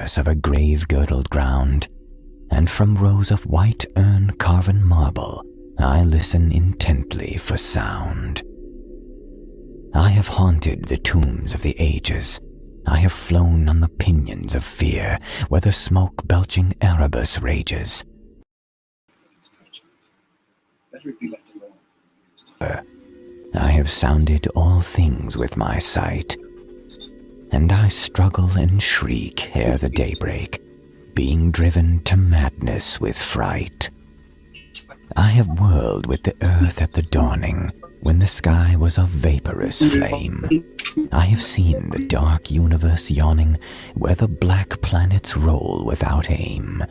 curse of a grave-girdled ground, and from rows of white urn-carven marble I listen intently for sound. I have haunted the tombs of the ages. I have flown on the pinions of fear, where the smoke-belching Erebus rages. I have sounded all things with my sight, and I struggle and shriek ere the daybreak, being driven to madness with fright. I have whirled with the earth at the dawning, when the sky was a vaporous flame. I have seen the dark universe yawning, where the black planets roll without aim,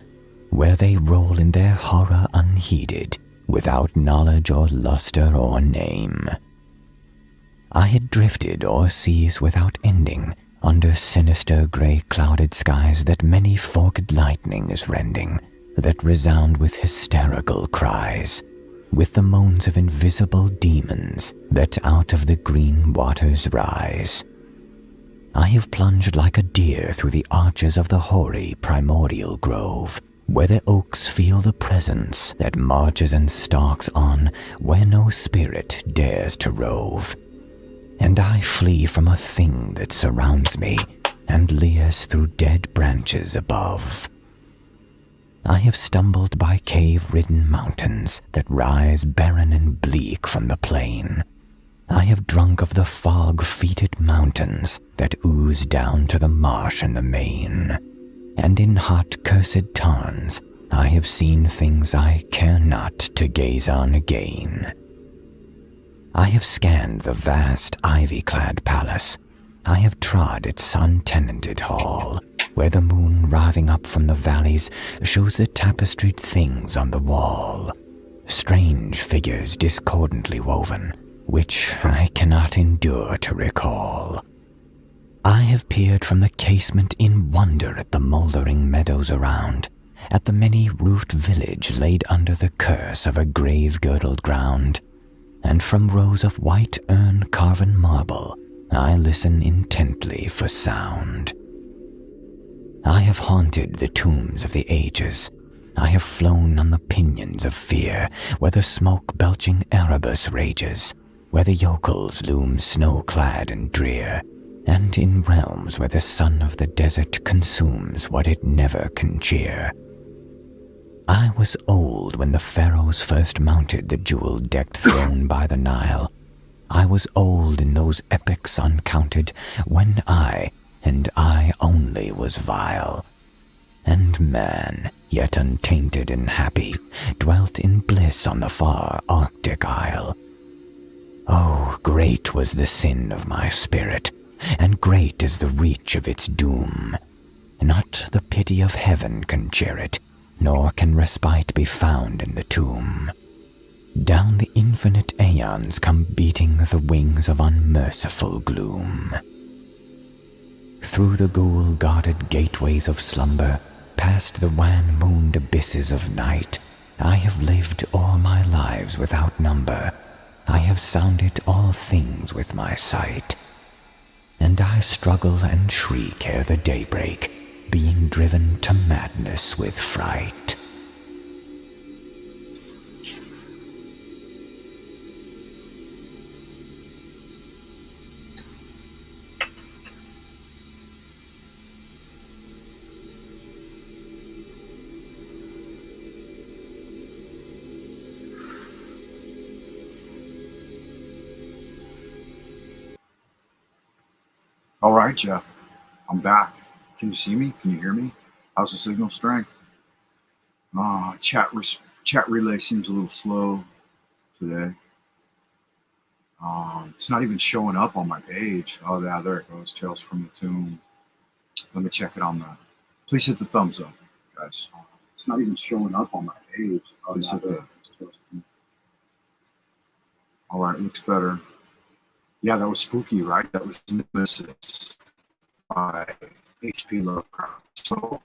where they roll in their horror unheeded, without knowledge or luster or name. I had drifted o'er seas without ending, under sinister grey-clouded skies that many forked lightning is rending, that resound with hysterical cries, with the moans of invisible demons that out of the green waters rise. I have plunged like a deer through the arches of the hoary primordial grove, where the oaks feel the presence that marches and stalks on where no spirit dares to rove. And I flee from a thing that surrounds me and leers through dead branches above. I have stumbled by cave-ridden mountains that rise barren and bleak from the plain. I have drunk of the fog-feeted mountains that ooze down to the marsh and the main. And in hot cursed tarns I have seen things I care not to gaze on again. I have scanned the vast ivy-clad palace. I have trod its untenanted hall, where the moon writhing up from the valleys shows the tapestried things on the wall, strange figures discordantly woven, which I cannot endure to recall. I have peered from the casement in wonder at the mouldering meadows around, at the many-roofed village laid under the curse of a grave-girdled ground, and from rows of white urn-carven marble I listen intently for sound. I have haunted the tombs of the ages. I have flown on the pinions of fear, where the smoke-belching Erebus rages, where the yokels loom snow-clad and drear, and in realms where the sun of the desert consumes what it never can cheer. I was old when the pharaohs first mounted the jewel-decked throne by the Nile. I was old in those epochs uncounted, when I, and I only, was vile. And man, yet untainted and happy, dwelt in bliss on the far Arctic isle. Oh, great was the sin of my spirit, and great is the reach of its doom. Not the pity of heaven can cheer it, nor can respite be found in the tomb. Down the infinite aeons come beating the wings of unmerciful gloom. Through the ghoul-guarded gateways of slumber, past the wan-mooned abysses of night, I have lived all my lives without number. I have sounded all things with my sight. And I struggle and shriek ere the daybreak, being driven to madness with fright. All right, Jeff, I'm back. Can you see me? Can you hear me? How's the signal strength? Chat relay seems a little slow today. It's not even showing up on my page. Oh, yeah, there it goes. Tales from the Tomb. Let me check it on the. Please hit the thumbs up, guys. It's not even showing up on my page. Oh, yeah, there. All right, looks better. Yeah, that was spooky, right? That was Nemesis by H.P. Lovecraft. So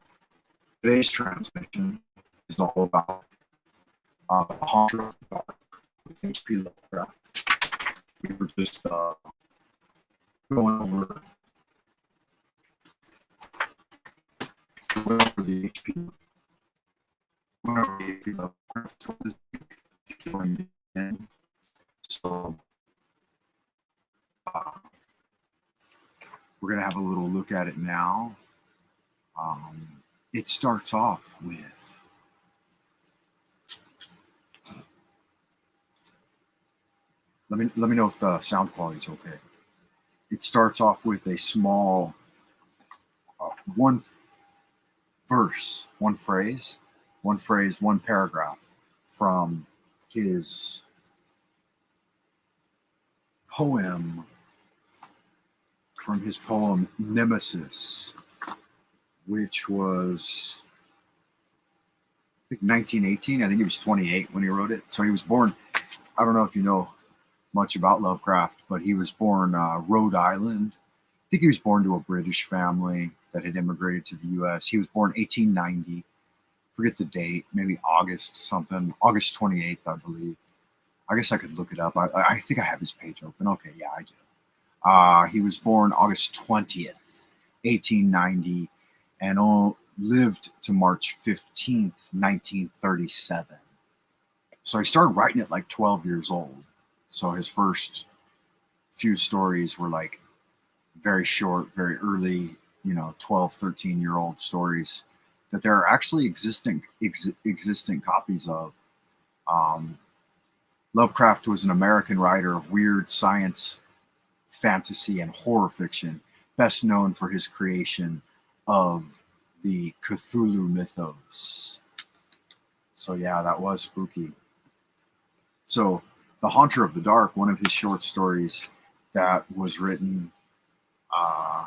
today's transmission is all about Astra with H.P. Lovecraft. We were just going over whenever the HP, whenever the HP Lovecraft tour this week, join me in. So we're going to have a little look at it now. It starts off with let me know if the sound quality is okay. It starts off with a small one verse, one phrase, one paragraph from his poem, Nemesis, which was, I think, 1918. I think he was 28 when he wrote it. So he was born, I don't know if you know much about Lovecraft, but he was born Rhode Island. I think he was born to a British family that had immigrated to the U.S. He was born 1890. Forget the date, maybe August something, August 28th, I believe. I guess I could look it up. I think I have his page open. Okay, yeah, I do. He was born August 20th, 1890, and lived to March 15th, 1937. So he started writing at like 12 years old. So his first few stories were like very short, very early, 12, 13-year-old stories that there are actually existing copies of. Lovecraft was an American writer of weird science, fantasy, and horror fiction, best known for his creation of the Cthulhu mythos. So yeah, that was spooky. So The Haunter of the Dark, one of his short stories that was written, I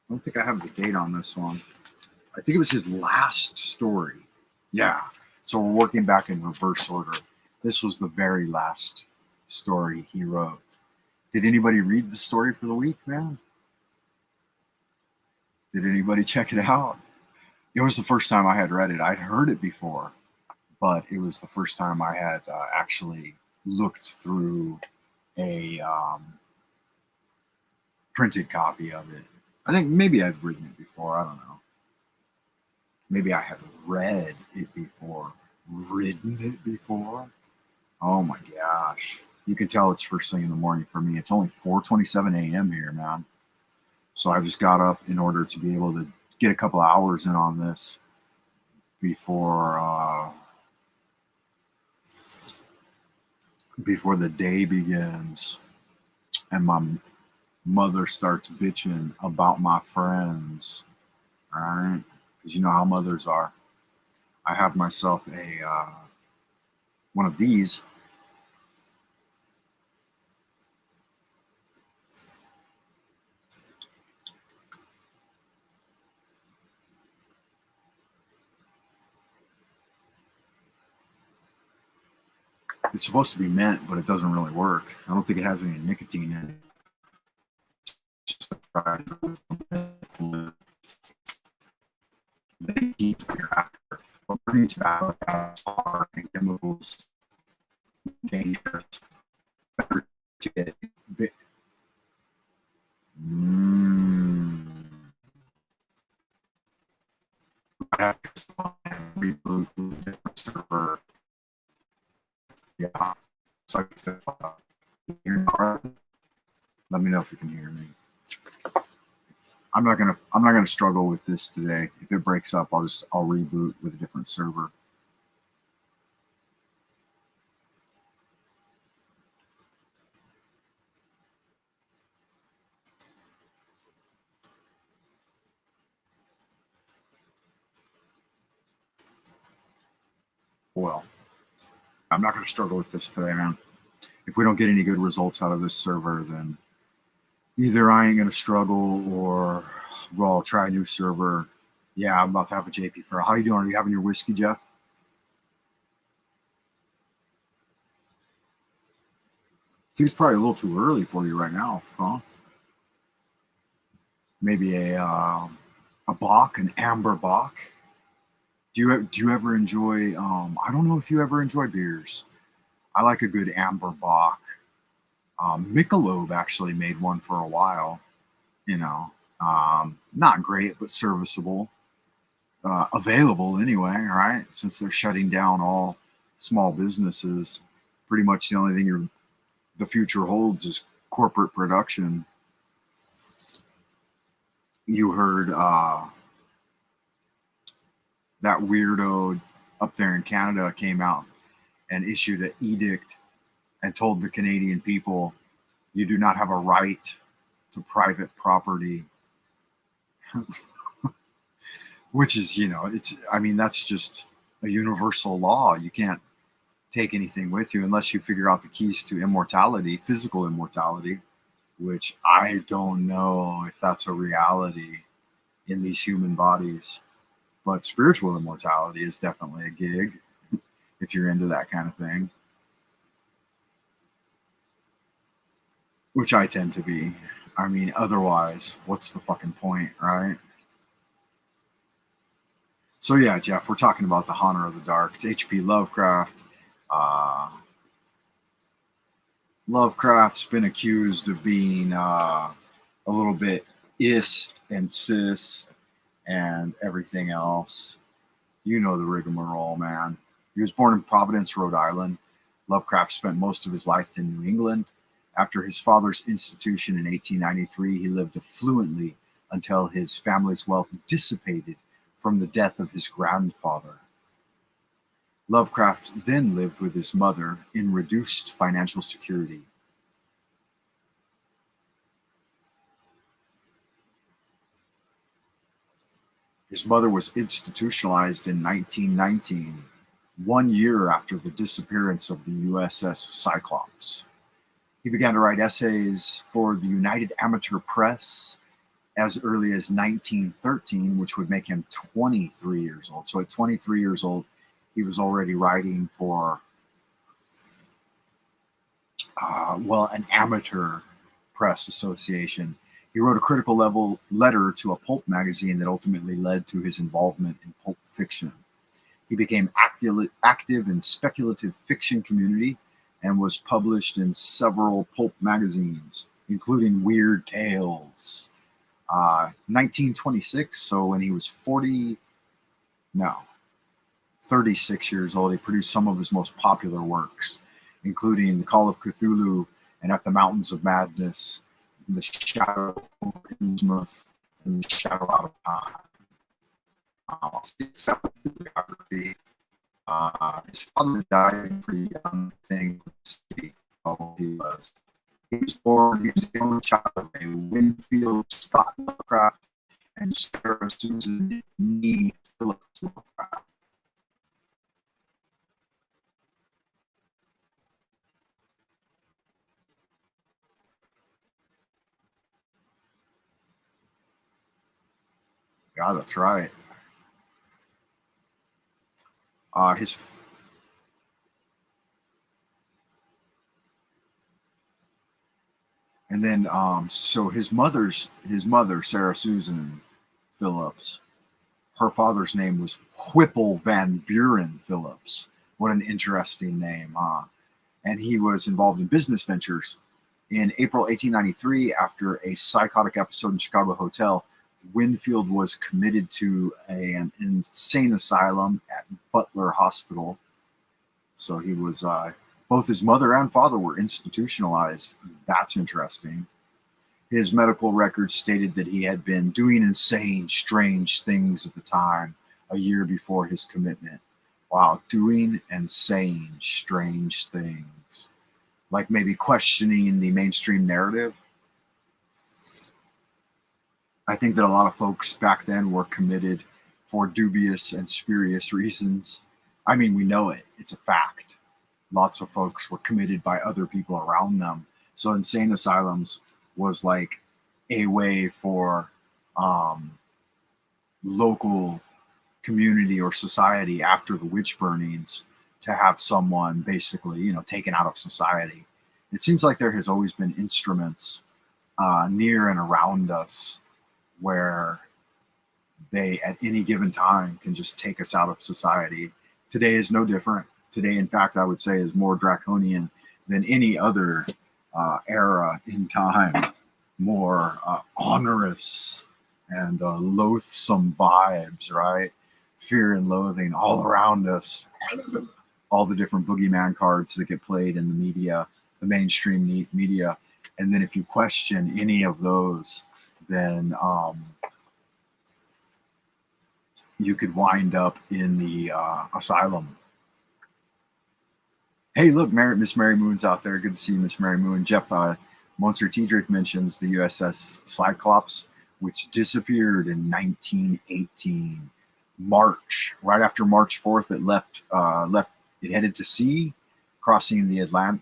don't think I have the date on this one. I think it was his last story. Yeah. So we're working back in reverse order. This was the very last story he wrote. Did anybody read the story for the week, man? Did anybody check it out? It was the first time I had read it. I'd heard it before, but it was the first time I had actually looked through a printed copy of it. I think maybe I've written it before. I don't know. Maybe I have read it before. Written it before? Oh my gosh. You can tell it's first thing in the morning for me. It's only 4:27 a.m. here, man. So I just got up in order to be able to get a couple hours in on this before the day begins and my mother starts bitching about my friends. All right, because you know how mothers are. I have myself a one of these. It's supposed to be mint, but it doesn't really work. I don't think it has any nicotine in it. It's just they keep what you're after. But burning tobacco has tar and chemicals dangerous. Better to get I have to reboot to a different server. Yeah. So let me know if you can hear me. I'm not gonna struggle with this today. If it breaks up, I'll reboot with a different server. Well, I'm not gonna struggle with this today, man. If we don't get any good results out of this server, then either I ain't gonna struggle or well, I'll try a new server. Yeah, I'm about to have a JP for. How you doing? Are you having your whiskey, Jeff? I think it's probably a little too early for you right now, huh? Maybe a Bock, an amber Bock. Do you ever enjoy? I don't know if you ever enjoy beers. I like a good amber Bock. Michelob actually made one for a while. Not great but serviceable. available anyway, right? Since they're shutting down all small businesses, pretty much the only thing the future holds is corporate production. You heard that weirdo up there in Canada came out and issued an edict and told the Canadian people, you do not have a right to private property. Which is, that's just a universal law. You can't take anything with you unless you figure out the keys to immortality, physical immortality, which I don't know if that's a reality in these human bodies. But spiritual immortality is definitely a gig if you're into that kind of thing, which I tend to be. I mean, otherwise, what's the fucking point, right? So yeah, Jeff, we're talking about The Haunter of the Dark. It's H.P. Lovecraft. Lovecraft's been accused of being a little bit ist and cis and everything else. You know the rigmarole, man. He was born in Providence, Rhode Island. Lovecraft spent most of his life in New England. After his father's institution in 1893, he lived affluently until his family's wealth dissipated from the death of his grandfather. Lovecraft then lived with his mother in reduced financial security. His mother was institutionalized in 1919, 1 year after the disappearance of the USS Cyclops. He began to write essays for the United Amateur Press as early as 1913, which would make him 23 years old. So at 23 years old, he was already writing for, an amateur press association. He wrote a critical level letter to a pulp magazine that ultimately led to his involvement in pulp fiction. He became active in speculative fiction community and was published in several pulp magazines, including Weird Tales. 1926, so when he was 36 years old, he produced some of his most popular works, including The Call of Cthulhu and At the Mountains of Madness, The Shadow over Innsmouth, and The Shadow Out of Time. Biography. His father died pretty young, I think. How old he was. He was the only child of a Winfield Scott Lovecraft and Sarah Susan Nee Phillips Lovecraft. Yeah, that's right. His And then, so his mother, Sarah Susan Phillips, her father's name was Whipple Van Buren Phillips. What an interesting name, huh? And he was involved in business ventures. In April 1893, after a psychotic episode in Chicago hotel, Winfield was committed to an insane asylum at Butler Hospital. So he was both his mother and father were institutionalized. That's interesting. His medical records stated that he had been doing insane, strange things at the time, a year before his commitment. Wow, doing insane, strange things. Like maybe questioning the mainstream narrative. I think that a lot of folks back then were committed for dubious and spurious reasons. I mean, we know it. It's a fact. Lots of folks were committed by other people around them. So insane asylums was like a way for local community or society after the witch burnings to have someone basically, taken out of society. It seems like there has always been instruments near and around us where they, at any given time, can just take us out of society. Today is no different. Today, in fact, I would say is more draconian than any other era in time, more onerous and loathsome vibes, right? fear and loathing all around us. All the different boogeyman cards that get played in the media, the mainstream media. And then if you question any of those, then you could wind up in the asylum. Hey, look, Miss Mary Moon's out there. Good to see you, Miss Mary Moon. Jeff Monster Tiedrich mentions the USS Cyclops, which disappeared in 1918. March, right after March 4th, it left. It headed to sea, crossing the Atlantic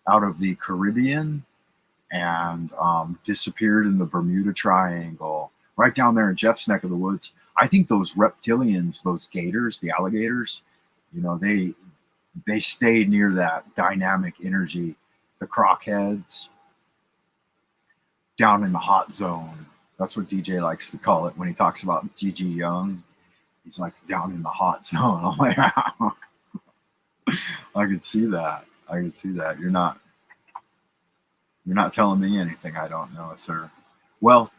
out of the Caribbean, and disappeared in the Bermuda Triangle, right down there in Jeff's neck of the woods. I think those reptilians, those gators, the alligators, they stay near that dynamic energy. The crockheads down in the hot zone. That's what DJ likes to call it when he talks about G.G. Young. He's like down in the hot zone. I'm like, I could see that. I could see that. You're not telling me anything I don't know, sir. Well,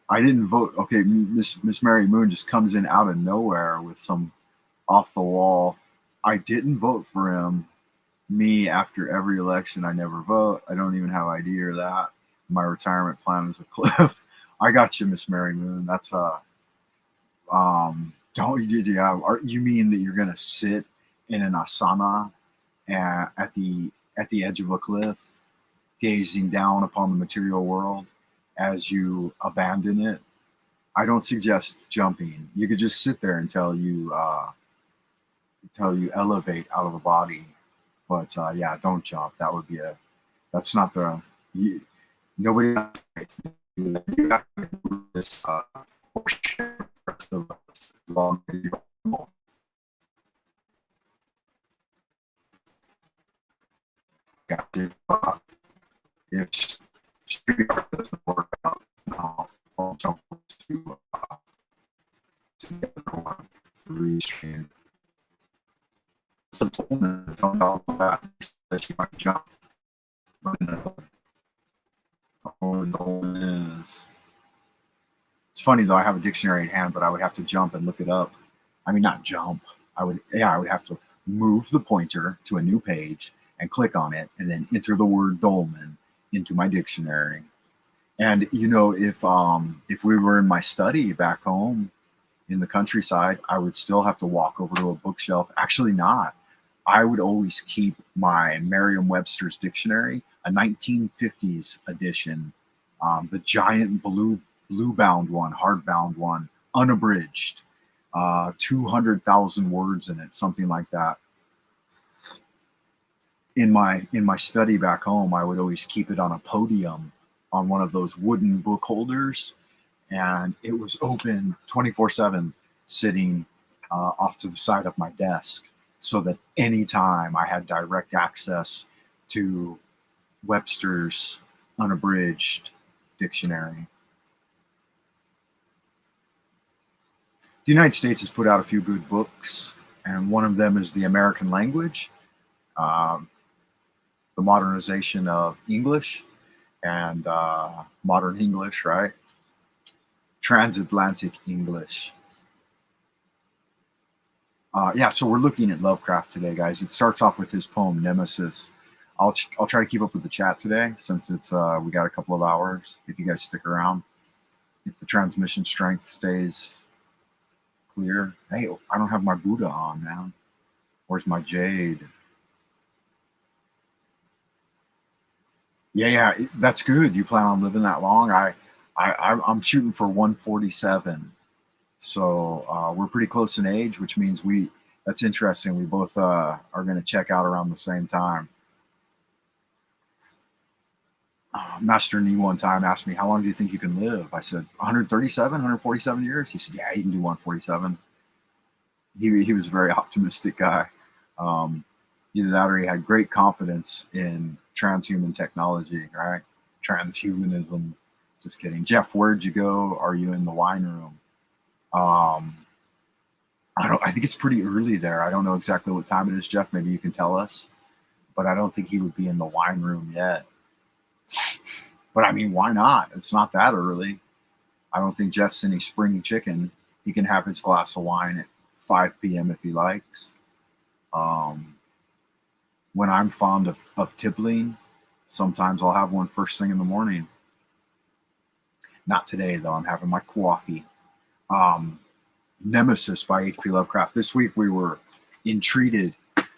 I didn't vote. Okay, Miss Mary Moon just comes in out of nowhere with some off the wall. I didn't vote for him. Me, after every election, I never vote. I don't even have an idea of that. My retirement plan was a cliff. I got you, Miss Mary Moon. That's you mean that you're gonna sit in an asana at the edge of a cliff, gazing down upon the material world as you abandon it? I don't suggest jumping. You could just sit there until you elevate out of the body. But yeah, don't jump. That would be that's not the nobody. You have to do this portion of us as long as you don't. If StreamYard doesn't work out, I'll jump to the other one, Restream. Some Dolman don't know that you might jump. But no. Dolman is. It's funny though. I have a dictionary at hand, but I would have to jump and look it up. I mean, not jump. I would have to move the pointer to a new page and click on it, and then enter the word dolmen into my dictionary. And if we were in my study back home in the countryside, I would still have to walk over to a bookshelf. Actually, not. I would always keep my Merriam-Webster's dictionary, a 1950s edition, the giant blue-bound one, hardbound one, unabridged, 200,000 words in it, something like that. In my study back home, I would always keep it on a podium on one of those wooden book holders, and it was open 24/7, sitting off to the side of my desk, so that anytime I had direct access to Webster's unabridged dictionary. The United States has put out a few good books, and one of them is The American Language, the modernization of English and modern English, right? Transatlantic English. So we're looking at Lovecraft today, guys. It starts off with his poem Nemesis. I'll try to keep up with the chat today, since it's we got a couple of hours. If you guys stick around, if the transmission strength stays clear. Hey, I don't have my Buddha on, man. Where's my jade? Yeah, that's good. You plan on living that long? I'm shooting for 147. So we're pretty close in age, which means that's interesting. We both are going to check out around the same time. Master Nee one time asked me, how long do you think you can live? I said, 137, 147 years. He said, yeah, you can do 147. He was a very optimistic guy. Either that or he had great confidence in transhuman technology, right? Transhumanism. Just kidding. Jeff, where'd you go? Are you in the wine room? I think it's pretty early there. I don't know exactly what time it is, Jeff. Maybe you can tell us. But I don't think he would be in the wine room yet. But I mean, why not? It's not that early. I don't think Jeff's any spring chicken. He can have his glass of wine at 5 p.m. if he likes. When I'm fond of tippling, sometimes I'll have one first thing in the morning. Not today, though. I'm having my coffee. Nemesis by H.P. Lovecraft. This week we were entreated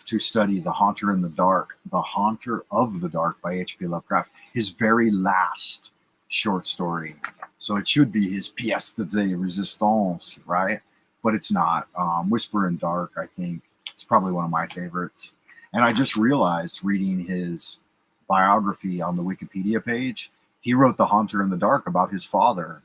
to study The Haunter in the Dark, The Haunter of the Dark by H.P. Lovecraft, his very last short story. So it should be his pièce de résistance, right? But it's not. Whisper in Dark, I think, it's probably one of my favorites. And I just realized, reading his biography on the Wikipedia page, he wrote The Haunter in the Dark about his father,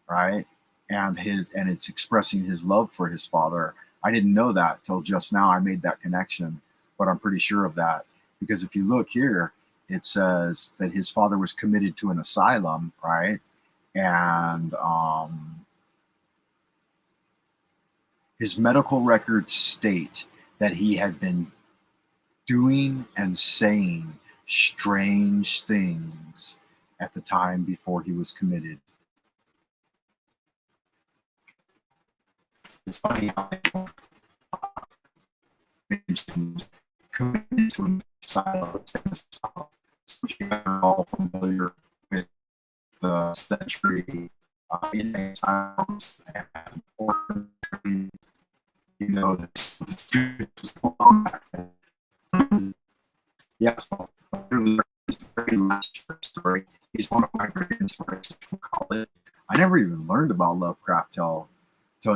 right? And it's expressing his love for his father. I didn't know that till just now. I made that connection, but I'm pretty sure of that, because if you look here, it says that his father was committed to an asylum, right? And his medical records state that he had been doing and saying strange things at the time before he was committed. It's funny how they mentioned committed to an asylum. So if you guys are all familiar with the century in asylums and orphanages, you know that the was going on back then. Yeah, so literally his very last short story, he's one of my great inspirations from college. I never even learned about Lovecraft till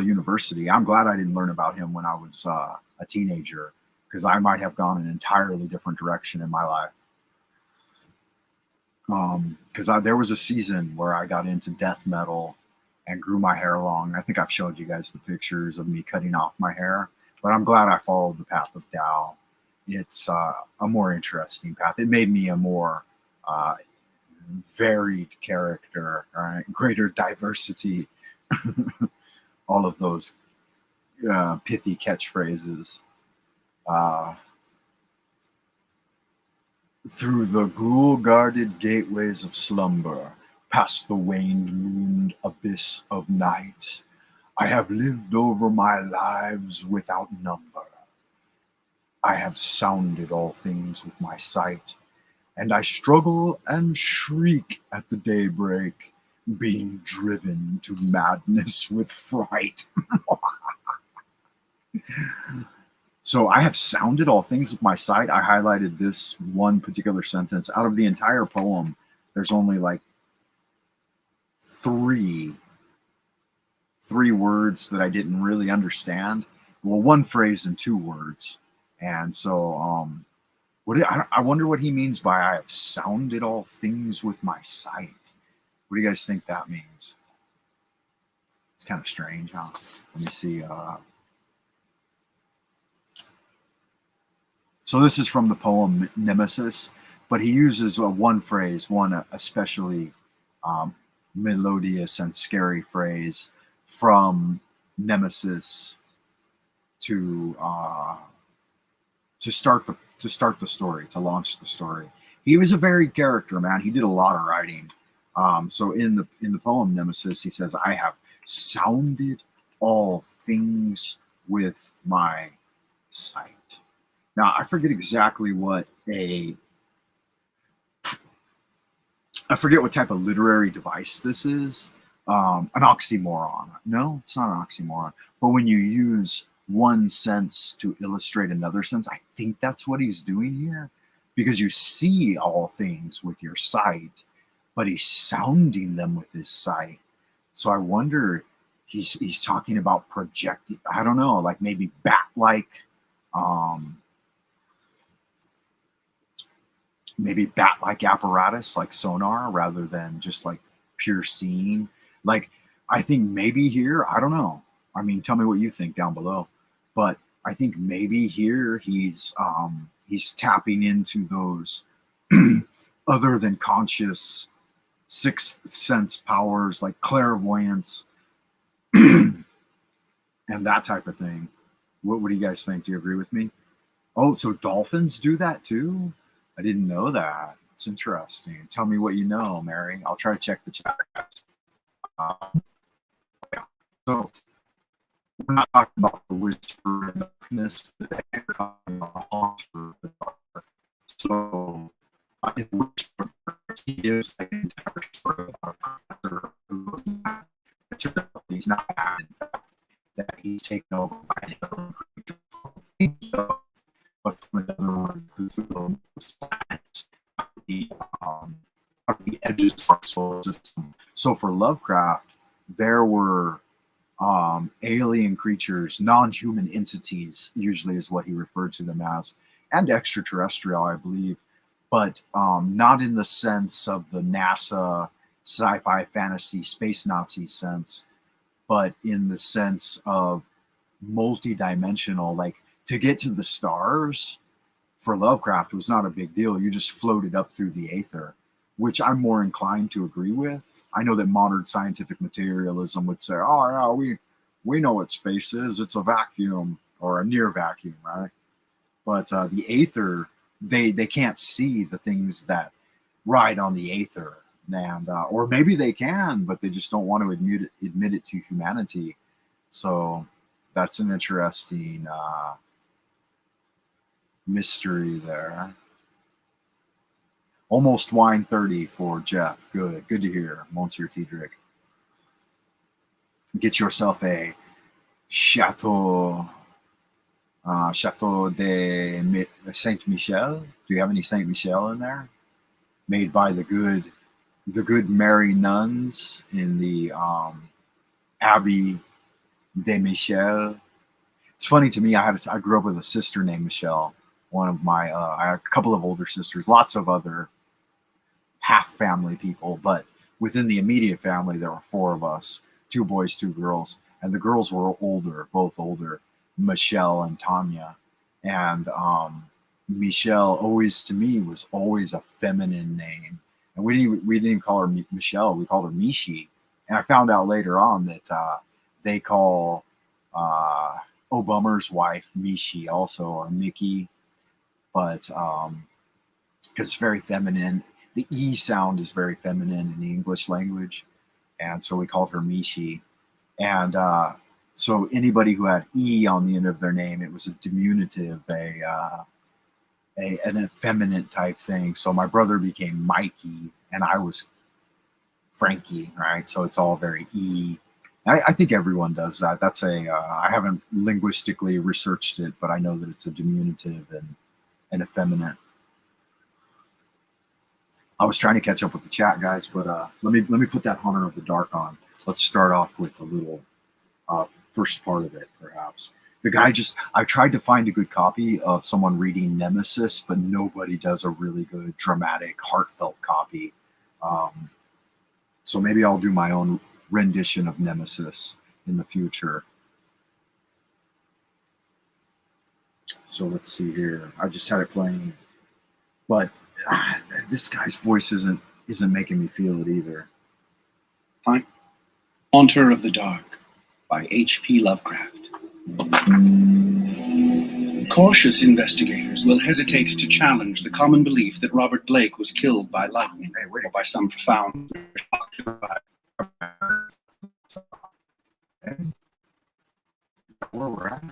university. I'm glad I didn't learn about him when I was a teenager, because I might have gone an entirely different direction in my life. Because there was a season where I got into death metal and grew my hair long. I think I've showed you guys the pictures of me cutting off my hair, but I'm glad I followed the path of Tao. It's a more interesting path. It made me a more varied character, right? Greater diversity. All of those pithy catchphrases. Through the ghoul-guarded gateways of slumber, past the waned-mooned abyss of night, I have lived over my lives without number. I have sounded all things with my sight, and I struggle and shriek at the daybreak, being driven to madness with fright. So I have sounded all things with my sight. I highlighted this one particular sentence. Out of the entire poem, there's only like three words that I didn't really understand. Well, one phrase and two words. And so I wonder what he means by I have sounded all things with my sight. What do you guys think that means? It's kind of strange, huh? Let me see. So this is from the poem Nemesis, but he uses one phrase, one especially melodious and scary phrase from Nemesis to start the story, to launch the story. He was a varied character, man. He did a lot of writing. So in the poem Nemesis, he says, "I have sounded all things with my sight." Now, I forget exactly what I forget what type of literary device this is. An oxymoron. No, it's not an oxymoron. But when you use one sense to illustrate another sense, I think that's what he's doing here. Because you see all things with your sight, but he's sounding them with his sight. So I wonder, he's talking about projecting, I don't know, like maybe bat-like, maybe bat-like apparatus, like sonar, rather than just like pure seeing. Like, I think maybe here, I don't know. I mean, tell me what you think down below. But I think maybe here he's tapping into those other than conscious sixth sense powers, like clairvoyance and that type of thing. What do you guys think? Do you agree with me? Oh, so dolphins do that too? I didn't know that. It's interesting. Tell me what you know, Mary. I'll try to check the chat. Yeah. So we're not talking about the whisper of darkness today. We're talking about the whisper of the dark. So, in the whisper of darkness, he gives like an entire story about a professor who goes back. He's not bad, in fact, that he's taken over by an alien creature, but from another one who's those planets out the edges of our solar system. So for Lovecraft, there were alien creatures, non-human entities, usually is what he referred to them as, and extraterrestrial, I believe, but not in the sense of the NASA sci-fi fantasy space Nazi sense, but in the sense of multi-dimensional. Like, to get to the stars for Lovecraft was not a big deal. You just floated up through the aether, which I'm more inclined to agree with. I know that modern scientific materialism would say, "Oh yeah, we know what space is. It's a vacuum or a near vacuum, right?" But the aether, they can't see the things that ride on the aether, and or maybe they can, but they just don't want to admit it to humanity. So that's an interesting mystery there. Almost wine 30 for Jeff. Good to hear, Monsieur Tiedrick. Get yourself a Chateau de Saint Michel. Do you have any Saint Michel in there? Made by the good Mary nuns in the Abbey de Michel. It's funny to me. I grew up with a sister named Michelle. One of my I had a couple of older sisters, lots of other half family people, but within the immediate family there were four of us, two boys, two girls, and the girls were both older, Michelle and Tanya. And Michelle always, to me, was always a feminine name, and we didn't even call her Michelle, we called her Mishi. And I found out later on that they call Obama's wife Mishi also, or Mickey, but because it's very feminine. The E sound is very feminine in the English language, and so we called her Mishi. And so anybody who had E on the end of their name, it was a diminutive, an effeminate type thing. So my brother became Mikey, and I was Frankie, right? So it's all very E. I think everyone does that. That's I haven't linguistically researched it, but I know that it's a diminutive and effeminate. I was trying to catch up with the chat, guys, but let me put that Hunter of the Dark on. Let's start off with a little first part of it, perhaps. The guy I tried to find a good copy of someone reading Nemesis, but nobody does a really good, dramatic, heartfelt copy. So maybe I'll do my own rendition of Nemesis in the future. So let's see here. I just had it playing, but this guy's voice isn't making me feel it either. Hi. Haunter of the Dark by H.P. Lovecraft. Cautious investigators will hesitate to challenge the common belief that Robert Blake was killed by lightning or by some profound shock. Where we're at?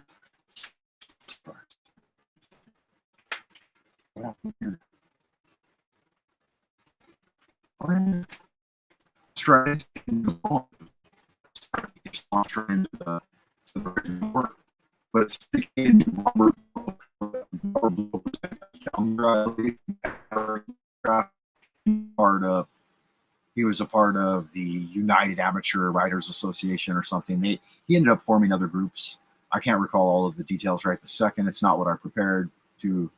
What happened here? Straight into the work, but it's dedicated to Robert Bloch. Robert Bloch was he was a part of the United Amateur Writers Association or something. He ended up forming other groups. I can't recall all of the details right this second. It's not what I prepared to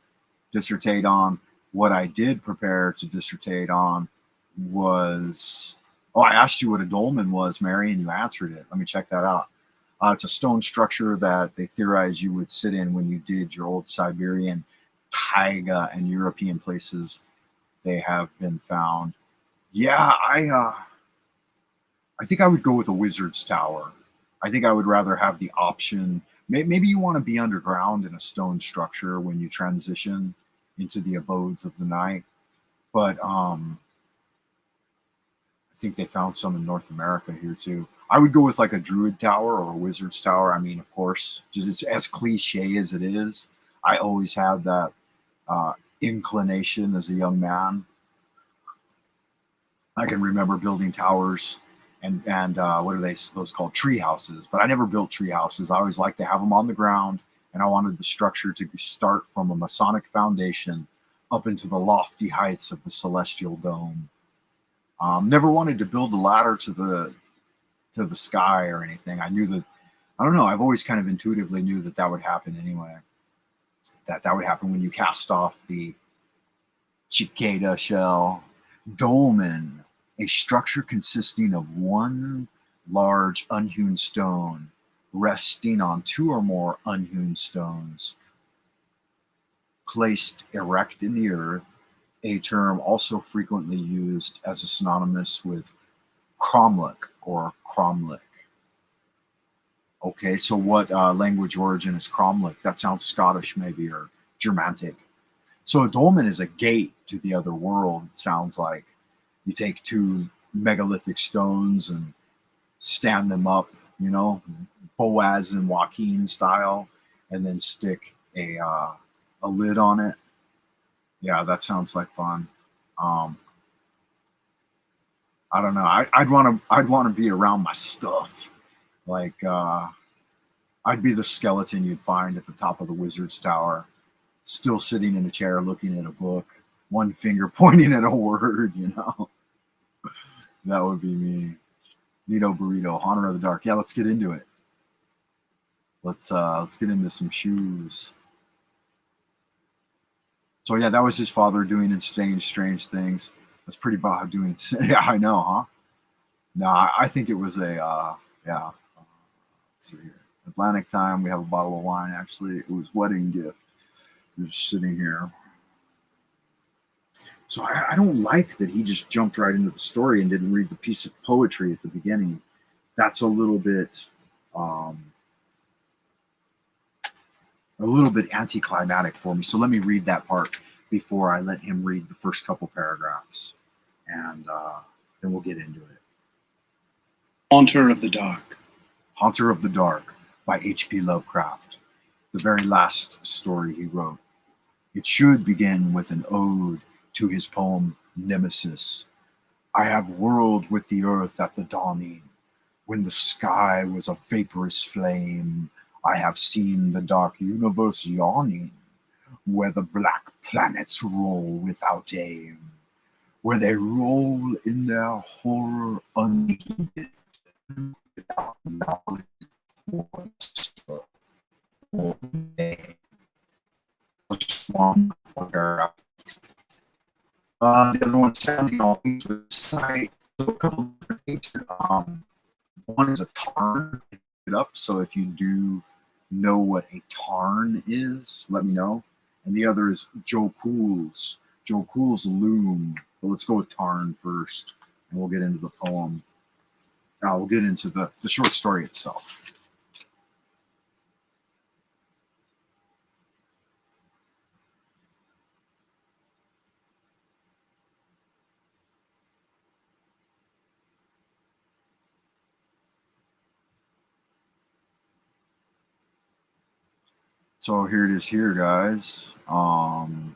dissertate on. What I did prepare to dissertate on was, I asked you what a dolmen was, Mary, and you answered it. Let me check that out. It's a stone structure that they theorize you would sit in when you did your old Siberian taiga and European places. They have been found. Yeah, I think I would go with a wizard's tower. I think I would rather have the option. Maybe you want to be underground in a stone structure when you transition into the abodes of the night. But I think they found some in North America here too. I would go with like a druid tower or a wizard's tower. I mean, of course, just it's as cliche as it is. I always had that inclination as a young man. I can remember building towers and what are those called, tree houses? But I never built tree houses. I always liked to have them on the ground, and I wanted the structure to start from a Masonic foundation up into the lofty heights of the celestial dome. Never wanted to build a ladder to the sky or anything. I knew that, I don't know, I've always kind of intuitively knew that would happen anyway. That would happen when you cast off the cicada shell. Dolmen, a structure consisting of one large unhewn stone resting on two or more unhewn stones placed erect in the earth, a term also frequently used as a synonymous with cromlech or cromlech. Okay, so what language origin is cromlech? That sounds Scottish maybe, or Germanic. So a dolmen is a gate to the other world. It sounds like you take two megalithic stones and stand them up, you know, Boaz and Joaquin style, and then stick a lid on it. Yeah, that sounds like fun. I don't know. I'd want to be around my stuff. Like I'd be the skeleton you'd find at the top of the wizard's tower, still sitting in a chair looking at a book, one finger pointing at a word, you know. That would be me. Nito Burrito, Haunter of the Dark. Yeah, let's get into it. Let's get into some shoes. So yeah, that was his father doing strange things. That's pretty bad doing. Yeah, I know, huh? No, I think it was a yeah. Let's see here. Atlantic time. We have a bottle of wine. Actually, it was wedding gift. We're just sitting here. So I don't like that he just jumped right into the story and didn't read the piece of poetry at the beginning. That's a little bit anticlimactic for me. So let me read that part before I let him read the first couple paragraphs, and then we'll get into it. Haunter of the Dark. Haunter of the Dark by H.P. Lovecraft, the very last story he wrote. It should begin with an ode to his poem Nemesis. I have whirled with the earth at the dawning, when the sky was a vaporous flame. I have seen the dark universe yawning, where the black planets roll without aim, where they roll in their horror unheeded, without knowledge or name. Just one paragraph. The other one, sounding all things with sight. So a couple of different things. One is a tarn. It up. So if you do know what a tarn is, let me know. And the other is Joe Cool's loom. But let's go with tarn first, and we'll get into the poem. We'll get into the short story itself. So here it is here, guys. Let's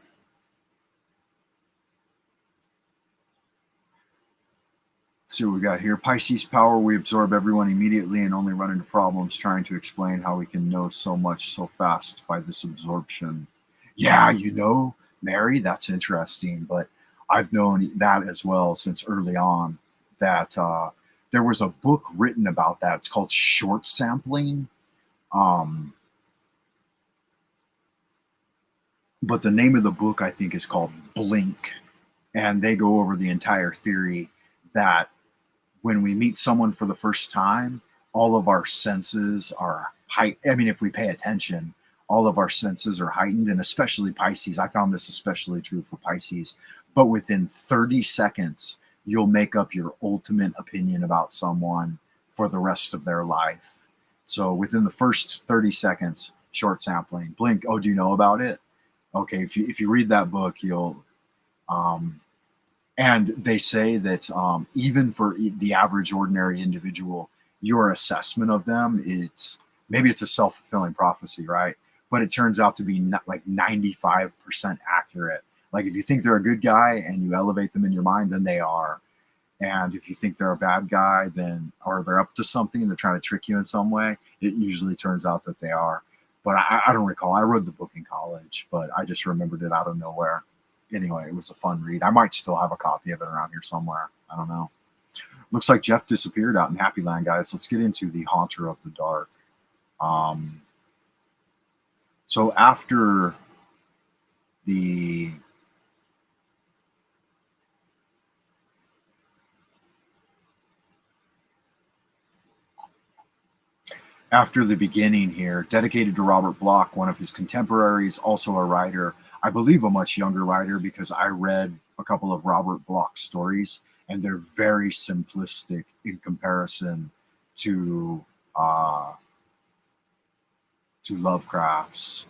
see what we got here. Pisces power, we absorb everyone immediately and only run into problems trying to explain how we can know so much so fast by this absorption. Yeah, you know, Mary, that's interesting, but I've known that as well since early on, that there was a book written about that. It's called Short Sampling. But the name of the book, I think, is called Blink. And they go over the entire theory that when we meet someone for the first time, all of our senses are heightened. I mean, if we pay attention, all of our senses are heightened, and especially Pisces. I found this especially true for Pisces. But within 30 seconds, you'll make up your ultimate opinion about someone for the rest of their life. So within the first 30 seconds, short sampling, Blink. Oh, do you know about it? Okay, if you read that book, you'll, and they say that even for the average ordinary individual, your assessment of them, maybe it's a self-fulfilling prophecy, right? But it turns out to be not like 95% accurate. Like if you think they're a good guy and you elevate them in your mind, then they are. And if you think they're a bad guy, then, or they're up to something and they're trying to trick you in some way, it usually turns out that they are. But I don't recall. I read the book in college, but I just remembered it out of nowhere. Anyway, it was a fun read. I might still have a copy of it around here somewhere. I don't know. Looks like Jeff disappeared out in Happy Land, guys. Let's get into the Haunter of the Dark. So after the beginning here, dedicated to Robert Bloch, one of his contemporaries, also a writer, I believe a much younger writer, because I read a couple of Robert Bloch stories, and they're very simplistic in comparison to Lovecraft's.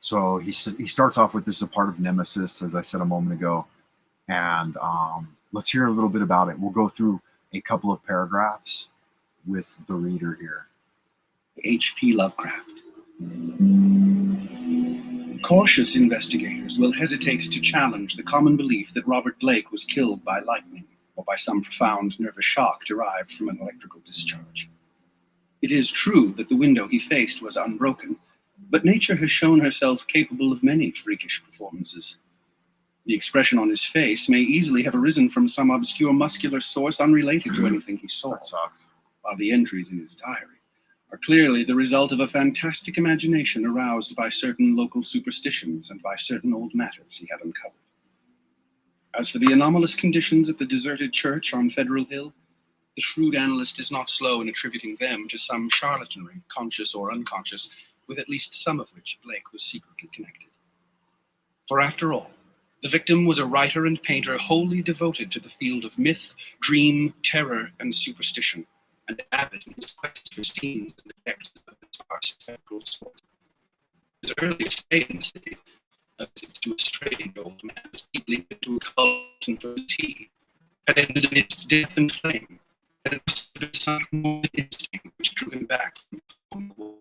So he starts off with, this is a part of Nemesis, as I said a moment ago, and let's hear a little bit about it. We'll go through a couple of paragraphs with the reader here. H.P. Lovecraft. Cautious investigators will hesitate to challenge the common belief that Robert Blake was killed by lightning or by some profound nervous shock derived from an electrical discharge. It is true that the window he faced was unbroken, but nature has shown herself capable of many freakish performances. The expression on his face may easily have arisen from some obscure muscular source unrelated to anything he saw, while the entries in his diary are clearly the result of a fantastic imagination aroused by certain local superstitions and by certain old matters he had uncovered. As for the anomalous conditions at the deserted church on Federal Hill, the shrewd analyst is not slow in attributing them to some charlatanry, conscious or unconscious, with at least some of which Blake was secretly connected. For after all, the victim was a writer and painter wholly devoted to the field of myth, dream, terror, and superstition, and avid in his quest for scenes and effects of its architectural sort. His earliest stay in the city, to a strange old man as deeply into a cult and for tea, had ended amidst death and flame, and it must have been some more instinct which drew him back from the war.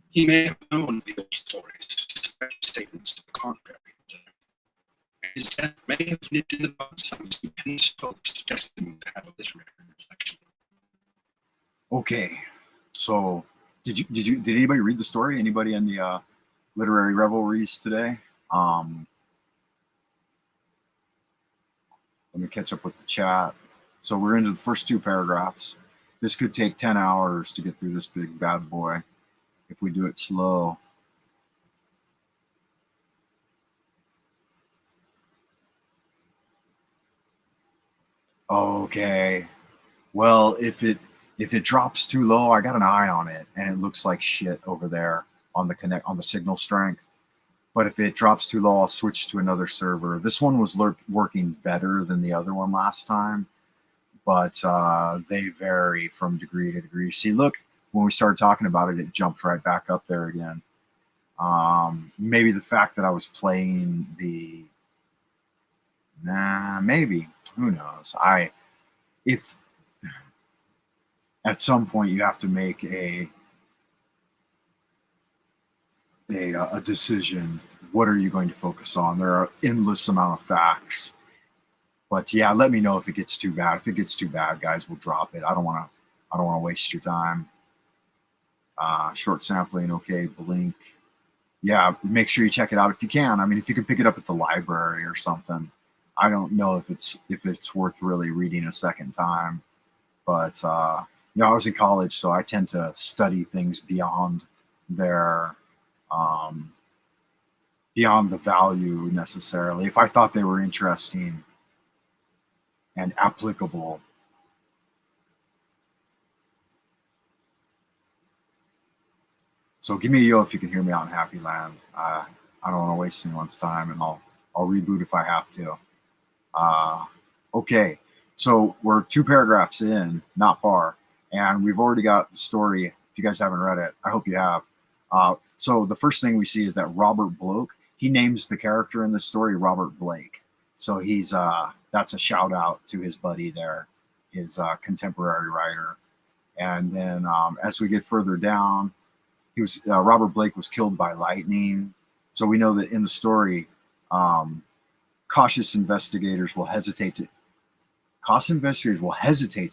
He may have known the old stories, despite statements to the contrary. His death may have nipped in the bud some stupendous hopes destined to have a literary reflection. Okay, so did anybody read the story? Anybody in the literary revelries today? Let me catch up with the chat. So we're into the first two paragraphs. This could take 10 hours to get through this big bad boy if we do it slow. Okay, well, if it drops too low, I got an eye on it, and it looks like shit over there on the signal strength. But if it drops too low, I'll switch to another server. This one was working better than the other one last time, but they vary from degree to degree. See, look, when we started talking about it, it jumped right back up there again. Maybe the fact that I was playing the... maybe. Who knows? If at some point you have to make a decision, what are you going to focus on? There are endless amount of facts, but yeah, let me know if it gets too bad. If it gets too bad, guys, we'll drop it. I don't want to waste your time. Short sampling, okay. Blink, yeah. Make sure you check it out if you can. I mean, if you can pick it up at the library or something. I don't know if it's worth really reading a second time, but I was in college, so I tend to study things beyond their beyond the value necessarily. If I thought they were interesting and applicable. So give me a yo if you can hear me out in Happy Land. I don't want to waste anyone's time, and I'll reboot if I have to. Okay, so we're 2 paragraphs in, not far, and we've already got the story. If you guys haven't read it, I hope you have. So the first thing we see is that Robert Bloch, he names the character in the story Robert Blake. So he's that's a shout out to his buddy there, his contemporary writer. And then as we get further down, Robert Blake was killed by lightning. So we know that in the story, cautious investigators will hesitate to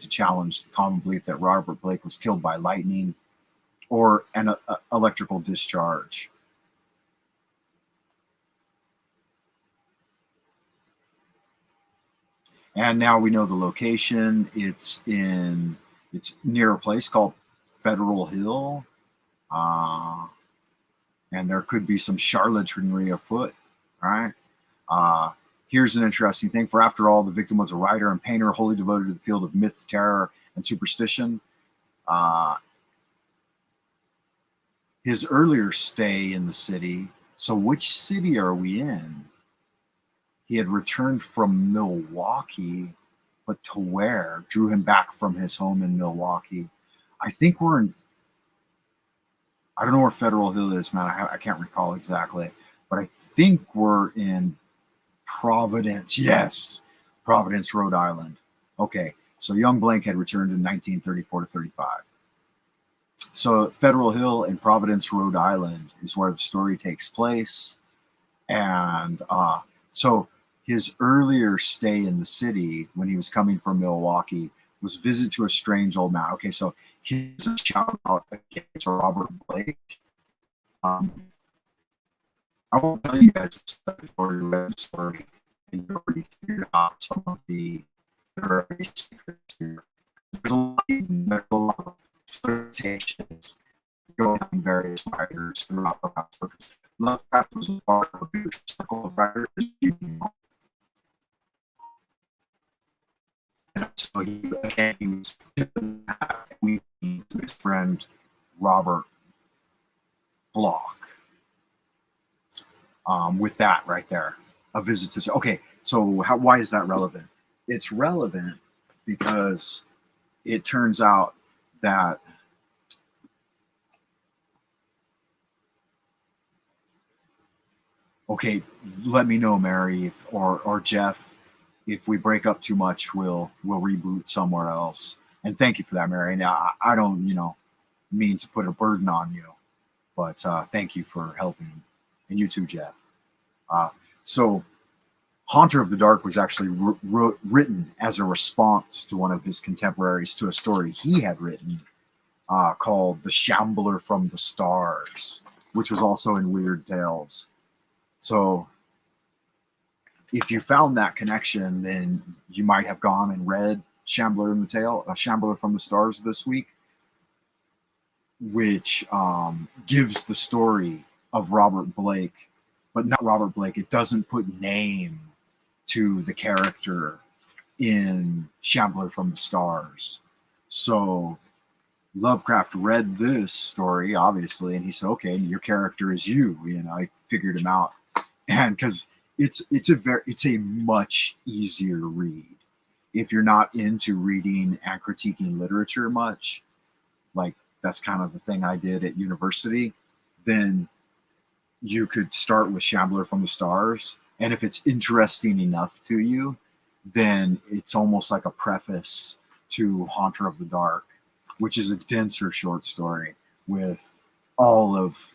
challenge the common belief that Robert Blake was killed by lightning or an electrical discharge. And now we know the location. It's near a place called Federal Hill. And there could be some charlatanry afoot, right? Here's an interesting thing. For after all, the victim was a writer and painter wholly devoted to the field of myth, terror, and superstition. His earlier stay in the city. So which city are we in? He had returned from Milwaukee, but to where? Drew him back from his home in Milwaukee. I think we're in, I don't know where Federal Hill is, man. I can't recall exactly, but I think we're in Providence. Yes, Providence, Rhode Island. Okay, so young Blank had returned in 1934 to 35. So Federal Hill in Providence, Rhode Island is where the story takes place. And so his earlier stay in the city when he was coming from Milwaukee was a visit to a strange old man. Okay, so here's a shout out again to Robert Blake. I won't tell you guys the story, read the story, and you already figured out some of the secrets here. There's a lot of flirtations going on in various writers throughout the past. Lovecraft was a part of a big circle of writers. And so he was meeting his friend Robert Bloch. With that right there, a visit to. Okay, so why is that relevant? It's relevant because it turns out that okay, let me know, Mary, or Jeff, if we break up too much, we'll reboot somewhere else. And thank you for that, Mary. Now I don't mean to put a burden on you, but thank you for helping, and you too, Jeff. So Haunter of the Dark was actually written as a response to one of his contemporaries to a story he had written called The Shambler from the Stars, which was also in Weird Tales. So if you found that connection, then you might have gone and read Shambler from the Stars this week, which gives the story of Robert Blake, but not Robert Blake. It doesn't put name to the character in Shambler from the Stars. So Lovecraft read this story, obviously, and he said, okay, your character is you. I figured him out. And because it's a much easier read. If you're not into reading and critiquing literature much, like that's kind of the thing I did at university, then you could start with Shambler from the Stars. And if it's interesting enough to you, then it's almost like a preface to Haunter of the Dark, which is a denser short story with all of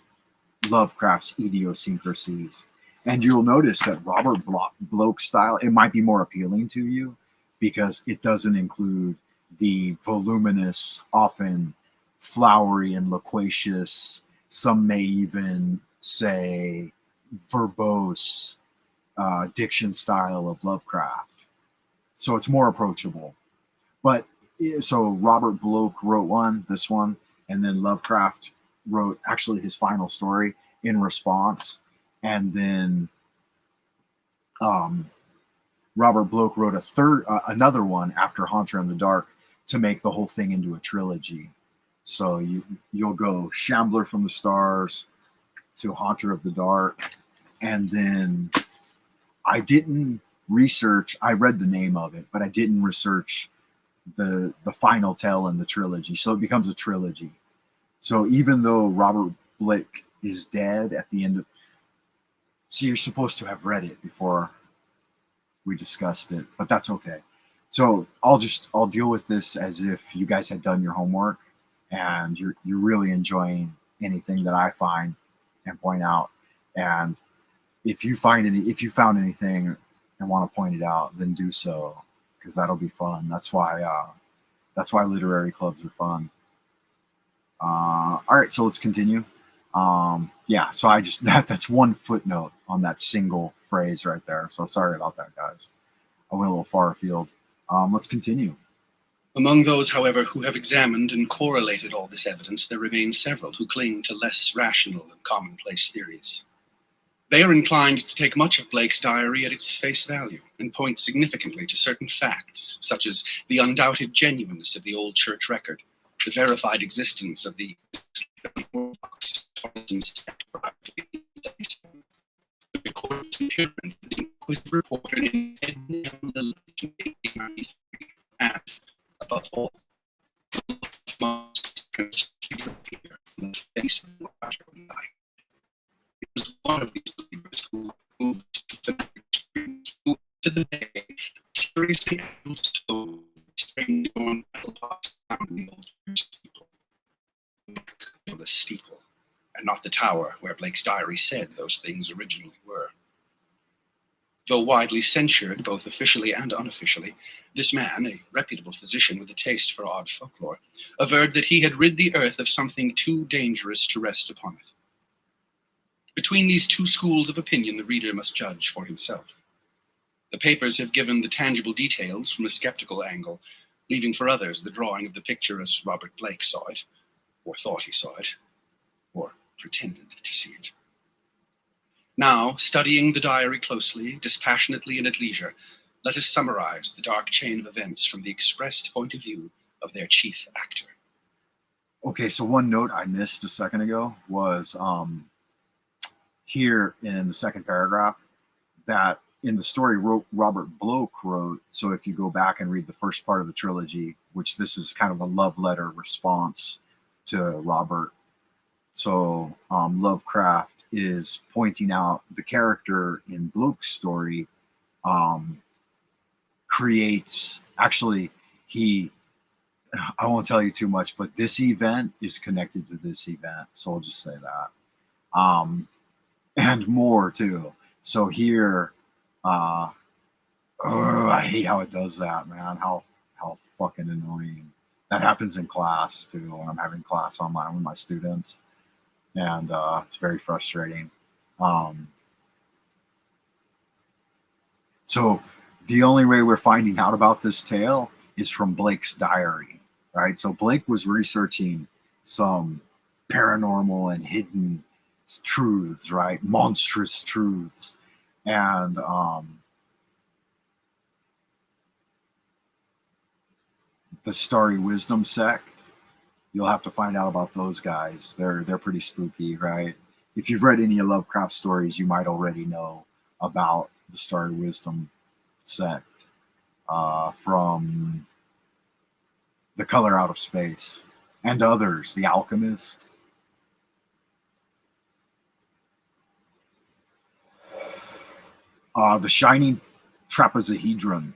Lovecraft's idiosyncrasies. And you'll notice that Robert Bloch's style, it might be more appealing to you because it doesn't include the voluminous, often flowery and loquacious, some may even say verbose diction style of Lovecraft. So it's more approachable. But so Robert Bloch wrote this one, and then Lovecraft wrote actually his final story in response. And then Robert Bloch wrote another one after Haunter in the Dark to make the whole thing into a trilogy. So you'll go Shambler from the Stars to Haunter of the Dark, and then I didn't research. I read the name of it, but I didn't research the final tale in the trilogy. So it becomes a trilogy. So even though Robert Blake is dead at the end of, so you're supposed to have read it before we discussed it, but that's okay. So I'll deal with this as if you guys had done your homework and you're really enjoying anything that I find and point out. And if you found anything and want to point it out, then do so, because that'll be fun. That's why literary clubs are fun. All right, so let's continue. Yeah, so I just that's one footnote on that single phrase right there. So sorry about that, guys. I went a little far afield. Let's continue. Among those, however, who have examined and correlated all this evidence, there remain several who cling to less rational and commonplace theories. They are inclined to take much of Blake's diary at its face value and point significantly to certain facts, such as the undoubted genuineness of the old church record, the verified existence of the recorded appearance of the inquisitive reporter in the and, above all, must appear in the face of the light. It was one of these believers who moved to the day, curiously able to string on the old steeple, the steeple, and not the tower where Blake's diary said those things originally were. Though widely censured, both officially and unofficially, this man, a reputable physician with a taste for odd folklore, averred that he had rid the earth of something too dangerous to rest upon it. Between these two schools of opinion, the reader must judge for himself. The papers have given the tangible details from a skeptical angle, leaving for others the drawing of the picture as Robert Blake saw it, or thought he saw it, or pretended to see it. Now, studying the diary closely, dispassionately, and at leisure, let us summarize the dark chain of events from the expressed point of view of their chief actor. Okay, so one note I missed a second ago was here in the second paragraph that in the story Robert Bloch wrote. So if you go back and read the first part of the trilogy, which this is kind of a love letter response to Robert. So Lovecraft is pointing out the character in Bloch's story creates, actually, I won't tell you too much, but this event is connected to this event. So I'll just say that. And more too. So here, I hate how it does that, man. How fucking annoying. That happens in class too, when I'm having class online with my students. And it's very frustrating. So the only way we're finding out about this tale is from Blake's diary, right? So Blake was researching some paranormal and hidden truths, right? Monstrous truths. And the Starry Wisdom sect, you'll have to find out about those guys. They're pretty spooky, right? If you've read any of Lovecraft stories, you might already know about the Starry Wisdom sect from The Color Out of Space and others, The Alchemist. The Shining Trapezohedron.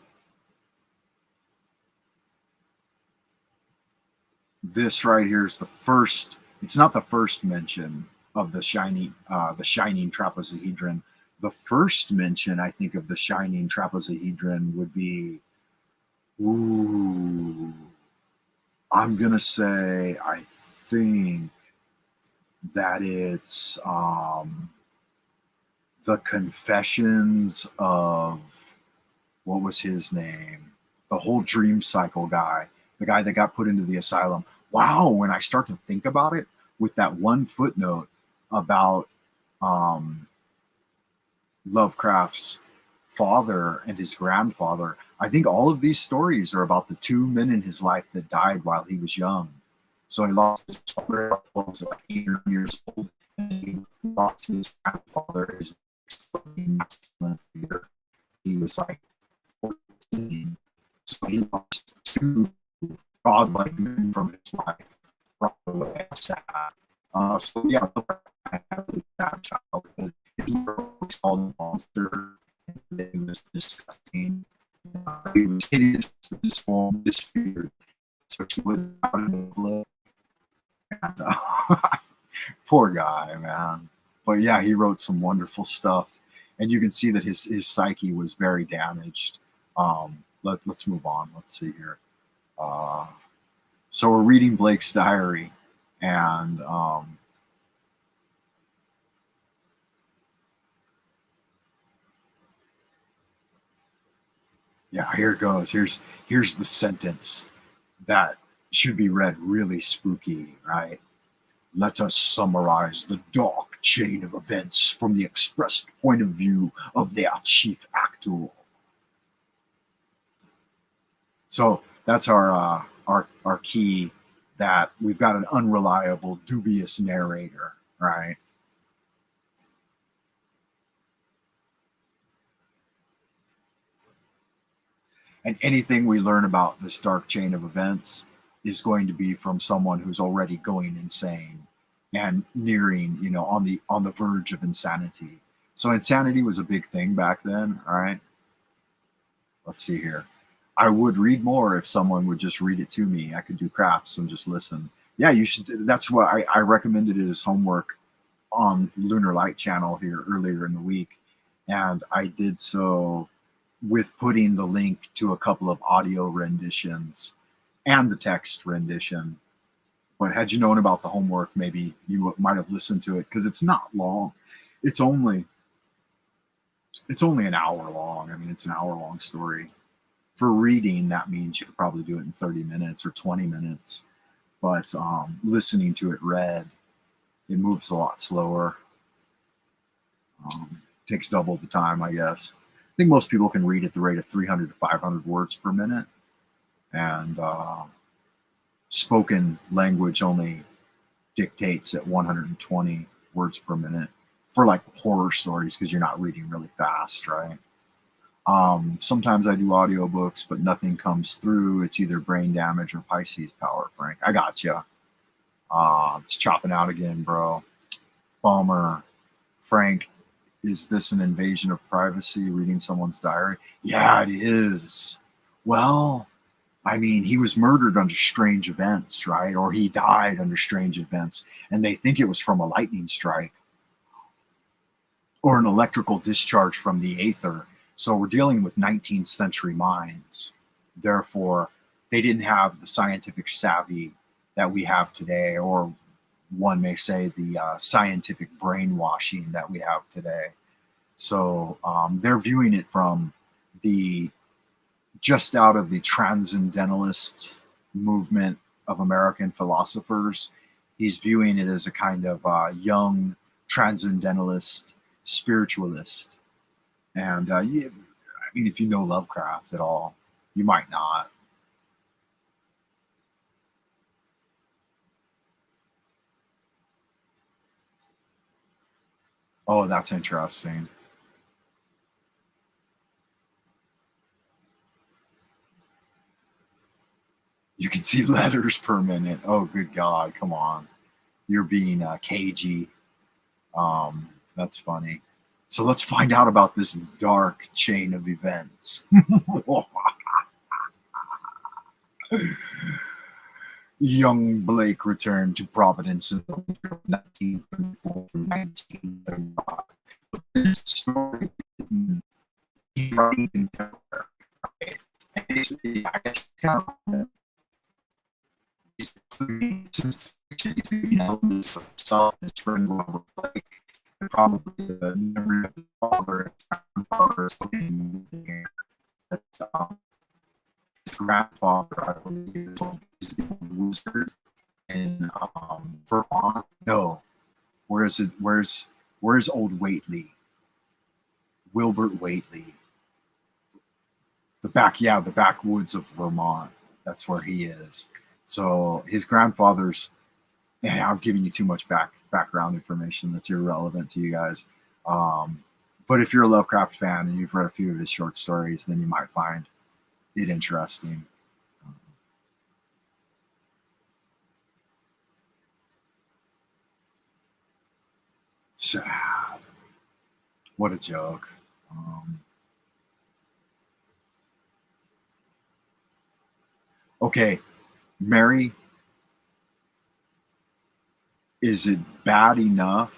This right here is the first. It's not the first mention of the shining trapezohedron. The first mention, I think, of the shining trapezohedron would be, I'm gonna say, I think that it's the Confessions of, what was his name? The whole dream cycle guy, the guy that got put into the asylum. Wow, when I start to think about it, with that one footnote about Lovecraft's father and his grandfather, I think all of these stories are about the two men in his life that died while he was young. So he lost his father when he was like 8 or 9 years old, and he lost his grandfather, his masculine figure. He was like 14. So he lost two godlike men from his life. Probably sad. So yeah, I had a really sad childhood. His mother was called a monster. He was disgusting. He was hideous. Poor guy, man. But yeah, he wrote some wonderful stuff, and you can see that his psyche was very damaged. Let's move on. Let's see here. So we're reading Blake's diary, and yeah, here it goes. Here's the sentence that should be read really spooky, right? Let us summarize the dark chain of events from the expressed point of view of their chief actor. So that's our key, that we've got an unreliable, dubious narrator, right? And anything we learn about this dark chain of events is going to be from someone who's already going insane and nearing, on the verge of insanity. So insanity was a big thing back then, all right? Let's see here. I would read more if someone would just read it to me. I could do crafts and just listen. Yeah, you should. That's what I recommended it as homework on Lunar Light channel here earlier in the week. And I did so with putting the link to a couple of audio renditions and the text rendition. But had you known about the homework, maybe you might have listened to it, because it's not long. It's only an hour long. I mean, it's an hour-long story. For reading, that means you could probably do it in 30 minutes or 20 minutes. But listening to it read, it moves a lot slower. Takes double the time, I guess. I think most people can read at the rate of 300 to 500 words per minute. And spoken language only dictates at 120 words per minute for like horror stories, because you're not reading really fast, right? Sometimes I do audiobooks, but nothing comes through. It's either brain damage or Pisces power, Frank. I got you. It's chopping out again, bro. Bummer. Frank, is this an invasion of privacy, reading someone's diary? Yeah, it is. Well, I mean, he was murdered under strange events, right? Or he died under strange events, and they think it was from a lightning strike or an electrical discharge from the aether. So we're dealing with 19th century minds. Therefore, they didn't have the scientific savvy that we have today, or one may say the scientific brainwashing that we have today. So they're viewing it from the just out of the transcendentalist movement of American philosophers. He's viewing it as a kind of young transcendentalist spiritualist. And I mean, if you know Lovecraft at all, you might not. Oh, that's interesting. You can see letters per minute. Oh, good God. Come on. You're being cagey. That's funny. So let's find out about this dark chain of events. Young Blake returned to Providence in the winter of 1934 through 1935. This story, he's writing in February, right? And I guess kind of he's including elements of himself, his friend Robert Blake, and probably the memory of his father and grandfather. That's his grandfather, I believe, is the wizard in Vermont. No, where's old Whately? Wilbert Whately. The backwoods of Vermont. That's where he is. So his grandfather's, and I'm giving you too much background information that's irrelevant to you guys. But if you're a Lovecraft fan and you've read a few of his short stories, then you might find it interesting. Sad. What a joke. Okay, Mary is it bad enough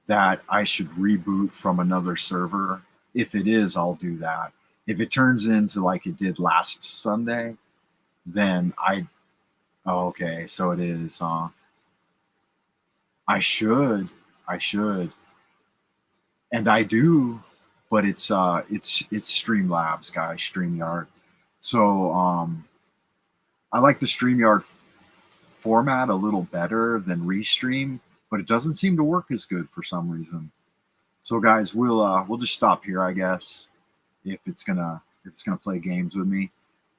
that I should reboot from another server? If it is, I'll do that. If it turns into like it did last Sunday, then oh, okay, so it is. I should, and I do, but it's Streamlabs, guys, StreamYard. So I like the StreamYard format a little better than Restream, but it doesn't seem to work as good for some reason. So guys, we'll just stop here, I guess, if it's gonna play games with me,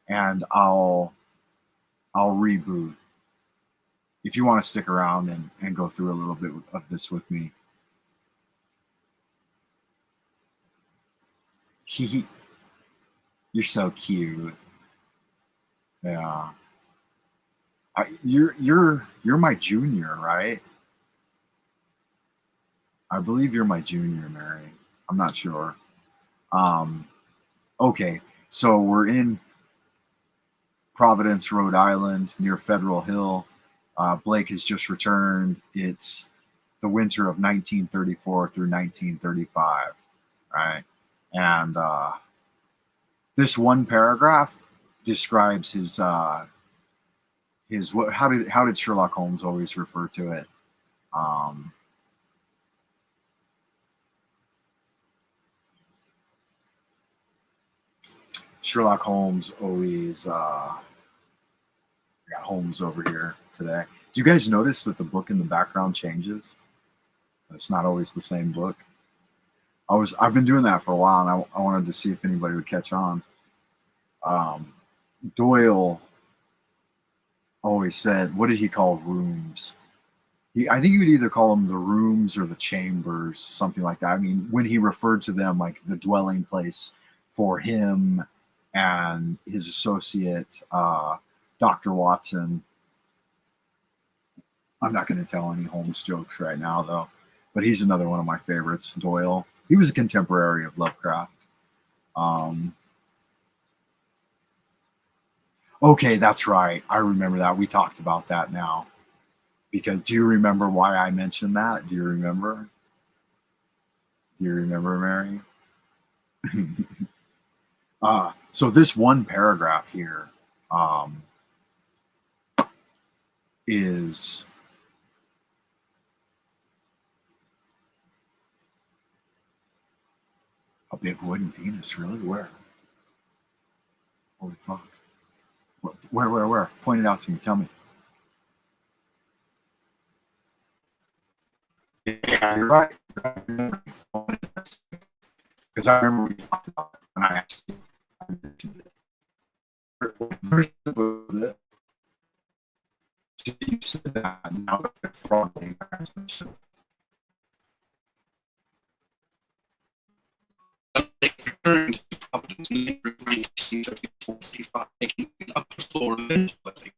and I'll reboot. If you want to stick around and go through a little bit of this with me. You're so cute. Yeah. You're my junior, right? I believe you're my junior, Mary. I'm not sure. Okay, so we're in Providence, Rhode Island, near Federal Hill. Blake has just returned. It's the winter of 1934 through 1935, right? And this one paragraph describes his how did Sherlock Holmes always refer to it? Sherlock Holmes always I got Holmes over here today. Do you guys notice that the book in the background changes? It's not always the same book. I've been doing that for a while, and I wanted to see if anybody would catch on. Doyle always said, what did he call rooms? I think he would either call them the rooms or the chambers, something like that. I mean, when he referred to them like the dwelling place for him and his associate, Dr. Watson. I'm not going to tell any Holmes jokes right now, though, but he's another one of my favorites, Doyle. He was a contemporary of Lovecraft. Okay, that's right. I remember that. We talked about that now. Because do you remember why I mentioned that? Do you remember? Do you remember, Mary? So this one paragraph here is a big wooden penis. Really? Where? Holy fuck. Where? Point it out to me. Tell me. Yeah, you're right. Because I remember we talked about it when I asked you. I mentioned it. Where's the book? You said that now the fraudulent transmission. They returned to Providence in April 1934-35, taking the upper floor of the building,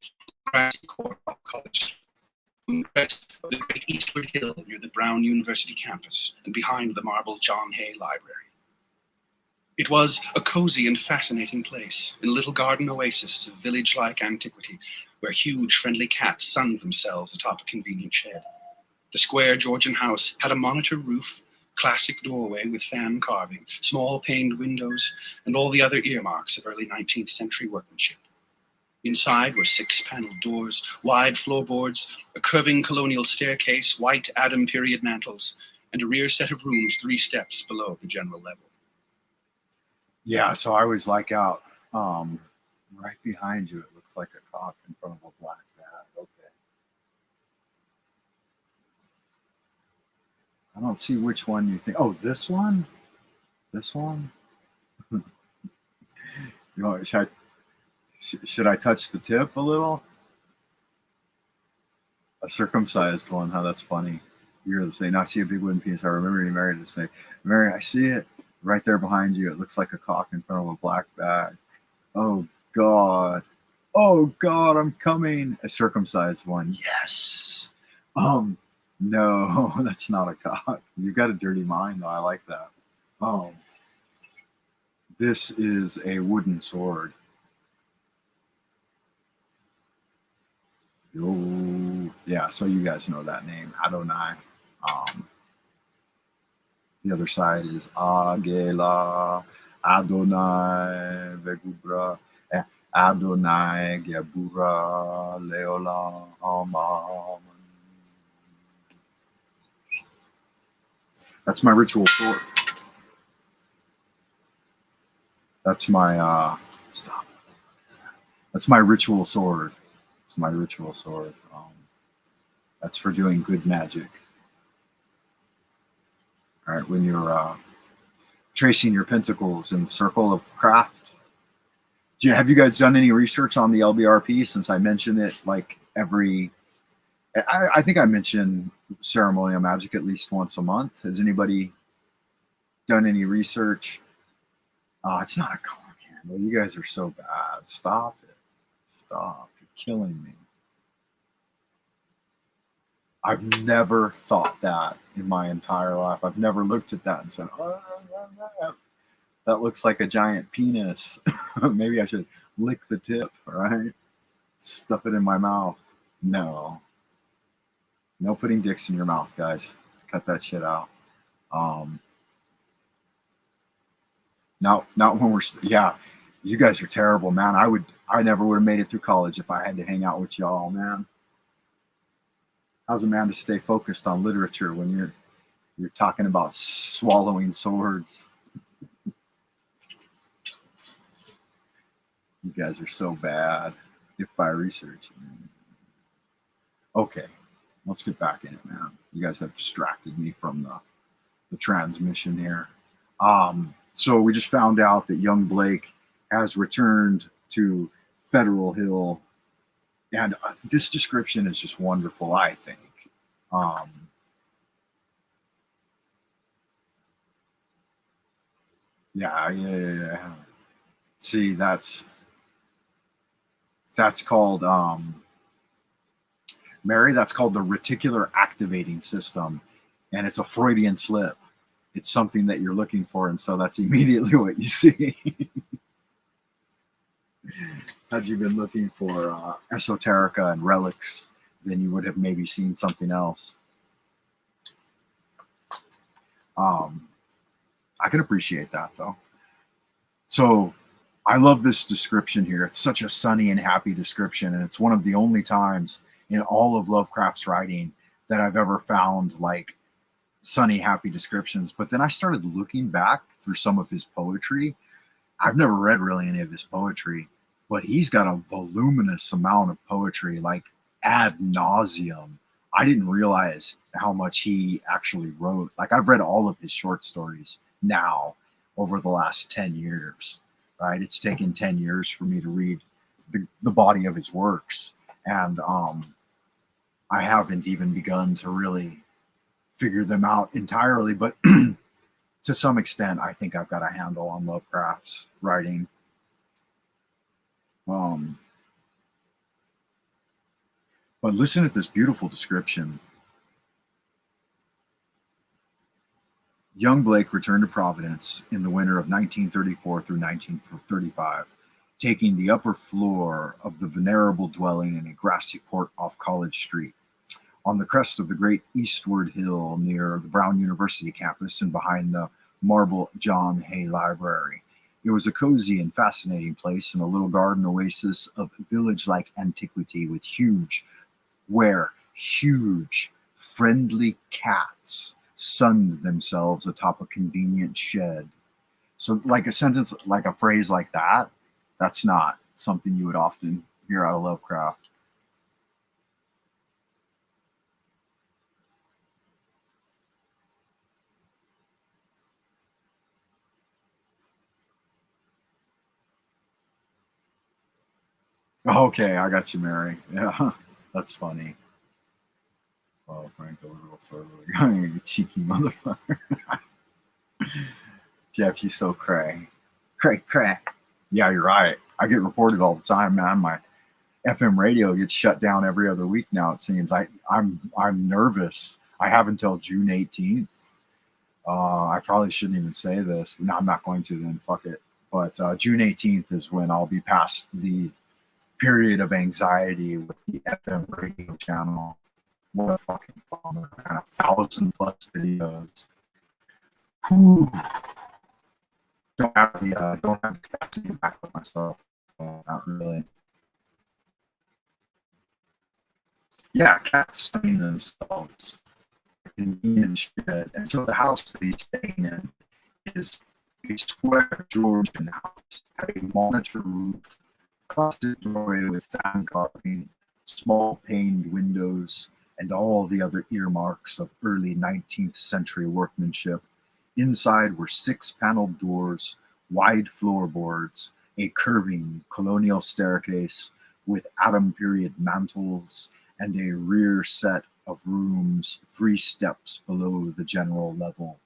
grassy court of college. On the crest of the great eastward hill near the Brown University campus and behind the marble John Hay Library. It was a cozy and fascinating place, in a little garden oasis of village-like antiquity, where huge friendly cats sunned themselves atop a convenient shed. The square Georgian house had a monitor roof, classic doorway with fan carving, small paned windows, and all the other earmarks of early 19th century workmanship. Inside were 6-paneled doors, wide floorboards, a curving colonial staircase, white Adam period mantels, and a rear set of rooms 3 steps below the general level. Yeah, so I was like out right behind you. It looks like a cock in front of a black bat. Okay. I don't see which one you think. Oh, this one? This one? You know, should I touch the tip a little? A circumcised one. How that's funny. You're the same. Now I see a big wooden penis. I remember you married to say, Mary, I see it right there behind you. It looks like a cock in front of a black bag. Oh God. Oh God, I'm coming. A circumcised one. Yes. No, that's not a cock. You've got a dirty mind though. I like that. This is a wooden sword. Yo, yeah. So you guys know that name, Adonai. The other side is Agela, Adonai Vegubra, Adonai Gebura Leola Amam. That's my ritual sword. That's my stop. That's my ritual sword. It's my ritual sword. That's for doing good magic. All right, when you're tracing your pentacles in the circle of craft. Have you guys done any research on the LBRP since I mention it like every? I think I mention ceremonial magic at least once a month. Has anybody done any research? Oh, it's not a color candle. You guys are so bad. Stop it. Stop. You're killing me. I've never thought that in my entire life. I've never looked at that and said, oh, that looks like a giant penis. Maybe I should lick the tip, right? Stuff it in my mouth. No. No putting dicks in your mouth, guys. Cut that shit out. Not when we're, yeah, you guys are terrible, man. I never would have made it through college if I had to hang out with y'all, man. How's a man to stay focused on literature when you're talking about swallowing swords? You guys are so bad. If by research. Okay, let's get back in it, man. You guys have distracted me from the transmission here. So we just found out that young Blake has returned to Federal Hill. And this description is just wonderful, I think. Yeah. See, that's called, Mary, that's called the reticular activating system. And it's a Freudian slip. It's something that you're looking for. And so that's immediately what you see. Had you been looking for esoterica and relics, then you would have maybe seen something else. I can appreciate that, though. So I love this description here. It's such a sunny and happy description, and it's one of the only times in all of Lovecraft's writing that I've ever found like sunny, happy descriptions. But then I started looking back through some of his poetry. I've never read really any of his poetry, but he's got a voluminous amount of poetry, like ad nauseum. I didn't realize how much he actually wrote. Like, I've read all of his short stories now over the last 10 years, right? It's taken 10 years for me to read the body of his works. And I haven't even begun to really figure them out entirely, but to some extent, I think I've got a handle on Lovecraft's writing. But listen to this beautiful description. Young Blake returned to Providence in the winter of 1934 through 1935, taking the upper floor of the venerable dwelling in a grassy court off College Street, on the crest of the great eastward hill near the Brown University campus and behind the marble John Hay Library. It was a cozy and fascinating place in a little garden oasis of village-like antiquity with huge, friendly cats sunned themselves atop a convenient shed. So like a sentence, like a phrase like that, that's not something you would often hear out of Lovecraft. Okay, I got you, Mary. Yeah, that's funny. Oh, Frank, the little sort of you cheeky motherfucker. Jeff, you so cray. Cray. Yeah, you're right. I get reported all the time, man. My FM radio gets shut down every other week now, it seems. I'm nervous. I have until June 18th. I probably shouldn't even say this. No, I'm not going to then. Fuck it. But June 18th is when I'll be past the period of anxiety with the FM radio channel. What a fucking bummer. And 1,000 plus videos. Whew. Don't have the capacity to back up myself. Not really. Yeah, cats stunning themselves in and shit. And so the house that he's staying in is a square Georgian house, having monitor roof, classic doorway with fan carving, small paned windows, and all the other earmarks of early 19th century workmanship. Inside were 6 paneled doors, wide floorboards, a curving colonial staircase with Adam period mantels, and a rear set of rooms 3 steps below the general level.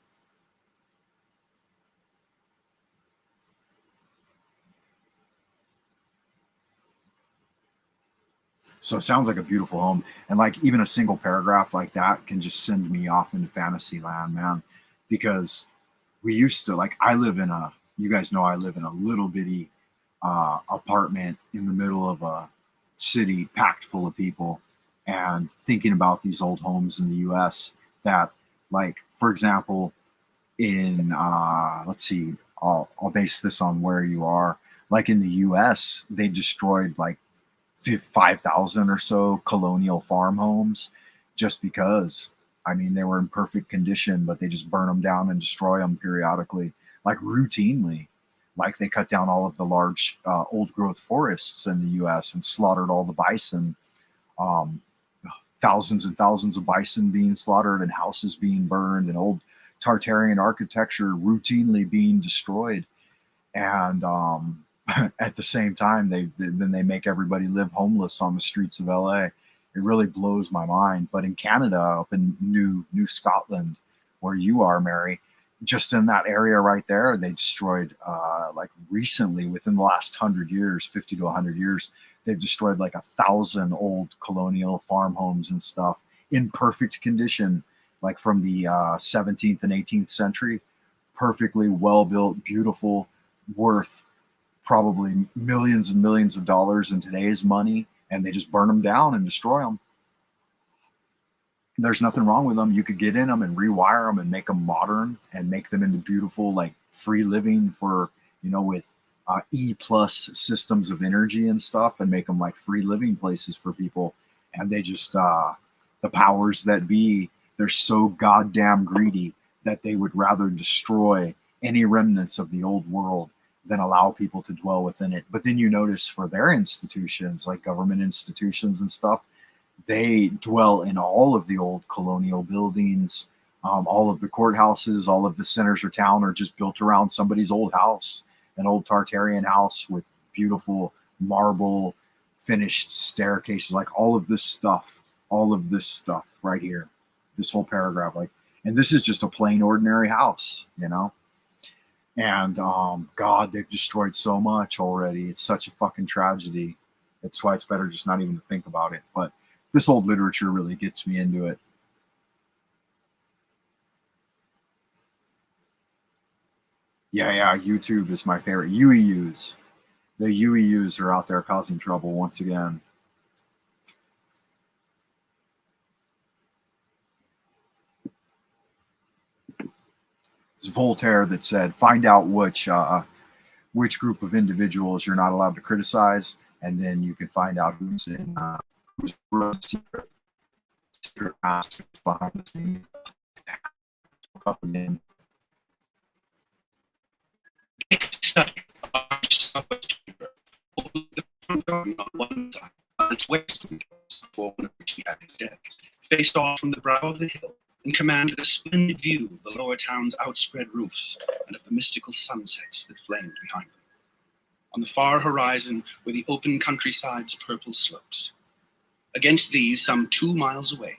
So it sounds like a beautiful home. And like even a single paragraph like that can just send me off into fantasy land, man. Because we used to, like, you guys know I live in a little bitty apartment in the middle of a city packed full of people. And thinking about these old homes in the US that, like, for example, in, let's see, I'll base this on where you are. Like in the US, they destroyed like 5,000 or so colonial farm homes just because, I mean, they were in perfect condition, but they just burn them down and destroy them periodically, like routinely. Like they cut down all of the large old growth forests in the US and slaughtered all the bison. Um, Thousands and thousands of bison being slaughtered and houses being burned and old Tartarian architecture routinely being destroyed. And at the same time, they make everybody live homeless on the streets of LA. It really blows my mind. But in Canada, up in New Scotland, where you are, Mary, just in that area right there, they destroyed like recently, within the last 100 years, 50 to 100 years, they've destroyed like 1,000 old colonial farm homes and stuff in perfect condition, like from the 17th and 18th century, perfectly well built, beautiful, worth probably millions and millions of dollars in today's money, and they just burn them down and destroy them. There's nothing wrong with them. You could get in them and rewire them and make them modern and make them into beautiful, like free living for, with E plus systems of energy and stuff, and make them like free living places for people. And they just, the powers that be, they're so goddamn greedy that they would rather destroy any remnants of the old world than allow people to dwell within it. But then you notice for their institutions, like government institutions and stuff, they dwell in all of the old colonial buildings. All of the courthouses, all of the centers of town are just built around somebody's old house, an old Tartarian house with beautiful marble finished staircases, like all of this stuff right here, this whole paragraph, like, and this is just a plain ordinary house, and God, they've destroyed so much already. It's such a fucking tragedy. That's why it's better just not even to think about it. But this old literature really gets me into it. Yeah, YouTube is my favorite. UEUs. The UEUs are out there causing trouble once again. It's Voltaire that said, find out which group of individuals you're not allowed to criticize, and then you can find out who's secret masters behind the scenes. The front garden on one side, on its western for one of which he had his deck, faced off from the brow of the hill and commanded a splendid view of the lower town's outspread roofs and of the mystical sunsets that flamed behind them. On the far horizon were the open countryside's purple slopes. Against these, some 2 miles away,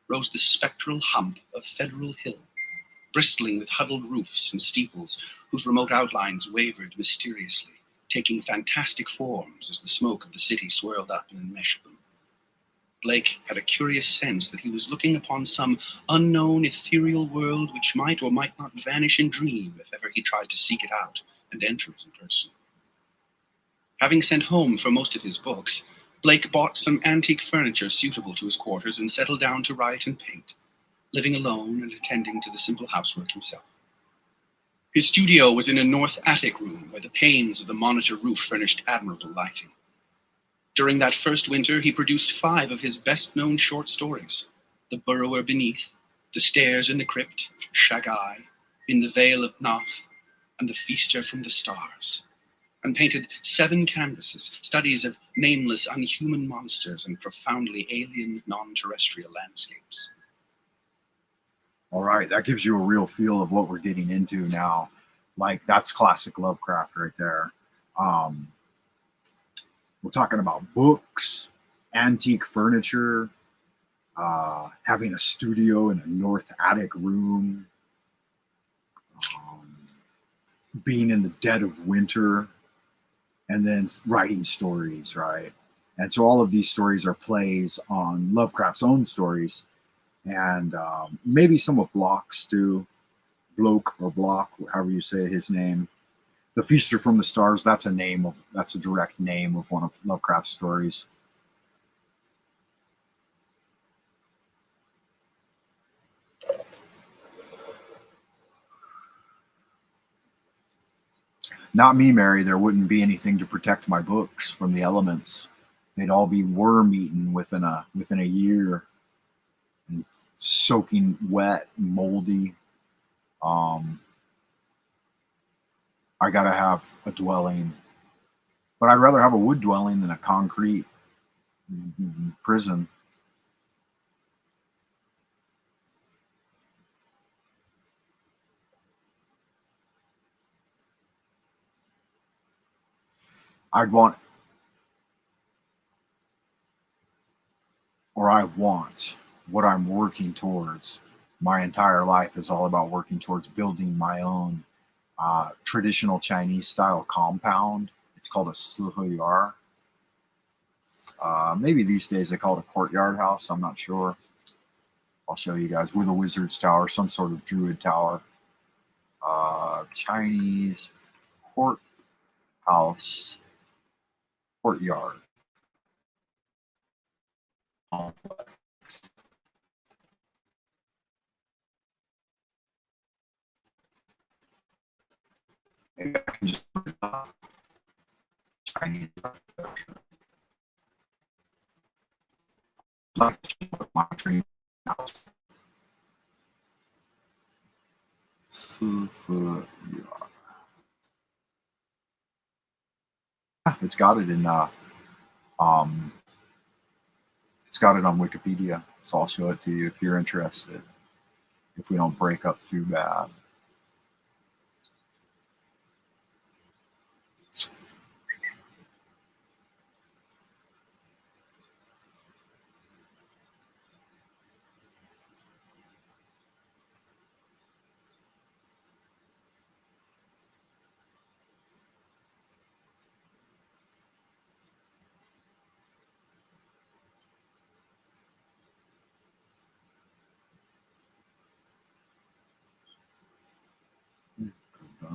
rose the spectral hump of Federal Hill, bristling with huddled roofs and steeples whose remote outlines wavered mysteriously, taking fantastic forms as the smoke of the city swirled up and enmeshed them. Blake had a curious sense that he was looking upon some unknown ethereal world which might or might not vanish in dream if ever he tried to seek it out and enter it in person. Having sent home for most of his books, Blake bought some antique furniture suitable to his quarters and settled down to write and paint, living alone and attending to the simple housework himself. His studio was in a north attic room where the panes of the monitor roof furnished admirable lighting. During that first winter, he produced 5 of his best-known short stories: The Burrower Beneath, The Stairs in the Crypt, Shagai, In the Vale of Naf, and The Feaster from the Stars, and painted 7 canvases, studies of nameless, unhuman monsters and profoundly alien, non-terrestrial landscapes. All right, that gives you a real feel of what we're getting into now. Like, that's classic Lovecraft right there. We're talking about books, antique furniture, having a studio in a north attic room, being in the dead of winter, and then writing stories, right? And so all of these stories are plays on Lovecraft's own stories, and maybe some of Bloch's too. Bloch or Bloch, however you say his name. The Feaster from the Stars, that's a direct name of one of Lovecraft's stories. Not me, Mary. There wouldn't be anything to protect my books from the elements. They'd all be worm-eaten within a year, and soaking wet, moldy. I gotta have a dwelling, but I'd rather have a wood dwelling than a concrete prison. I want what I'm working towards. My entire life is all about working towards building my own traditional Chinese style compound. It's called a sihuyar. Maybe these days they call it a courtyard house. I'm not sure. I'll show you guys. With a wizard's tower, some sort of druid tower. Chinese courthouse, courtyard. Maybe I can just put it up. Chinese architecture. Like my dream house. It's got it in it's got it on Wikipedia, so I'll show it to you if you're interested. If we don't break up too bad.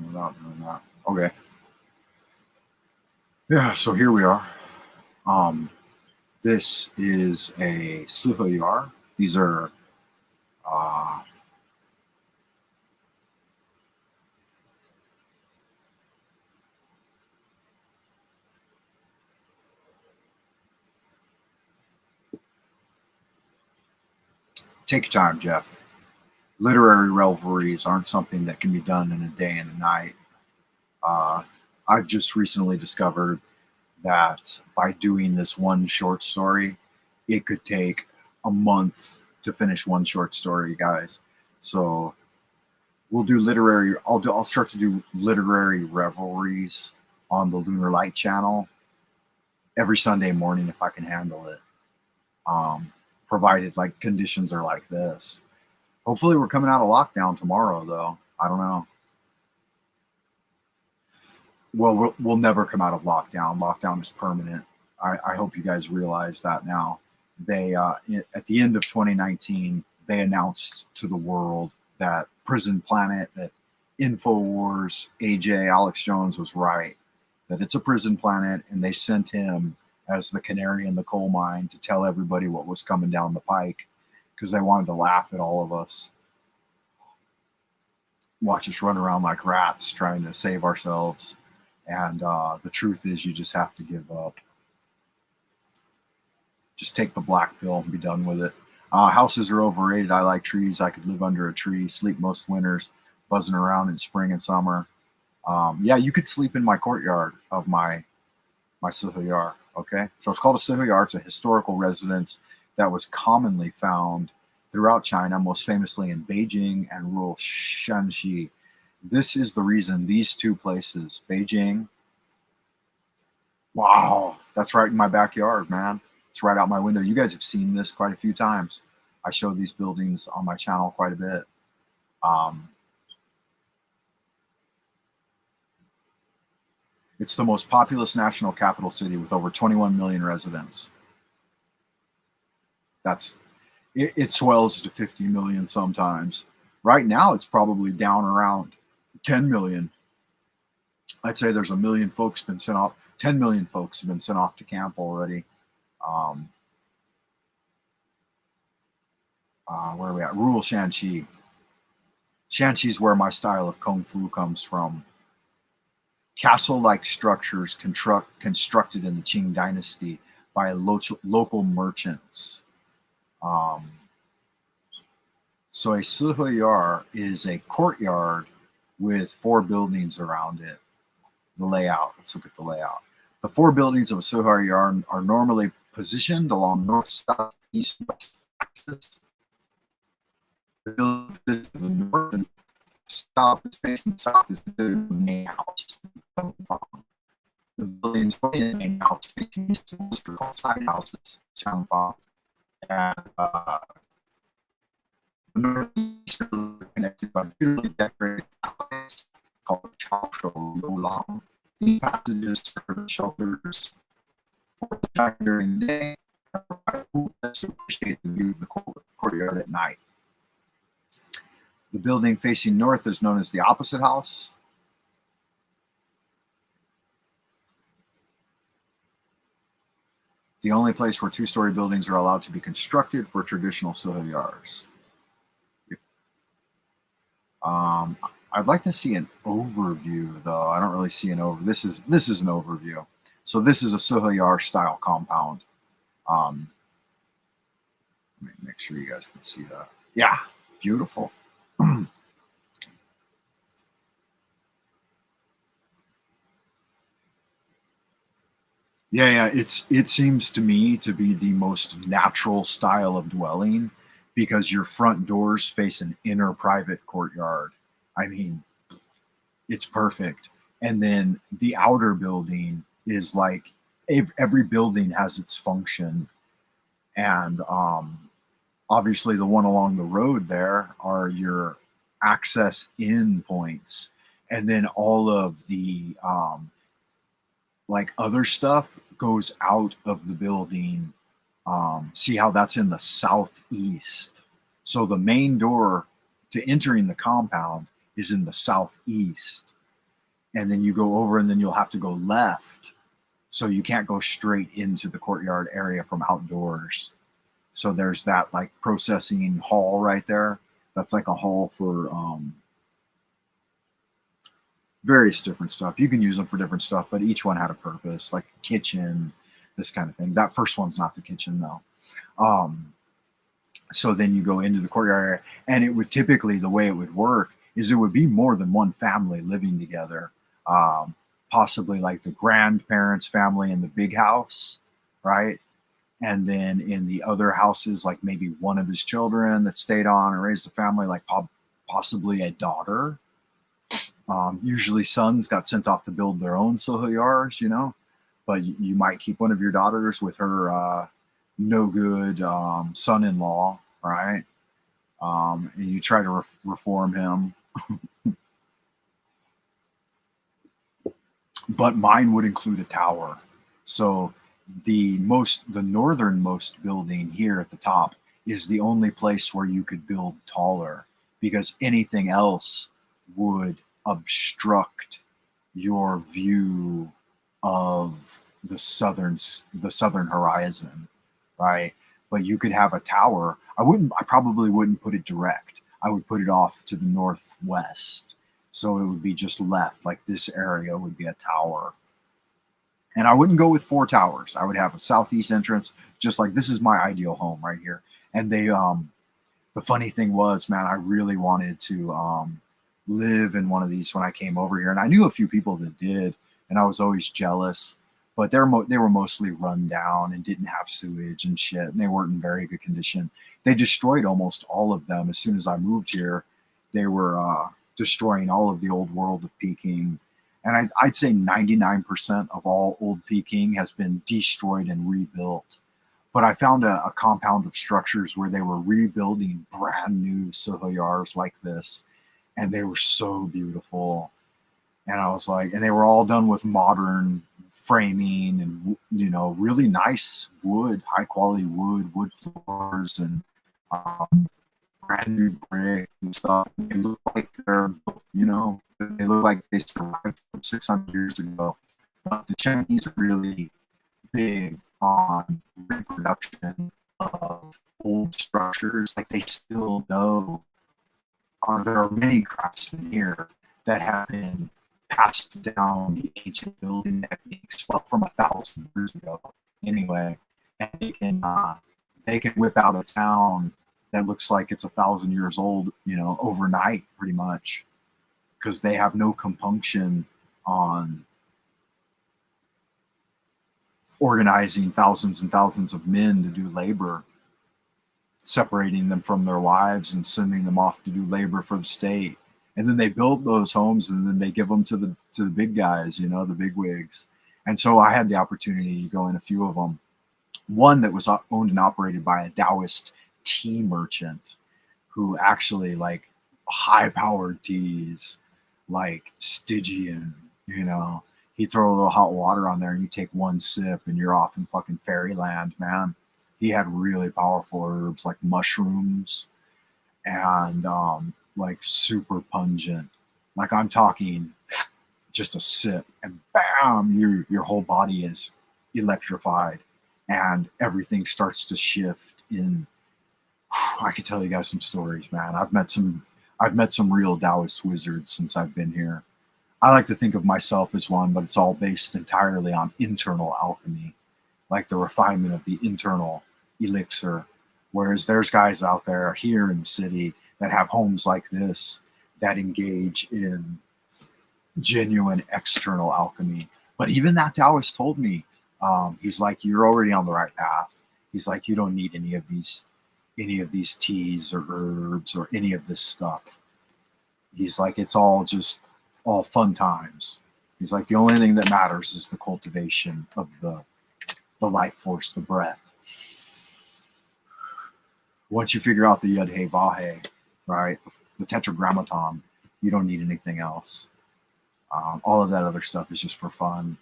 Without doing that. Okay. Yeah, so here we are. This is a sihuyar. These are take your time, Jeff. Literary revelries aren't something that can be done in a day and a night. I've just recently discovered that by doing this one short story, it could take a month to finish one short story, guys. So we'll do I'll start to do literary revelries on the Lunar Light channel every Sunday morning if I can handle it. Provided like conditions are like this. Hopefully we're coming out of lockdown tomorrow, though. I don't know. Well, we'll never come out of lockdown. Lockdown is permanent. I hope you guys realize that now. They at the end of 2019, they announced to the world that Prison Planet, that InfoWars, AJ, Alex Jones was right, that it's a prison planet, and they sent him as the canary in the coal mine to tell everybody what was coming down the pike, because they wanted to laugh at all of us. Watch us run around like rats trying to save ourselves. And the truth is, you just have to give up. Just take the black pill and be done with it. Houses are overrated. I like trees. I could live under a tree, sleep most winters, buzzing around in spring and summer. Yeah, you could sleep in my courtyard of my Suhuyar. Okay, so it's called a Suhuyar. It's a historical residence that was commonly found throughout China, most famously in Beijing and rural Shanxi. This is the reason these two places, Beijing. Wow, that's right in my backyard, man. It's right out my window. You guys have seen this quite a few times. I show these buildings on my channel quite a bit. It's the most populous national capital city with over 21 million residents. It swells to 50 million sometimes. Right now, it's probably down around 10 million. I'd say there's 1 million folks been sent off. 10 million folks have been sent off to camp already. Where are we at? Rural Shanxi. Shanxi is where my style of Kung Fu comes from. Castle-like structures constructed in the Qing dynasty by local merchants. So a Suhuyar is a courtyard with 4 buildings around it. The layout. Let's look at the layout. The 4 buildings of a Suhuyar are normally positioned along north, south, east, and west axis. The building to the north and south is facing south is considered the main house. The buildings in the main house facing east and west are called side houses, Changfa. And the northeast are connected by beautifully decorated alleys called Chaoshu Long. These passages are the shelters for the shine during the day and provide food to appreciate the view of the courtyard at night. The building facing north is known as the opposite house. The only place where 2-story buildings are allowed to be constructed for traditional Suhuyars. I'd like to see an overview, though. I don't really see an overview. This is an overview. So this is a Suhuyar style compound. Let me make sure you guys can see that. Yeah, beautiful. Yeah, it seems to me to be the most natural style of dwelling because your front doors face an inner private courtyard. I mean, it's perfect. And then the outer building is like every building has its function. And obviously the one along the road there are your access in points. And then all of the like other stuff goes out of the building. See how that's in the southeast. So the main door to entering the compound is in the southeast. And then you go over and then you'll have to go left. So you can't go straight into the courtyard area from outdoors. So there's that like processing hall right there. That's like a hall for various different stuff. You can use them for different stuff, but each one had a purpose, like kitchen, this kind of thing. That first one's not the kitchen though. So then you go into the courtyard area, and it would typically, the way it would work is it would be more than one family living together. Possibly like the grandparents' family in the big house, right? And then in the other houses, like maybe one of his children that stayed on and raised a family, like possibly a daughter. Usually sons got sent off to build their own Suhuyars, you know, but you might keep one of your daughters with her no good son-in-law, right? And you try to reform him. But mine would include a tower. So the northernmost building here at the top is the only place where you could build taller, because anything else would obstruct your view of the southern horizon, right? But you could have a tower. I probably wouldn't put it direct. I would put it off to the northwest. So it would be just left, like this area would be a tower. And I wouldn't go with 4 towers. I would have a southeast entrance, just like this is my ideal home right here. And the funny thing was, man, I really wanted to live in one of these when I came over here. And I knew a few people that did, and I was always jealous. But they were mostly run down and didn't have sewage and shit, and they weren't in very good condition. They destroyed almost all of them as soon as I moved here. They were destroying all of the old world of Peking. And I'd say 99% of all old Peking has been destroyed and rebuilt. But I found a compound of structures where they were rebuilding brand new Sohoyars like this, and they were so beautiful. And I was like, and they were all done with modern framing and, you know, really nice wood, high quality wood floors, and brand new brick and stuff. They look like they're, you know, they look like they survived from 600 years ago. But the Chinese are really big on reproduction of old structures. Like, they still know, there are many craftsmen here that have been passed down the ancient building techniques, well, from 1,000 years ago anyway, and they can whip out a town that looks like it's 1,000 years old, you know, overnight, pretty much, because they have no compunction on organizing thousands and thousands of men to do labor, separating them from their wives and sending them off to do labor for the state. And then they build those homes, and then they give them to the big guys, you know, the big wigs. And so I had the opportunity to go in a few of them. One that was owned and operated by a Taoist tea merchant who actually, like, high-powered teas, like Stygian, you know. He throw a little hot water on there, and you take one sip, and you're off in fucking fairyland, man. He had really powerful herbs like mushrooms and like super pungent. Like, I'm talking just a sip, and bam, your whole body is electrified, and everything starts to shift. I could tell you guys some stories, man. I've met some real Taoist wizards since I've been here. I like to think of myself as one, but it's all based entirely on internal alchemy, like the refinement of the internal elixir. Whereas there's guys out there here in the city that have homes like this that engage in genuine external alchemy. But even that Taoist told me, he's like, you're already on the right path. He's like, you don't need any of these teas or herbs or any of this stuff. He's like, it's all fun times. He's like, the only thing that matters is the cultivation of the life force, the breath. Once you figure out the Yud He Vahe, right, the Tetragrammaton, you don't need anything else. All of that other stuff is just for fun.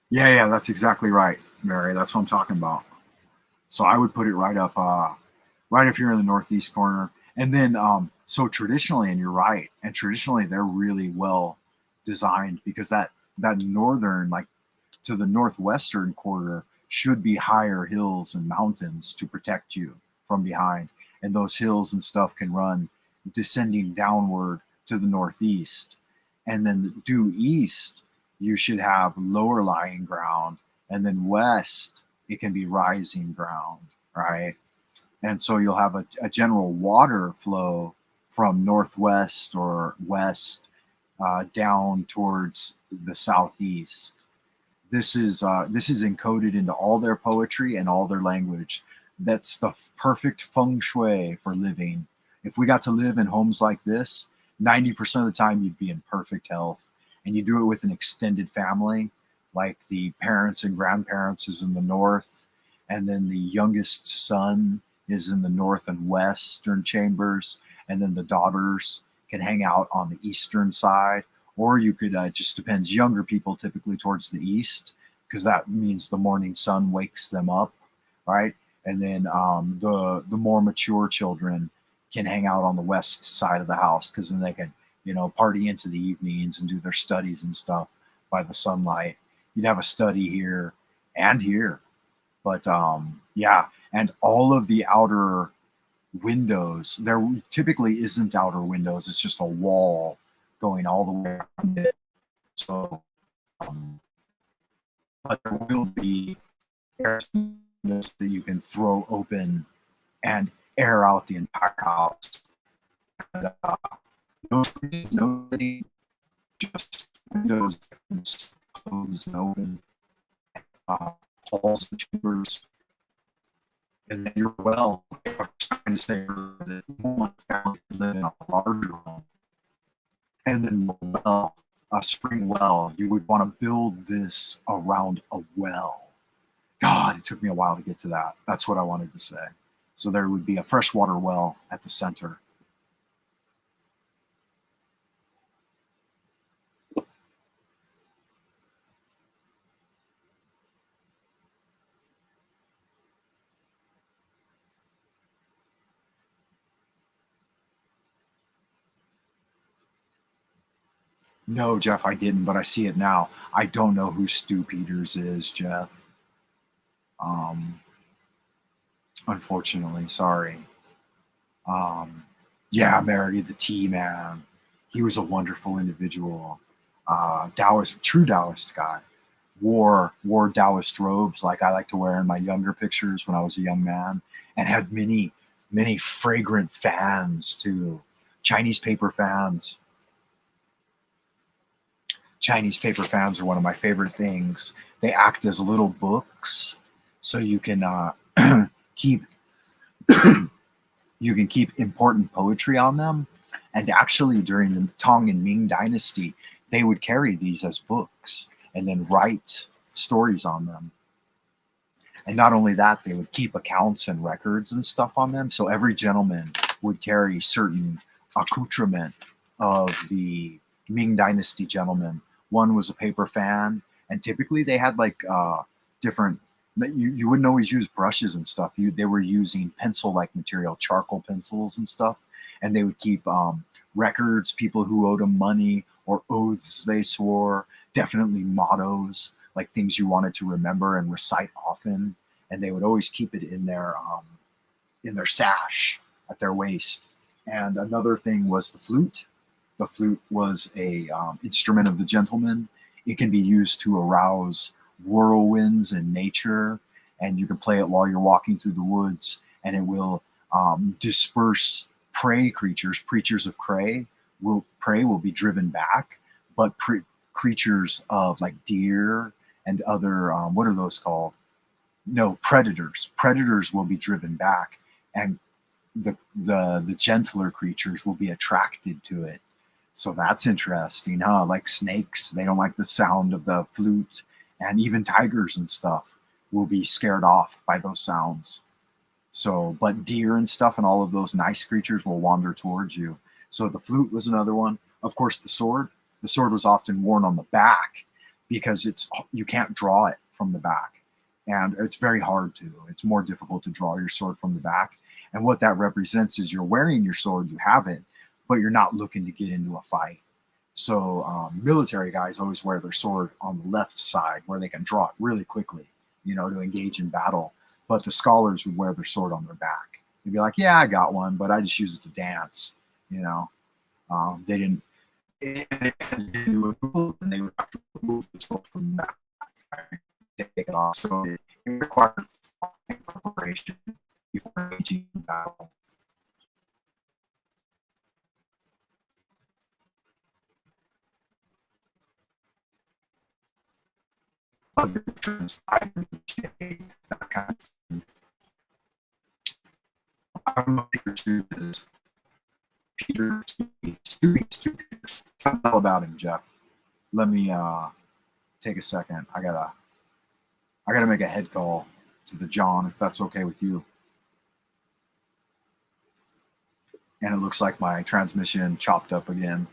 Yeah, that's exactly right, Mary. That's what I'm talking about. So I would put it right up here in the northeast corner. And then, so traditionally, and you're right, and traditionally they're really well designed, because that northern, like to the northwestern quarter, should be higher hills and mountains to protect you from behind. And those hills and stuff can run descending downward to the northeast. And then due east, you should have lower lying ground. And then west, it can be rising ground, right? And so you'll have a general water flow from northwest or west down towards the southeast. This is encoded into all their poetry and all their language. That's the perfect feng shui for living. If we got to live in homes like this, 90% of the time you'd be in perfect health. And you do it with an extended family, like the parents and grandparents is in the north, and then the youngest son is in the north and western chambers, and then the daughters can hang out on the eastern side. Or you could, just depends, younger people typically towards the east, because that means the morning sun wakes them up, right? And then the more mature children can hang out on the west side of the house, because then they can, party into the evenings and do their studies and stuff by the sunlight. You'd have a study here and here. But yeah, and all of the outer windows, there typically isn't outer windows. It's just a wall going all the way around it. So, but there will be air windows that you can throw open and air out the entire house. And, no screens, nobody, just windows that can close and open, halls and chambers. And then your well, I was trying to say that one family could live in a larger home. And then the well, a spring well, you would want to build this around a well. God, it took me a while to get to that. That's what I wanted to say. So there would be a freshwater well at the center. No, Jeff, I didn't, but I see it now. I don't know who Stu Peters is, Jeff. Unfortunately, sorry. Yeah, Mary, the Tea Man. He was a wonderful individual. Taoist, true Taoist guy. Wore Taoist robes like I like to wear in my younger pictures when I was a young man, and had many fragrant fans too. Chinese paper fans. Chinese paper fans are one of my favorite things. They act as little books, so you can keep you can keep important poetry on them. And actually, during the Tang and Ming dynasty, they would carry these as books and then write stories on them. And not only that, they would keep accounts and records and stuff on them. So every gentleman would carry certain accoutrement of the Ming Dynasty gentlemen. One was a paper fan, and typically they had like different. You wouldn't always use brushes and stuff. They were using pencil-like material, charcoal pencils and stuff, and they would keep records, people who owed them money, or oaths they swore, definitely mottos, like things you wanted to remember and recite often. And they would always keep it in their sash at their waist. And another thing was the flute. The flute was a instrument of the gentleman. It can be used to arouse whirlwinds in nature, and you can play it while you're walking through the woods, and it will disperse prey creatures. Creatures of prey will be driven back, but creatures of like deer and other what are those called? No, predators. Predators will be driven back, and the gentler creatures will be attracted to it. So that's interesting, huh? Like snakes, they don't like the sound of the flute, and even tigers and stuff will be scared off by those sounds. So, but deer and stuff and all of those nice creatures will wander towards you. So the flute was another one. Of course, the sword. The sword was often worn on the back because you can't draw it from the back, and it's very hard to. It's more difficult to draw your sword from the back. And what that represents is you're wearing your sword, you have it, but you're not looking to get into a fight. So military guys always wear their sword on the left side where they can draw it really quickly, to engage in battle. But the scholars would wear their sword on their back. They'd be like, yeah, I got one, but I just use it to dance. They didn't. And they would have to remove the sword from the back, take it off. So it required preparation before engaging in battle. Other terms, I don't know if Peter is Peter. Tell all about him, Jeff. Let me take a second. I gotta make a head call to the John, if that's okay with you. And it looks like my transmission chopped up again.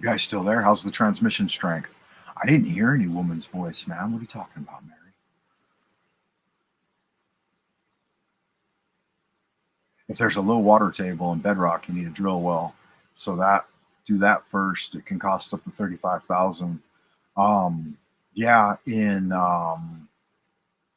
You guys still there? How's the transmission strength? I didn't hear any woman's voice, man. What are you talking about, Mary? If there's a low water table in bedrock, you need a drill well. So do that first. It can cost up to 35,000. Yeah, in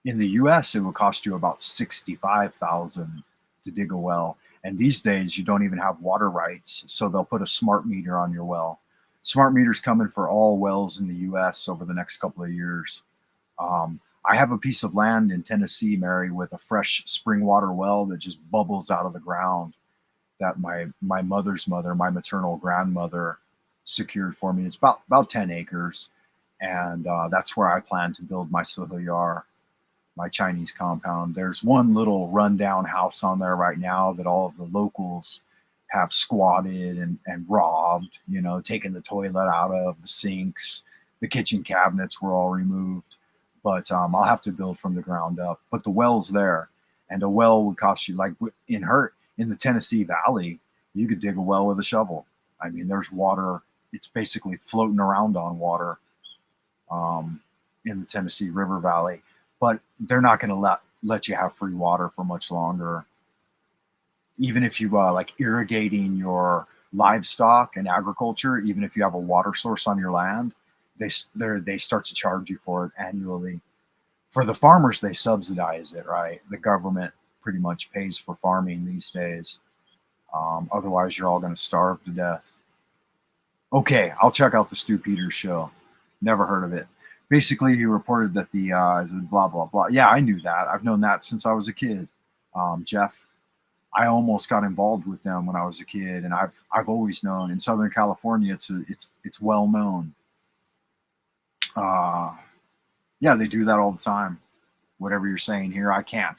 the U.S., it would cost you about 65,000 to dig a well. And these days, you don't even have water rights, so they'll put a smart meter on your well. Smart meters coming for all wells in the U.S. over the next couple of years. I have a piece of land in Tennessee, Mary, with a fresh spring water well that just bubbles out of the ground that my mother's mother, my maternal grandmother, secured for me. It's about 10 acres, and that's where I plan to build my Sohoyar, my Chinese compound. There's one little rundown house on there right now that all of the locals have squatted and robbed, taking the toilet out of, the sinks, the kitchen cabinets were all removed. But I'll have to build from the ground up. But the well's there, and a well would cost you, like in the Tennessee Valley, you could dig a well with a shovel. I mean, there's water. It's basically floating around on water in the Tennessee River Valley. But they're not going to let you have free water for much longer. Even if you like irrigating your livestock and agriculture, even if you have a water source on your land, they start to charge you for it annually. For the farmers, they subsidize it, right? The government pretty much pays for farming these days. Otherwise, you're all going to starve to death. Okay, I'll check out the Stu Peters show. Never heard of it. Basically, he reported that the blah, blah, blah. Yeah, I knew that. I've known that since I was a kid. Jeff, I almost got involved with them when I was a kid, and I've always known in Southern California, it's well known. Yeah, they do that all the time. Whatever you're saying here, I can't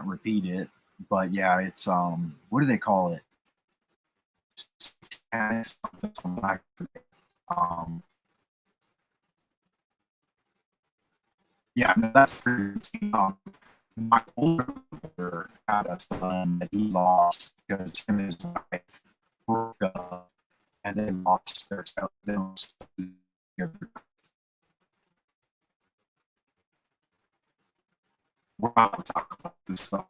repeat it, but yeah, it's what do they call it? Yeah, no, that's pretty. My older brother had a son that he lost because him and his wife broke up, and they lost their child. We're not going to talk about this stuff.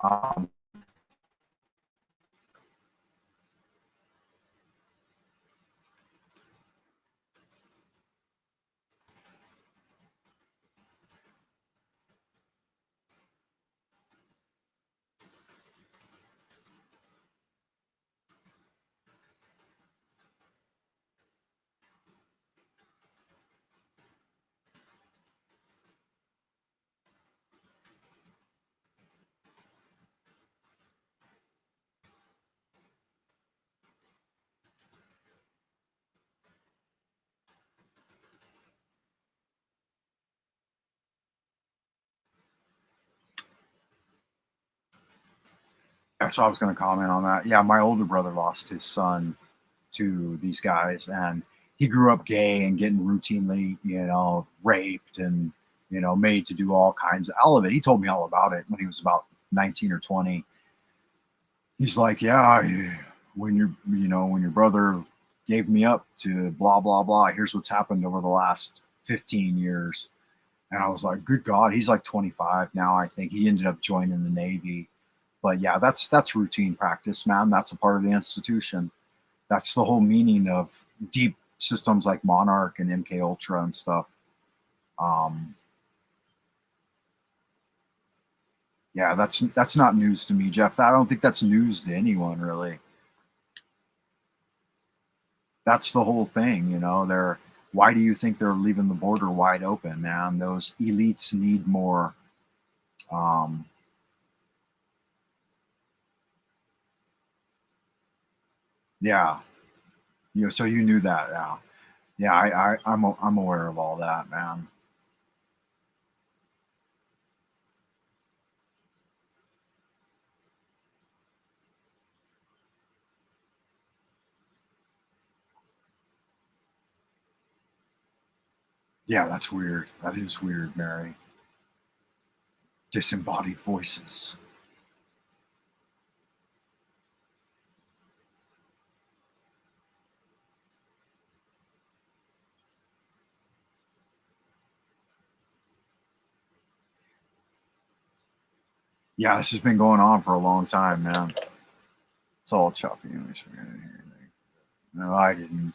Um, so I was going to comment on that. Yeah, my older brother lost his son to these guys, and he grew up gay and getting routinely, raped and made to do all kinds of all of it. He told me all about it when he was about 19 or 20. He's like, yeah, when your brother gave me up to blah blah blah, here's what's happened over the last 15 years. And I was like, good God, he's like 25 now. I think he ended up joining the Navy. But yeah, that's routine practice, man. That's a part of the institution. That's the whole meaning of deep systems like Monarch and MK Ultra and stuff. Yeah, that's not news to me, Jeff. I don't think that's news to anyone, really. That's the whole thing, why do you think they're leaving the border wide open, man? Those elites need more. Yeah, so you knew that, yeah. Yeah, I'm aware of all that, man. Yeah, that's weird. That is weird, Mary. Disembodied voices. Yeah, this has been going on for a long time, man. It's all choppy. No, I didn't.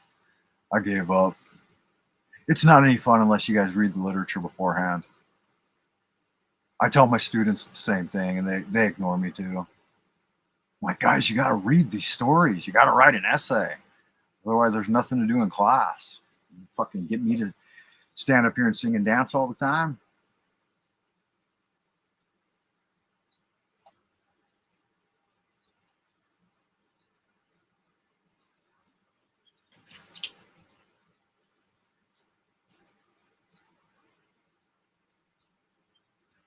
I gave up. It's not any fun unless you guys read the literature beforehand. I tell my students the same thing, and they ignore me too. I'm like, guys, you got to read these stories. You got to write an essay. Otherwise, there's nothing to do in class. You fucking get me to stand up here and sing and dance all the time.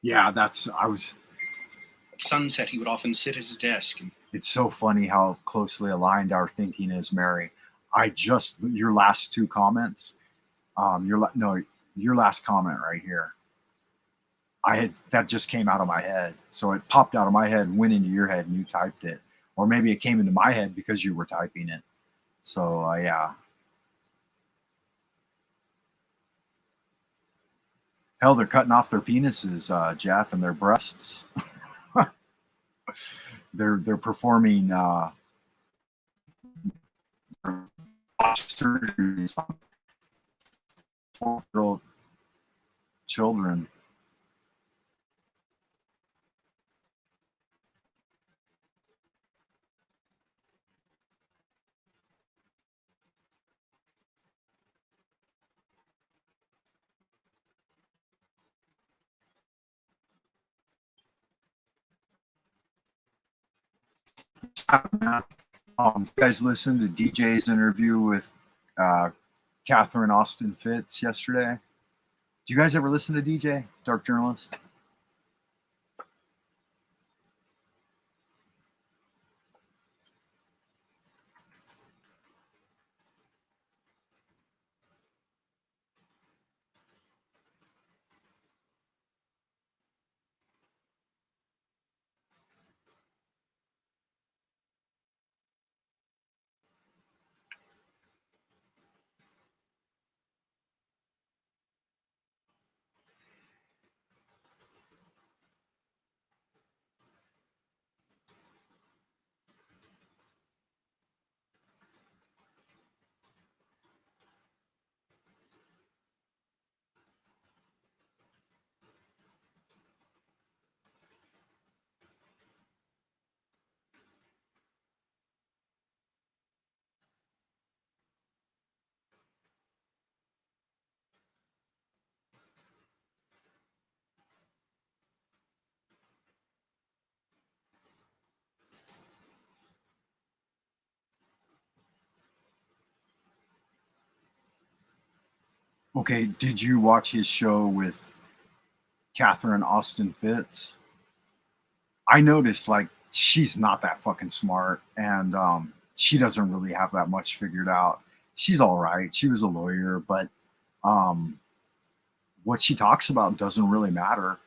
Yeah, I was. At sunset, he would often sit at his desk. It's so funny how closely aligned our thinking is, Mary. Your last two comments, your last comment right here. That just came out of my head. So it popped out of my head, went into your head, and you typed it. Or maybe it came into my head because you were typing it. So yeah. Hell, they're cutting off their penises, Jeff, and their breasts. They're performing surgeries on 4-year-old children. You guys listened to DJ's interview with Catherine Austin Fitts yesterday? Do you guys ever listen to DJ, Dark Journalist? Okay, did you watch his show with Catherine Austin Fitts? I noticed like she's not that fucking smart, and she doesn't really have that much figured out. She's all right. She was a lawyer, but um, what she talks about doesn't really matter.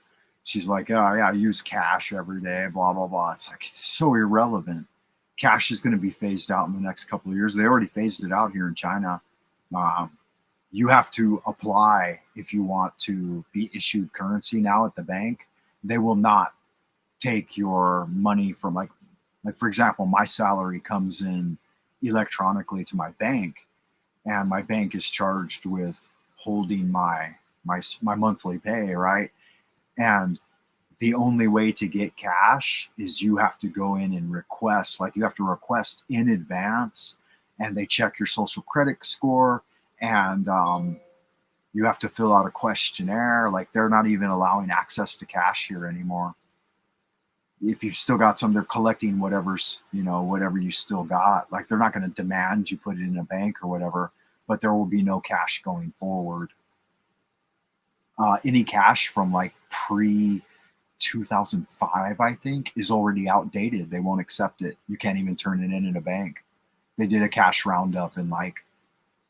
She's like, oh yeah, I use cash every day, blah blah blah. It's like it's so irrelevant. Cash is going to be phased out in the next couple of years. They already phased it out here in China. Um, you have to apply if you want to be issued currency now at the bank. They will not take your money from like for example, my salary comes in electronically to my bank, and my bank is charged with holding my monthly pay, right? And the only way to get cash is you have to go in and request, like you have to request in advance, and they check your social credit score, and you have to fill out a questionnaire. Like they're not even allowing access to cash here anymore. If you've still got some, they're collecting whatever you still got. Like they're not going to demand you put it in a bank or whatever, but there will be no cash going forward. Any cash from like pre 2005, I think, is already outdated. They won't accept it. You can't even turn it in a bank. They did a cash roundup in like,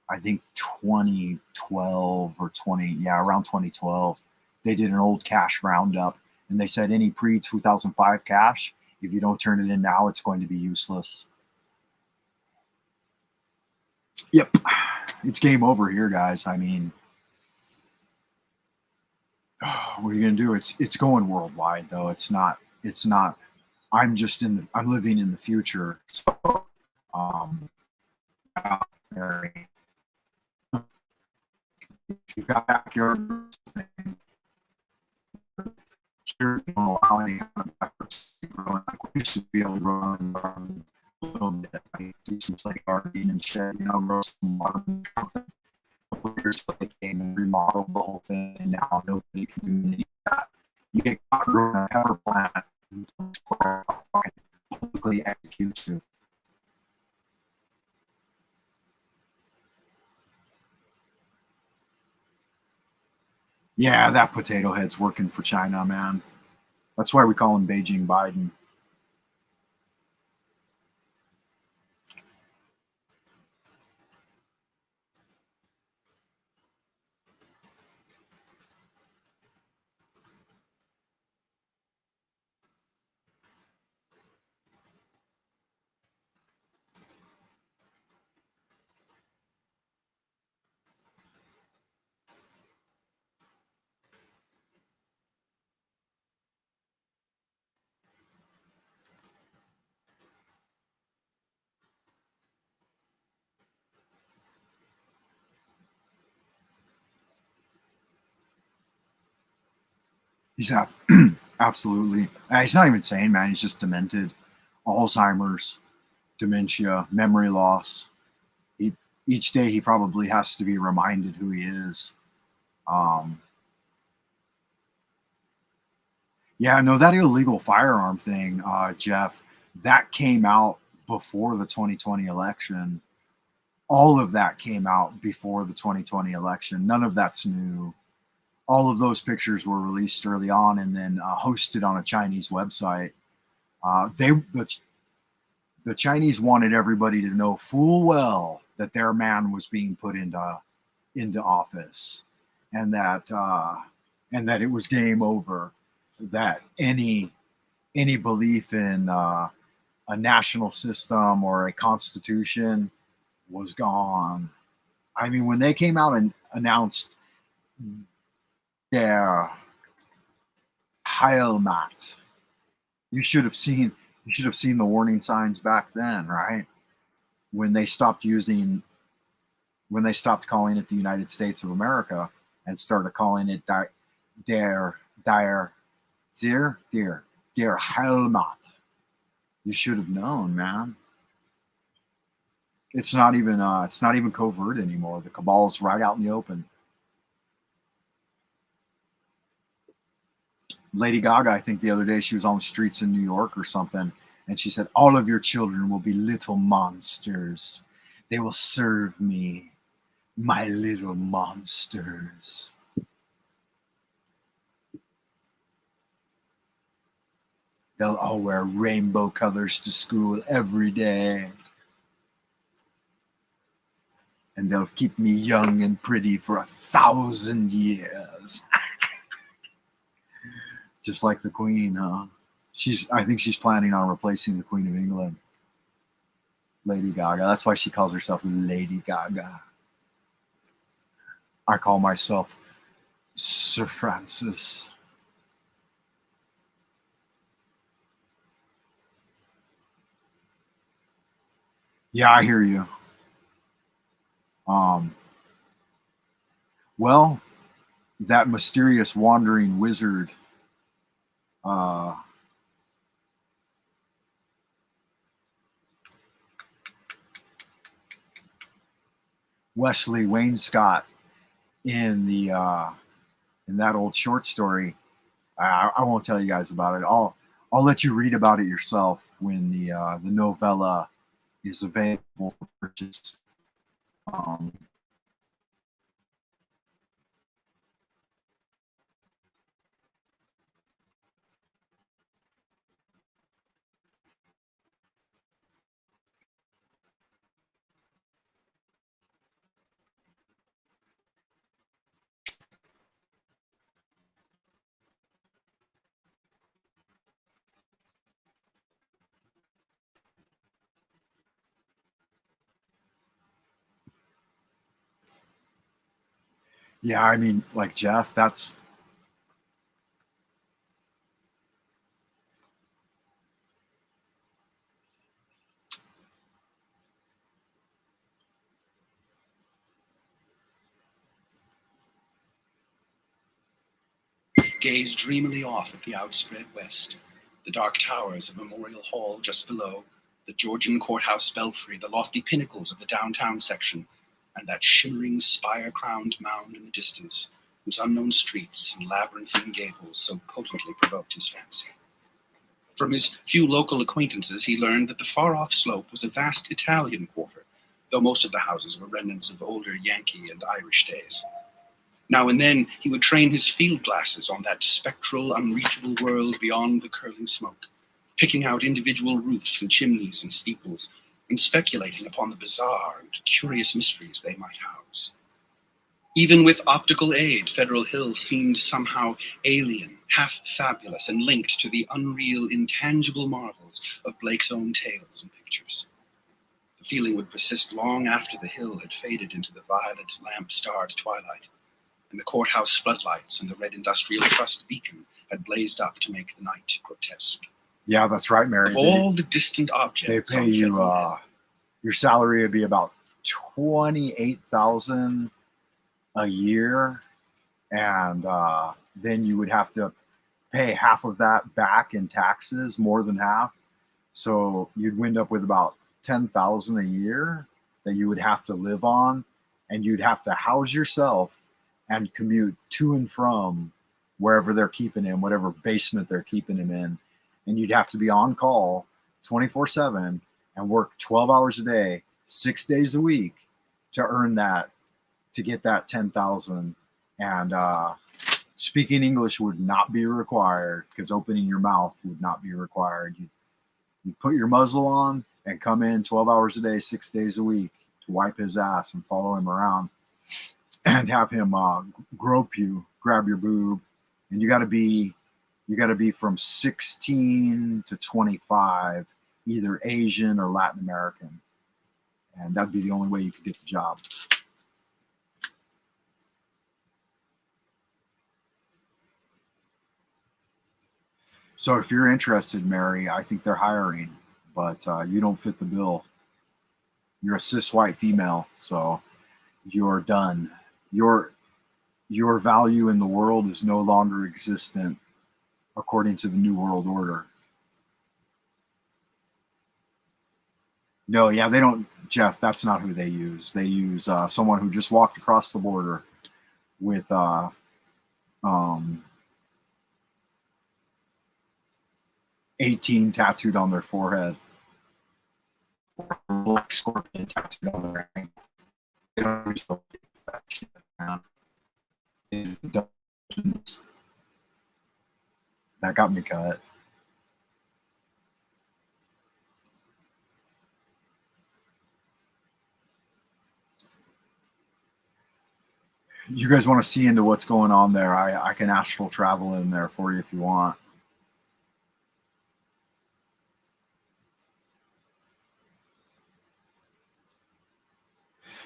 I think 2012 or around 2012. They did an old cash roundup, and they said any pre 2005 cash, if you don't turn it in now, it's going to be useless. Yep. It's game over here, guys. I mean, what are you going to do? It's going worldwide, though. It's not It's not. I'm just I'm living in the future. So, um, Mary, if you've got backyard here, you don't allow any kind of backyard growing. Like we used to be able to grow in the garden a little bit, like do some play gardening and shit, grow some water. Years came and remodeled the whole thing, and now nobody can do any of that. You get caught growing a pepper plant, publicly execute you. Yeah, that potato head's working for China, man. That's why we call him Beijing Biden. He's absolutely. He's not even sane, man. He's just demented. Alzheimer's, dementia, memory loss. Each day he probably has to be reminded who he is. Yeah, no, that illegal firearm thing, Jeff, that came out before the 2020 election. All of that came out before the 2020 election. None of that's new. All of those pictures were released early on and then hosted on a Chinese website. The Chinese wanted everybody to know full well that their man was being put into office, and that it was game over. That any belief in a national system or a constitution was gone. I mean, when they came out and announced their Heimat, you should have seen the warning signs back then, right? When they stopped calling it the United States of America and started calling it der Heimat. You should have known, man. It's not even covert anymore. The cabal's right out in the open. Lady Gaga, I think the other day she was on the streets in New York or something, and she said, "All of your children will be little monsters. They will serve me, my little monsters." They'll all wear rainbow colors to school every day. And they'll keep me young and pretty for 1,000 years. Just like the Queen, huh? I think she's planning on replacing the Queen of England, Lady Gaga. That's why she calls herself Lady Gaga. I call myself Sir Francis. Yeah, I hear you. Well, that mysterious wandering wizard, Wesley Wainscott, in that old short story. I won't tell you guys about it. I'll let you read about it yourself when the novella is available for purchase. Yeah, I mean, like Jeff, that's gaze dreamily off at the outspread west, the dark towers of Memorial Hall just below, the Georgian courthouse belfry, the lofty pinnacles of the downtown section, and that shimmering spire-crowned mound in the distance, whose unknown streets and labyrinthine gables so potently provoked his fancy. From his few local acquaintances, he learned that the far-off slope was a vast Italian quarter, though most of the houses were remnants of older Yankee and Irish days. Now and then, he would train his field glasses on that spectral, unreachable world beyond the curling smoke, picking out individual roofs and chimneys and steeples, and speculating upon the bizarre and curious mysteries they might house. Even with optical aid, Federal Hill seemed somehow alien, half fabulous, and linked to the unreal, intangible marvels of Blake's own tales and pictures. The feeling would persist long after the hill had faded into the violet, lamp-starred twilight, and the courthouse floodlights and the red industrial trust beacon had blazed up to make the night grotesque. Yeah, that's right, Mary. Of all the distant objects, they pay you. Your salary would be about $28,000 a year, and then you would have to pay half of that back in taxes, more than half. So you'd wind up with about $10,000 a year that you would have to live on, and you'd have to house yourself and commute to and from wherever they're keeping him, whatever basement they're keeping him in. And you'd have to be on call 24/7 and work 12 hours a day, 6 days a week to earn that, to get that 10,000. And speaking English would not be required, because opening your mouth would not be required. You put your muzzle on and come in 12 hours a day, 6 days a week to wipe his ass and follow him around and have him grope you, grab your boob. And you got to be from 16 to 25, either Asian or Latin American. And that'd be the only way you could get the job. So if you're interested, Mary, I think they're hiring, but you don't fit the bill. You're a cis white female, so you're done. Your value in the world is no longer existent according to the New World Order. No, yeah, they don't, Jeff, that's not who they use. They use someone who just walked across the border with 18 tattooed on their forehead, or a black scorpion tattooed on their ankle. They don't use that shit, man. That got me cut. You guys want to see into what's going on there? I can astral travel in there for you if you want.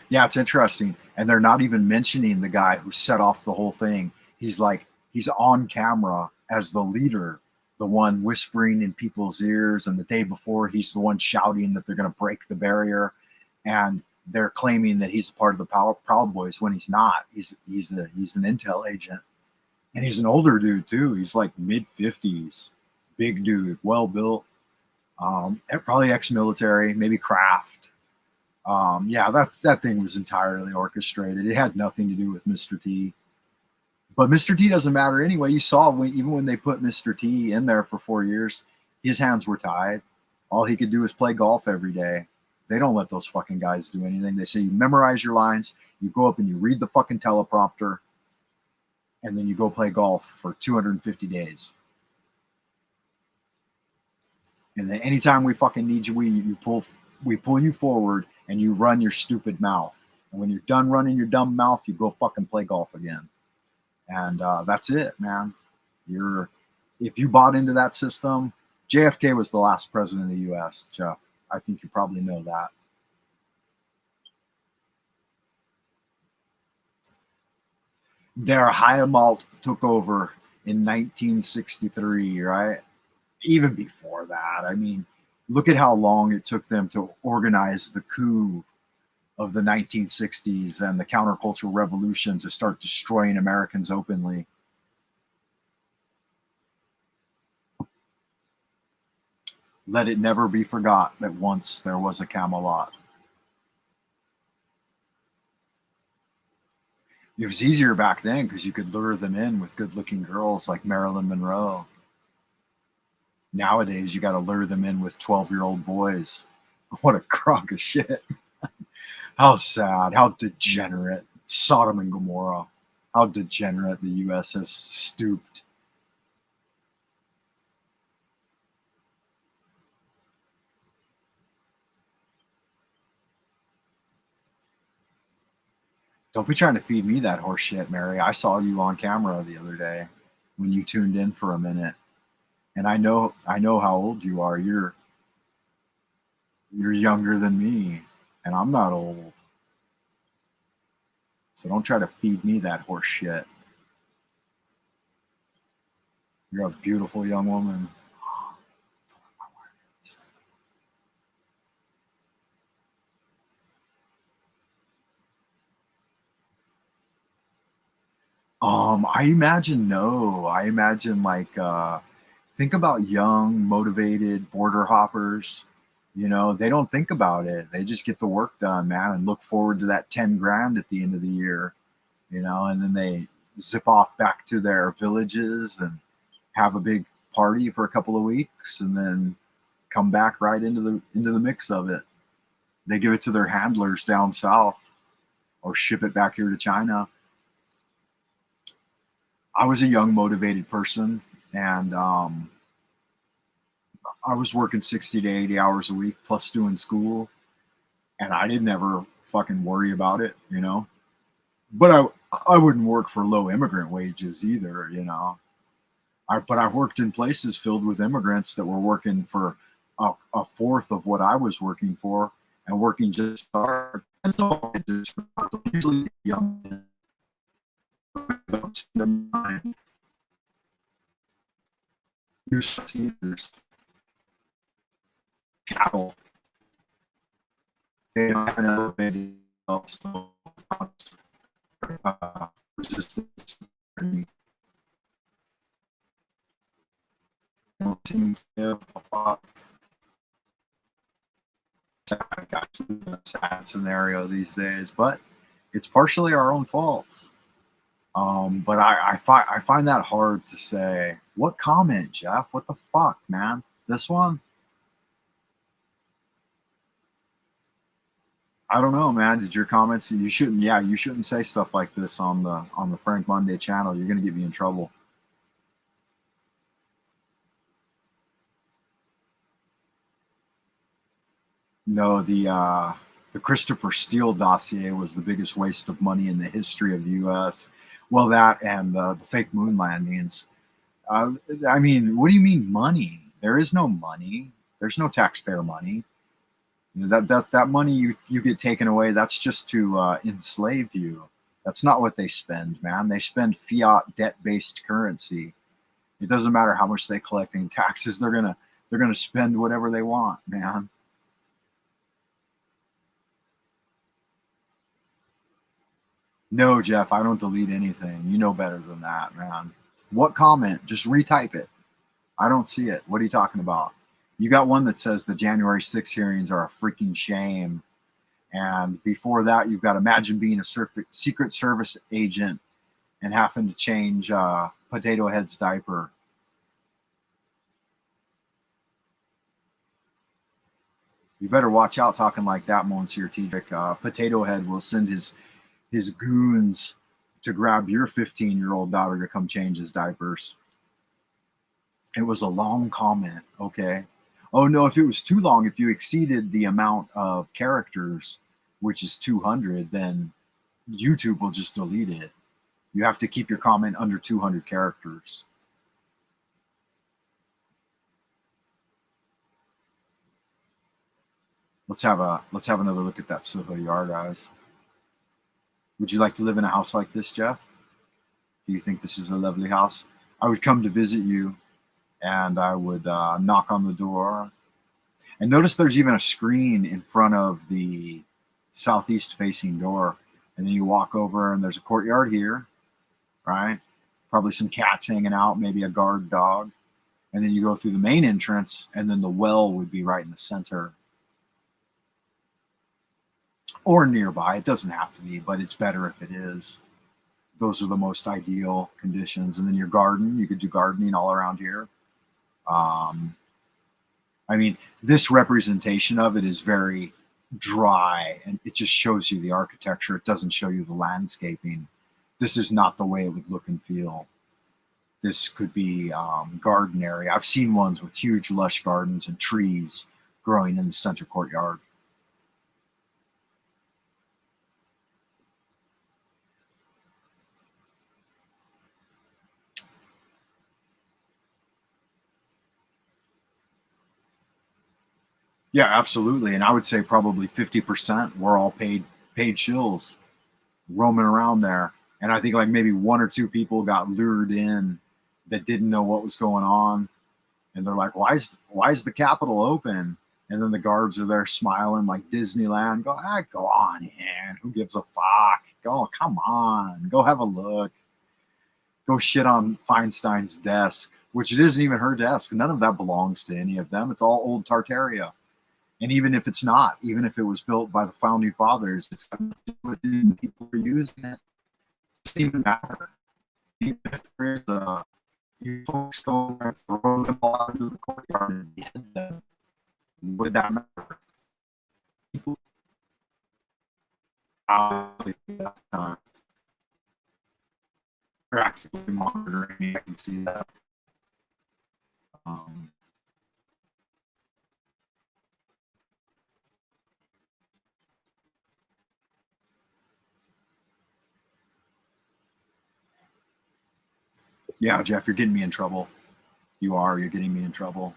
Yeah, it's interesting. And they're not even mentioning the guy who set off the whole thing. He's on camera as the leader, the one whispering in people's ears. And the day before, he's the one shouting that they're going to break the barrier. And they're claiming that he's a part of the Proud Boys when he's not. He's an intel agent. And he's an older dude, too. He's like mid-50s. Big dude, well-built. Probably ex-military, maybe craft. Yeah, that thing was entirely orchestrated. It had nothing to do with Mr. T. But Mr. T doesn't matter anyway. You saw even when they put Mr. T in there for 4 years, his hands were tied. All he could do is play golf every day. They don't let those fucking guys do anything. They say you memorize your lines, you go up and you read the fucking teleprompter, and then you go play golf for 250 days. And then anytime we fucking need you, we pull you forward and you run your stupid mouth. And when you're done running your dumb mouth, you go fucking play golf again. And that's it, man. If you bought into that system, JFK was the last president of the U.S., Jeff. I think you probably know that. Their Hayamalt took over in 1963, right? Even before that. I mean, look at how long it took them to organize the coup of the 1960s and the countercultural revolution to start destroying Americans openly. Let it never be forgot that once there was a Camelot. It was easier back then because you could lure them in with good-looking girls like Marilyn Monroe. Nowadays, you got to lure them in with 12-year-old boys. What a crock of shit. How sad, how degenerate. Sodom and Gomorrah. How degenerate the U.S. has stooped. Don't be trying to feed me that horse shit, Mary. I saw you on camera the other day when you tuned in for a minute. And I know how old you are. You're younger than me, and I'm not old. So don't try to feed me that horse shit. You're a beautiful young woman. I imagine no. I imagine think about young, motivated border hoppers. You know, they don't think about it. They just get the work done, man, and look forward to that 10 grand at the end of the year, you know, and then they zip off back to their villages and have a big party for a couple of weeks and then come back right into the mix of it. They give it to their handlers down south or ship it back here to China. I was a young, motivated person, and I was working 60 to 80 hours a week plus doing school, and I didn't ever fucking worry about it, you know. But I wouldn't work for low immigrant wages either, you know. But I worked in places filled with immigrants that were working for a fourth of what I was working for and working just hard. And so I just usually young seniors, cattle. They don't have an elevated resistance. Don't seem to give a lot. Sad scenario these days, but it's partially our own faults. But I find that hard to say. What comment, Jeff? What the fuck, man? This one? I don't know, man. Did your comments? You shouldn't. Yeah, you shouldn't say stuff like this on the Frank Monday channel. You're gonna get me in trouble. No, the Christopher Steele dossier was the biggest waste of money in the history of the U.S. Well, that and the fake moon landings. I mean, what do you mean money? There is no money. There's no taxpayer money. You know, that money you get taken away, that's just to enslave you. That's not what they spend, man. They spend fiat debt-based currency. It doesn't matter how much they collect in taxes. They're gonna spend whatever they want, man. No, Jeff, I don't delete anything. You know better than that, man. What comment? Just retype it. I don't see it. What are you talking about? You got one that says the January 6 hearings are a freaking shame. And before that, you've got imagine being a Secret Service agent and having to change Potato Head's diaper. You better watch out talking like that, Monsieur Tedrick. Potato Head will send his goons to grab your 15-year-old daughter to come change his diapers. It was a long comment, okay? Oh no, if it was too long, if you exceeded the amount of characters, which is 200, then YouTube will just delete it. You have to keep your comment under 200 characters. Let's have another look at that Soho Yard, guys. Would you like to live in a house like this, Jeff? Do you think this is a lovely house? I would come to visit you, and I would knock on the door. And notice there's even a screen in front of the southeast-facing door. And then you walk over, and there's a courtyard here, right? Probably some cats hanging out, maybe a guard dog. and then you go through the main entrance, and then the well would be right in the center or nearby. It doesn't have to be, but it's better if it is. Those are the most ideal conditions. And then your garden, you could do gardening all around here. I mean, this representation of it is very dry, and it just shows you the architecture. It doesn't show you the landscaping. This is not the way it would look and feel. This could be garden area. I've seen ones with huge lush gardens and trees growing in the center courtyard. Yeah, absolutely. And I would say probably 50% were all paid shills roaming around there. And I think like maybe one or two people got lured in that didn't know what was going on. And they're like, why is the Capitol open? And then the guards are there smiling like Disneyland. Go on in. Who gives a fuck? Go, come on. Go have a look. Go shit on Feinstein's desk, which it isn't even her desk. None of that belongs to any of them. It's all old Tartaria. And even if it's not, even if it was built by the founding fathers, it's got nothing to do with it and people are using it. It doesn't even matter. Even if there's you folks go and throw them all out into the courtyard and behead them, would that matter? People they're actively monitoring me. I can see that. Yeah, Jeff, you're getting me in trouble. You're getting me in trouble.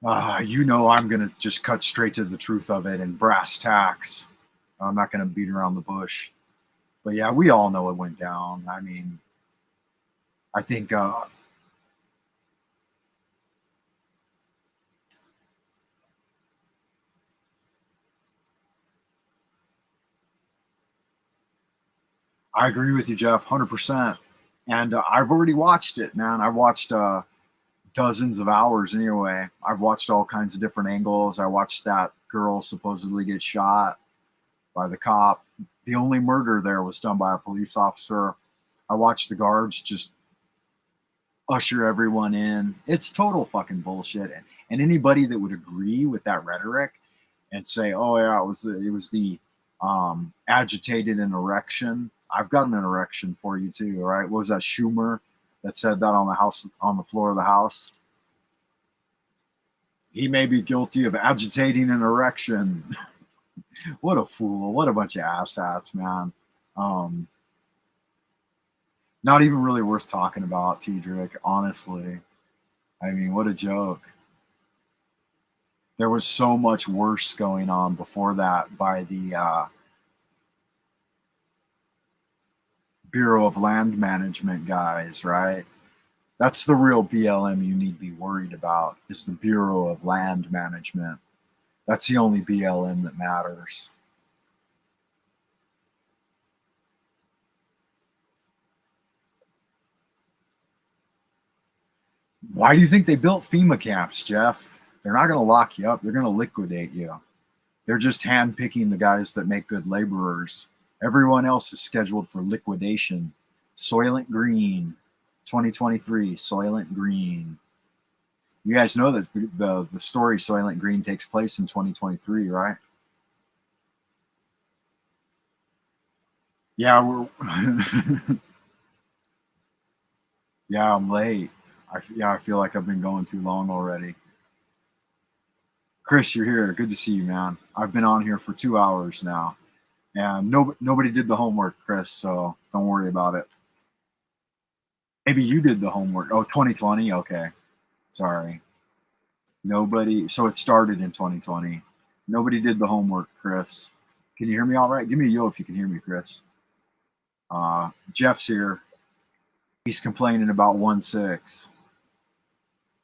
You know I'm going to just cut straight to the truth of it and brass tacks. I'm not going to beat around the bush. But yeah, we all know it went down. I mean, I think I agree with you, Jeff, 100%. And I've already watched it, man. I've watched dozens of hours anyway. I've watched all kinds of different angles. I watched that girl supposedly get shot by the cop. The only murder there was done by a police officer. I watched the guards just usher everyone in. It's total fucking bullshit. And anybody that would agree with that rhetoric and say, "Oh yeah, it was the agitated an erection." I've got an erection for you too, right? What was that, Schumer, that said that on the floor of the House? He may be guilty of agitating an erection. What a fool! What a bunch of asshats, man. Not even really worth talking about, Tedrick, honestly. I mean, what a joke. There was so much worse going on before that by the Bureau of Land Management guys, right? That's the real BLM you need to be worried about, is the Bureau of Land Management. That's the only BLM that matters. Why do you think they built FEMA camps, Jeff? They're not going to lock you up. They're going to liquidate you. They're just handpicking the guys that make good laborers. Everyone else is scheduled for liquidation. Soylent Green, 2023, Soylent Green. You guys know that the story Soylent Green takes place in 2023, right? Yeah, yeah, I'm late. I feel like I've been going too long already. Chris, you're here. Good to see you, man. I've been on here for 2 hours now. And nobody did the homework, Chris, so don't worry about it. Maybe you did the homework. Oh, 2020? Okay. Sorry. Nobody. So it started in 2020. Nobody did the homework, Chris. Can you hear me all right? Give me a yo if you can hear me, Chris. Jeff's here. He's complaining about 1.6.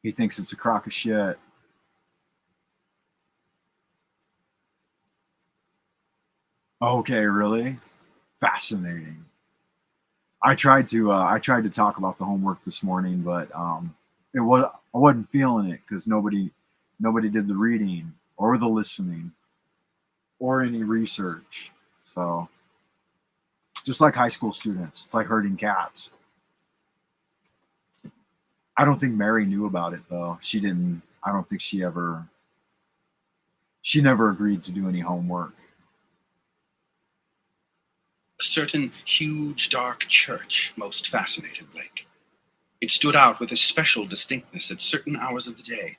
He thinks it's a crock of shit. Okay, really? Fascinating. I tried to talk about the homework this morning, but I wasn't feeling it because nobody did the reading or the listening or any research. So just like high school students, it's like herding cats. I don't think Mary knew about it though. She didn't. I don't think she never agreed to do any homework. A certain huge, dark church most fascinated Blake. It stood out with a special distinctness at certain hours of the day,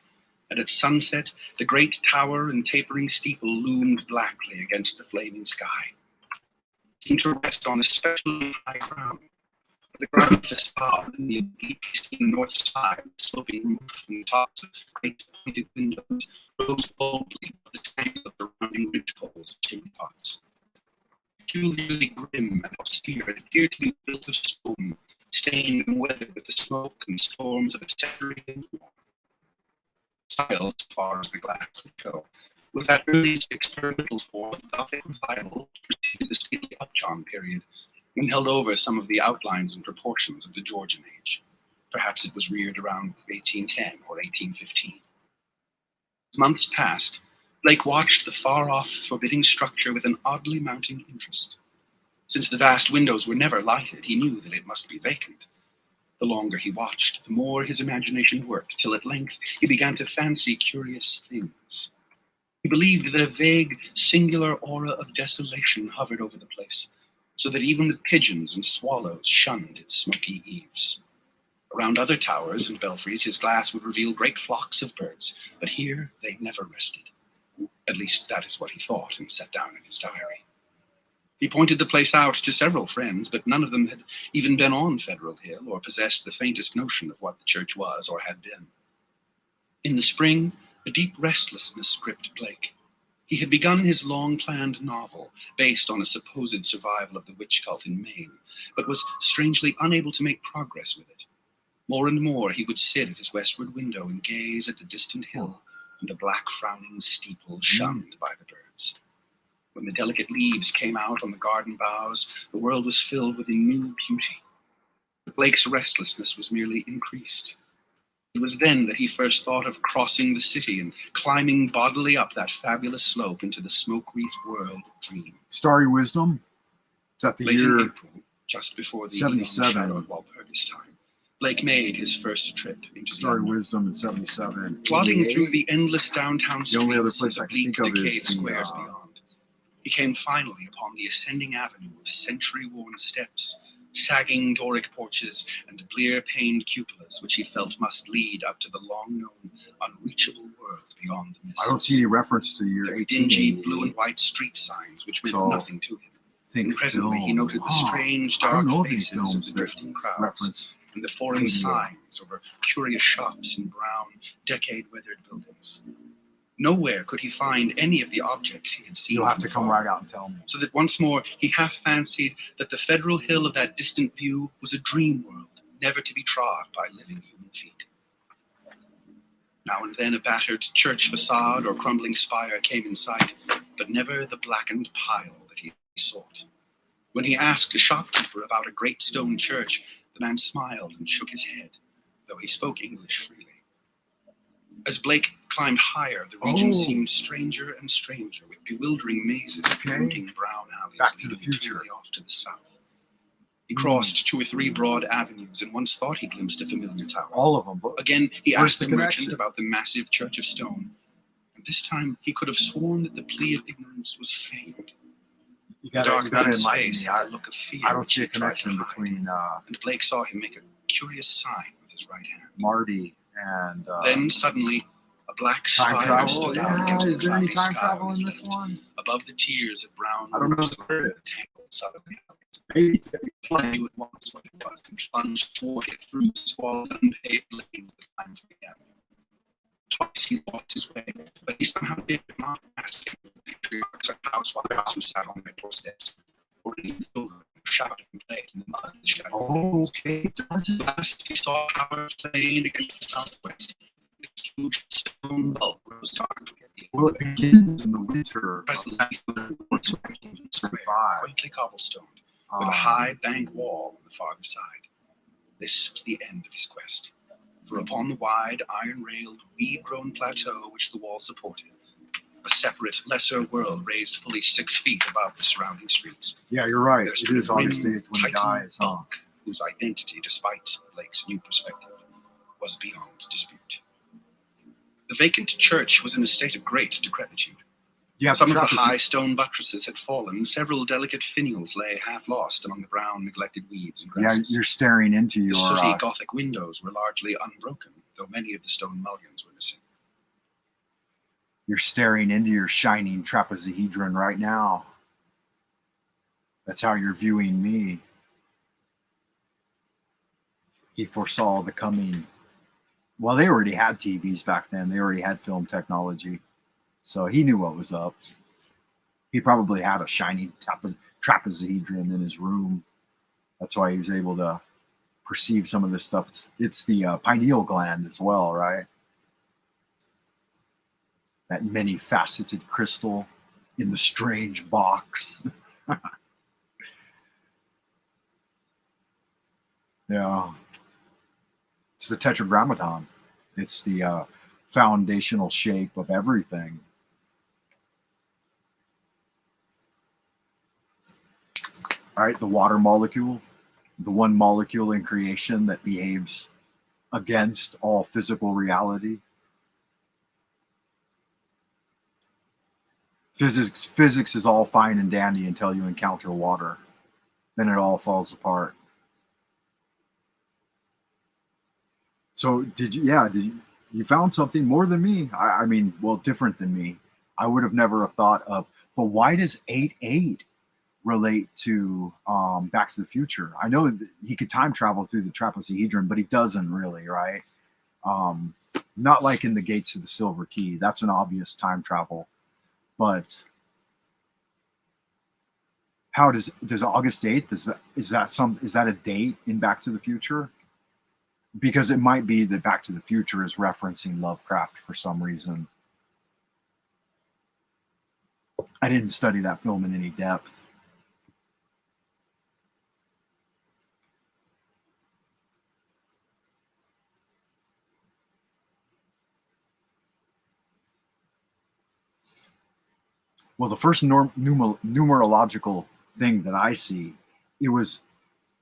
and at sunset, the great tower and tapering steeple loomed blackly against the flaming sky. It seemed to rest on especially high ground. The grand facade and the obliquely seen north side, sloping roof from the tops of great pointed windows, rose boldly above the tangle of the rounding ridgepoles and chimney pots. Peculiarly grim and austere, it appeared to be built of stone, stained and weathered with the smoke and storms of a century and more. Style, as far as the glass could go, was that earliest experimental form of Gothic revival which preceded the stately Upjohn period, and held over some of the outlines and proportions of the Georgian age. Perhaps it was reared around 1810 or 1815. As months passed, Blake watched the far-off, forbidding structure with an oddly mounting interest. Since the vast windows were never lighted, he knew that it must be vacant. The longer he watched, the more his imagination worked, till at length he began to fancy curious things. He believed that a vague, singular aura of desolation hovered over the place, so that even the pigeons and swallows shunned its smoky eaves. Around other towers and belfries, his glass would reveal great flocks of birds, but here they never rested. At least that is what he thought and set down in his diary. He pointed the place out to several friends, but none of them had even been on Federal Hill or possessed the faintest notion of what the church was or had been. In the spring, a deep restlessness gripped Blake. He had begun his long-planned novel, based on a supposed survival of the witch cult in Maine, but was strangely unable to make progress with it. More and more he would sit at his westward window and gaze at the distant hill and the black frowning steeple shunned by the birds. When the delicate leaves came out on the garden boughs, the world was filled with a new beauty. But Blake's restlessness was merely increased. It was then that he first thought of crossing the city and climbing bodily up that fabulous slope into the smoke-wreathed world of dreams. Starry Wisdom? Is that the Late year? in April, just before the 77. shadow of Walpurgis time, Blake made his first trip into Starry the unknown. Wisdom in 77. Plodding 88? through the endless downtown streets The only other and place the I can bleak, think of decayed is the, squares beyond, he came finally upon the ascending avenue of century-worn steps, sagging Doric porches, and blear-paned cupolas, which he felt must lead up to the long-known, unreachable world beyond the mists. I don't see any reference to the year There were dingy 1888. blue and white street signs, which meant So, nothing to him. Think And presently he film. noted the strange, I dark don't know of any faces of films the that drifting crowds, reference and the foreign 88. signs over curious shops in brown, decade-weathered buildings. Nowhere could he find any of the objects he had seen. You'll have to from come afar, right out and tell me. so that once more he half fancied that the Federal Hill of that distant view was a dream world, never to be trod by living human feet. Now and then a battered church facade or crumbling spire came in sight, but never the blackened pile that he sought. When he asked a shopkeeper about a great stone church, the man smiled and shook his head, though he spoke English freely. As Blake climbed higher, the region seemed stranger and stranger, with bewildering mazes of rooting brown alleys Back to the leading future. eternally off to the south. He crossed 2 or 3 broad avenues and once thought he glimpsed a familiar tower. All of them. But Again, he Where's asked the the merchant connection? about the massive church of stone, and this time he could have sworn that the plea of ignorance was feigned. you The dark gotta man's enlighten face me. had a look of fear. I don't which see a he tried to connection hide, between and Blake saw him make a curious sign with his right hand. Marty and Then suddenly, a black time spire travel. stood out Yeah, against the is there any cloudy time sky travel on his in this left, one? above the tiers of brown I don't know roofs if there is. tangled suddenly out. Maybe. He knew at once what it was and plunged toward it through the squalid, unpaved lanes that climbed the avenue. Twice he lost his way, but he somehow did not ask him the patriarchs or housewives who sat on their doorsteps, or any children who shouted and played in the mud and shadow. Okay. Does it? Last he saw power playing against the southwest. A huge stone bulk rose darkly at the Well, it begins in the winter of presently 1975. quaintly cobblestoned, with a high bank wall on the farther side. This was the end of his quest. For upon the wide, iron-railed, weed-grown plateau which the wall supported, a separate, lesser world raised fully 6 feet above the surrounding streets. Yeah, you're right. There It stood is a grim, August 8th when he titan dies. bulk, whose identity, despite Blake's new perspective, was beyond dispute. The vacant church was in a state of great decrepitude. Yeah, Some of the high stone buttresses had fallen. Several delicate finials lay half lost among the brown, neglected weeds and Yeah, grasses. you're staring into The your... sooty Gothic windows were largely unbroken, though many of the stone mullions were missing. You're staring into your shining trapezohedron right now. That's how you're viewing me. He foresaw the coming. Well, they already had TVs back then. They already had film technology. So he knew what was up. He probably had a shining trapezohedron in his room. That's why he was able to perceive some of this stuff. It's the pineal gland as well, right? That many-faceted crystal in the strange box. Yeah. It's the tetragrammaton. It's the foundational shape of everything. All right, the water molecule, the one molecule in creation that behaves against all physical reality. Physics is all fine and dandy until you encounter water. Then it all falls apart. So you found something more than me? I mean, well, different than me. I would have never have thought of, but why does 8-8 relate to Back to the Future? I know that he could time travel through the trapezohedron, but he doesn't really, right? Not like in the Gates of the Silver Key. That's an obvious time travel. But how does August 8th, is that a date in Back to the Future? Because it might be that Back to the Future is referencing Lovecraft for some reason. I didn't study that film in any depth. Well, the first numerological thing that I see, it was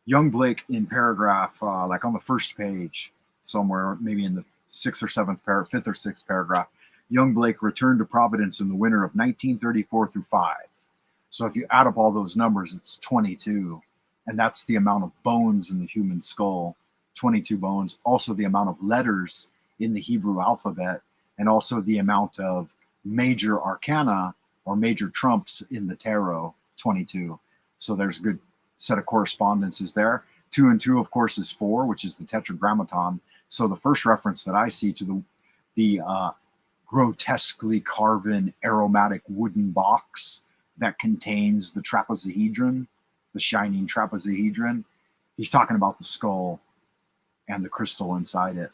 young Blake in paragraph, like on the first page, somewhere, maybe in the fifth or sixth paragraph. Young Blake returned to Providence in the winter of 1934 through 5. So if you add up all those numbers, it's 22. And that's the amount of bones in the human skull, 22 bones. Also the amount of letters in the Hebrew alphabet, and also the amount of major arcana or major trumps in the tarot, 22. So there's a good set of correspondences there. 2 and 2, of course, is 4, which is the tetragrammaton. So the first reference that I see to the grotesquely carven aromatic wooden box that contains the trapezohedron, the shining trapezohedron, he's talking about the skull and the crystal inside it.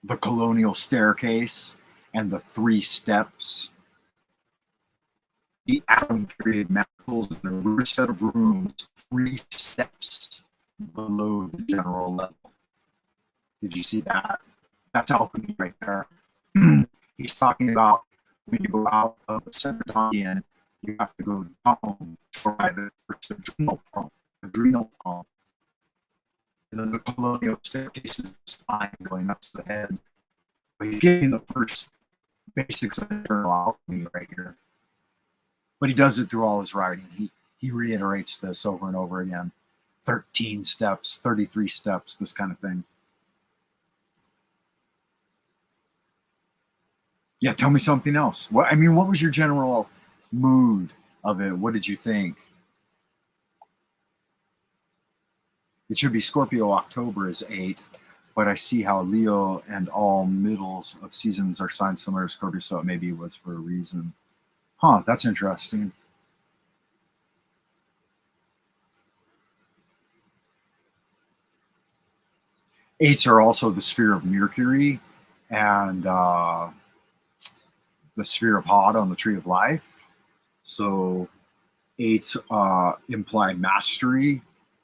The colonial staircase and the 3 steps, the Atom period mantles and a rear set of rooms 3 steps below the general level. Did you see that? That's alchemy right there. He's talking about when you go out of the Septadian, you have to go down to arrive at the first adrenal pump. And then the colonial staircase is the spine going up to the head. But he's giving the first basics of internal alchemy right here. But he does it through all his writing. He reiterates this over and over again. 13 steps, 33 steps, this kind of thing. Yeah, tell me something else. What was your general mood of it? What did you think? It should be Scorpio October is 8, but I see how Leo and all middles of seasons are signs similar to Scorpio, so maybe it was for a reason. Huh, that's interesting. Eights are also the sphere of Mercury and the sphere of Hod on the Tree of Life. So 8 imply mastery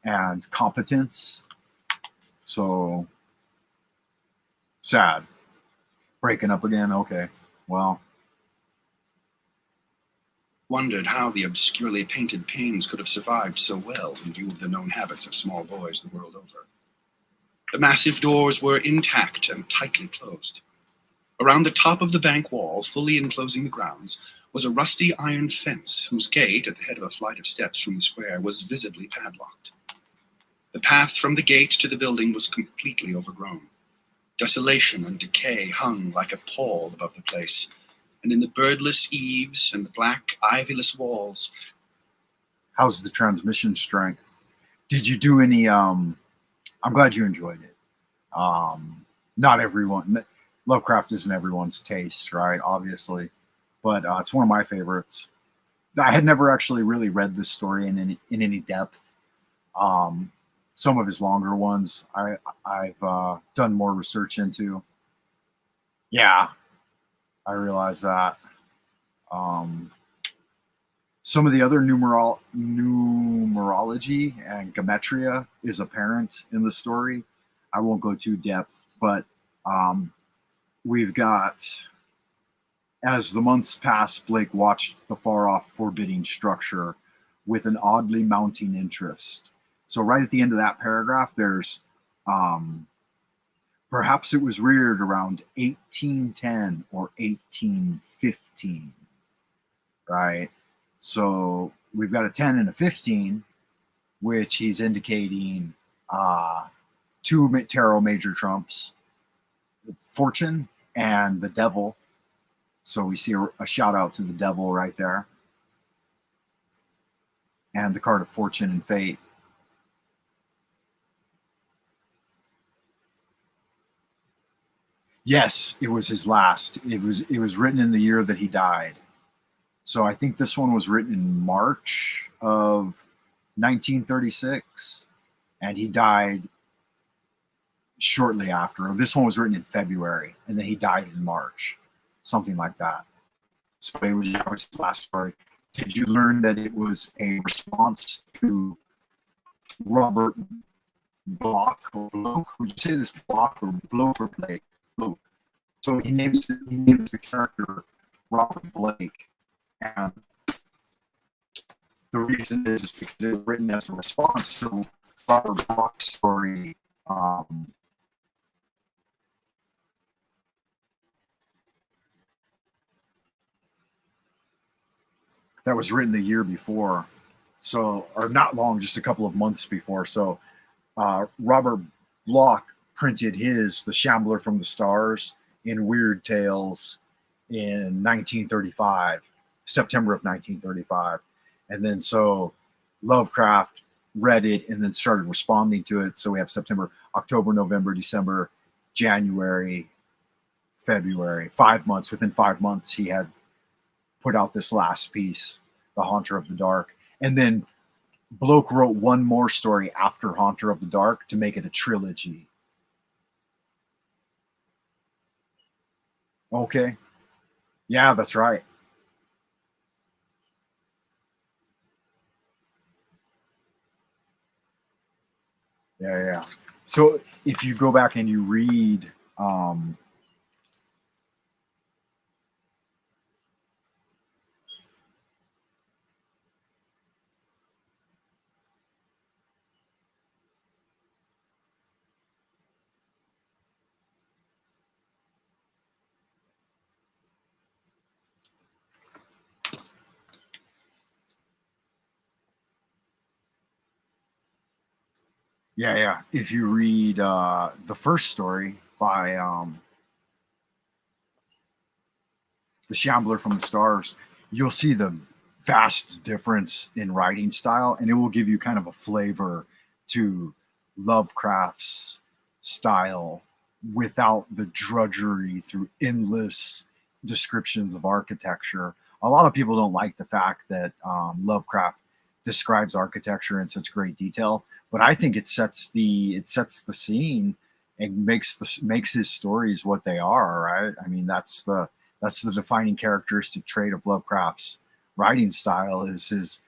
and competence. So sad. Breaking up again. Okay, well. Wondered how the obscurely painted panes could have survived so well in view of the known habits of small boys the world over. The massive doors were intact and tightly closed. Around the top of the bank wall, fully enclosing the grounds, was a rusty iron fence whose gate, at the head of a flight of steps from the square, was visibly padlocked. The path from the gate to the building was completely overgrown. Desolation and decay hung like a pall above the place, and in the birdless eaves and the black, ivyless walls. How's the transmission strength? Did you do any, I'm glad you enjoyed it. Not everyone, Lovecraft isn't everyone's taste, right? Obviously, but it's one of my favorites. I had never actually really read this story in any depth. Some of his longer ones I've done more research into. Yeah, I realize that. Some of the other numerology and gematria is apparent in the story. I won't go too depth, but we've got, as the months passed, Blake watched the far-off forbidding structure with an oddly mounting interest. So right at the end of that paragraph, there's perhaps it was reared around 1810 or 1815, right? So we've got a 10 and a 15, which he's indicating two tarot major trumps, Fortune and the Devil. So we see a shout out to the Devil right there. And the card of Fortune and Fate. Yes, it was his last. It was written in the year that he died. So I think this one was written in March of 1936, and he died shortly after. This one was written in February, and then he died in March, something like that. So that was his last story. Did you learn that it was a response to Robert Bloch or Bloch? Would you say this Bloch or Bloch or Blake? Bloch. So he names the character Robert Blake, and the reason is because it was written as a response to Robert Bloch's story. That was written the year before, so, or not long, just a couple of months before. So Robert Bloch printed The Shambler from the Stars in Weird Tales in 1935, September of 1935. And then so Lovecraft read it and then started responding to it. So we have September, October, November, December, January, February, 5 months. Within 5 months, he had put out this last piece, The Haunter of the Dark. And then Bloch wrote one more story after Haunter of the Dark to make it a trilogy. Okay. Yeah, that's right. Yeah. So if you go back and you read Yeah. If you read the first story by The Shambler from the Stars, you'll see the vast difference in writing style, and it will give you kind of a flavor to Lovecraft's style without the drudgery through endless descriptions of architecture. A lot of people don't like the fact that Lovecraft describes architecture in such great detail, but I think it sets the scene and makes his stories what they are, right? I mean, that's the defining characteristic trait of Lovecraft's writing style, is his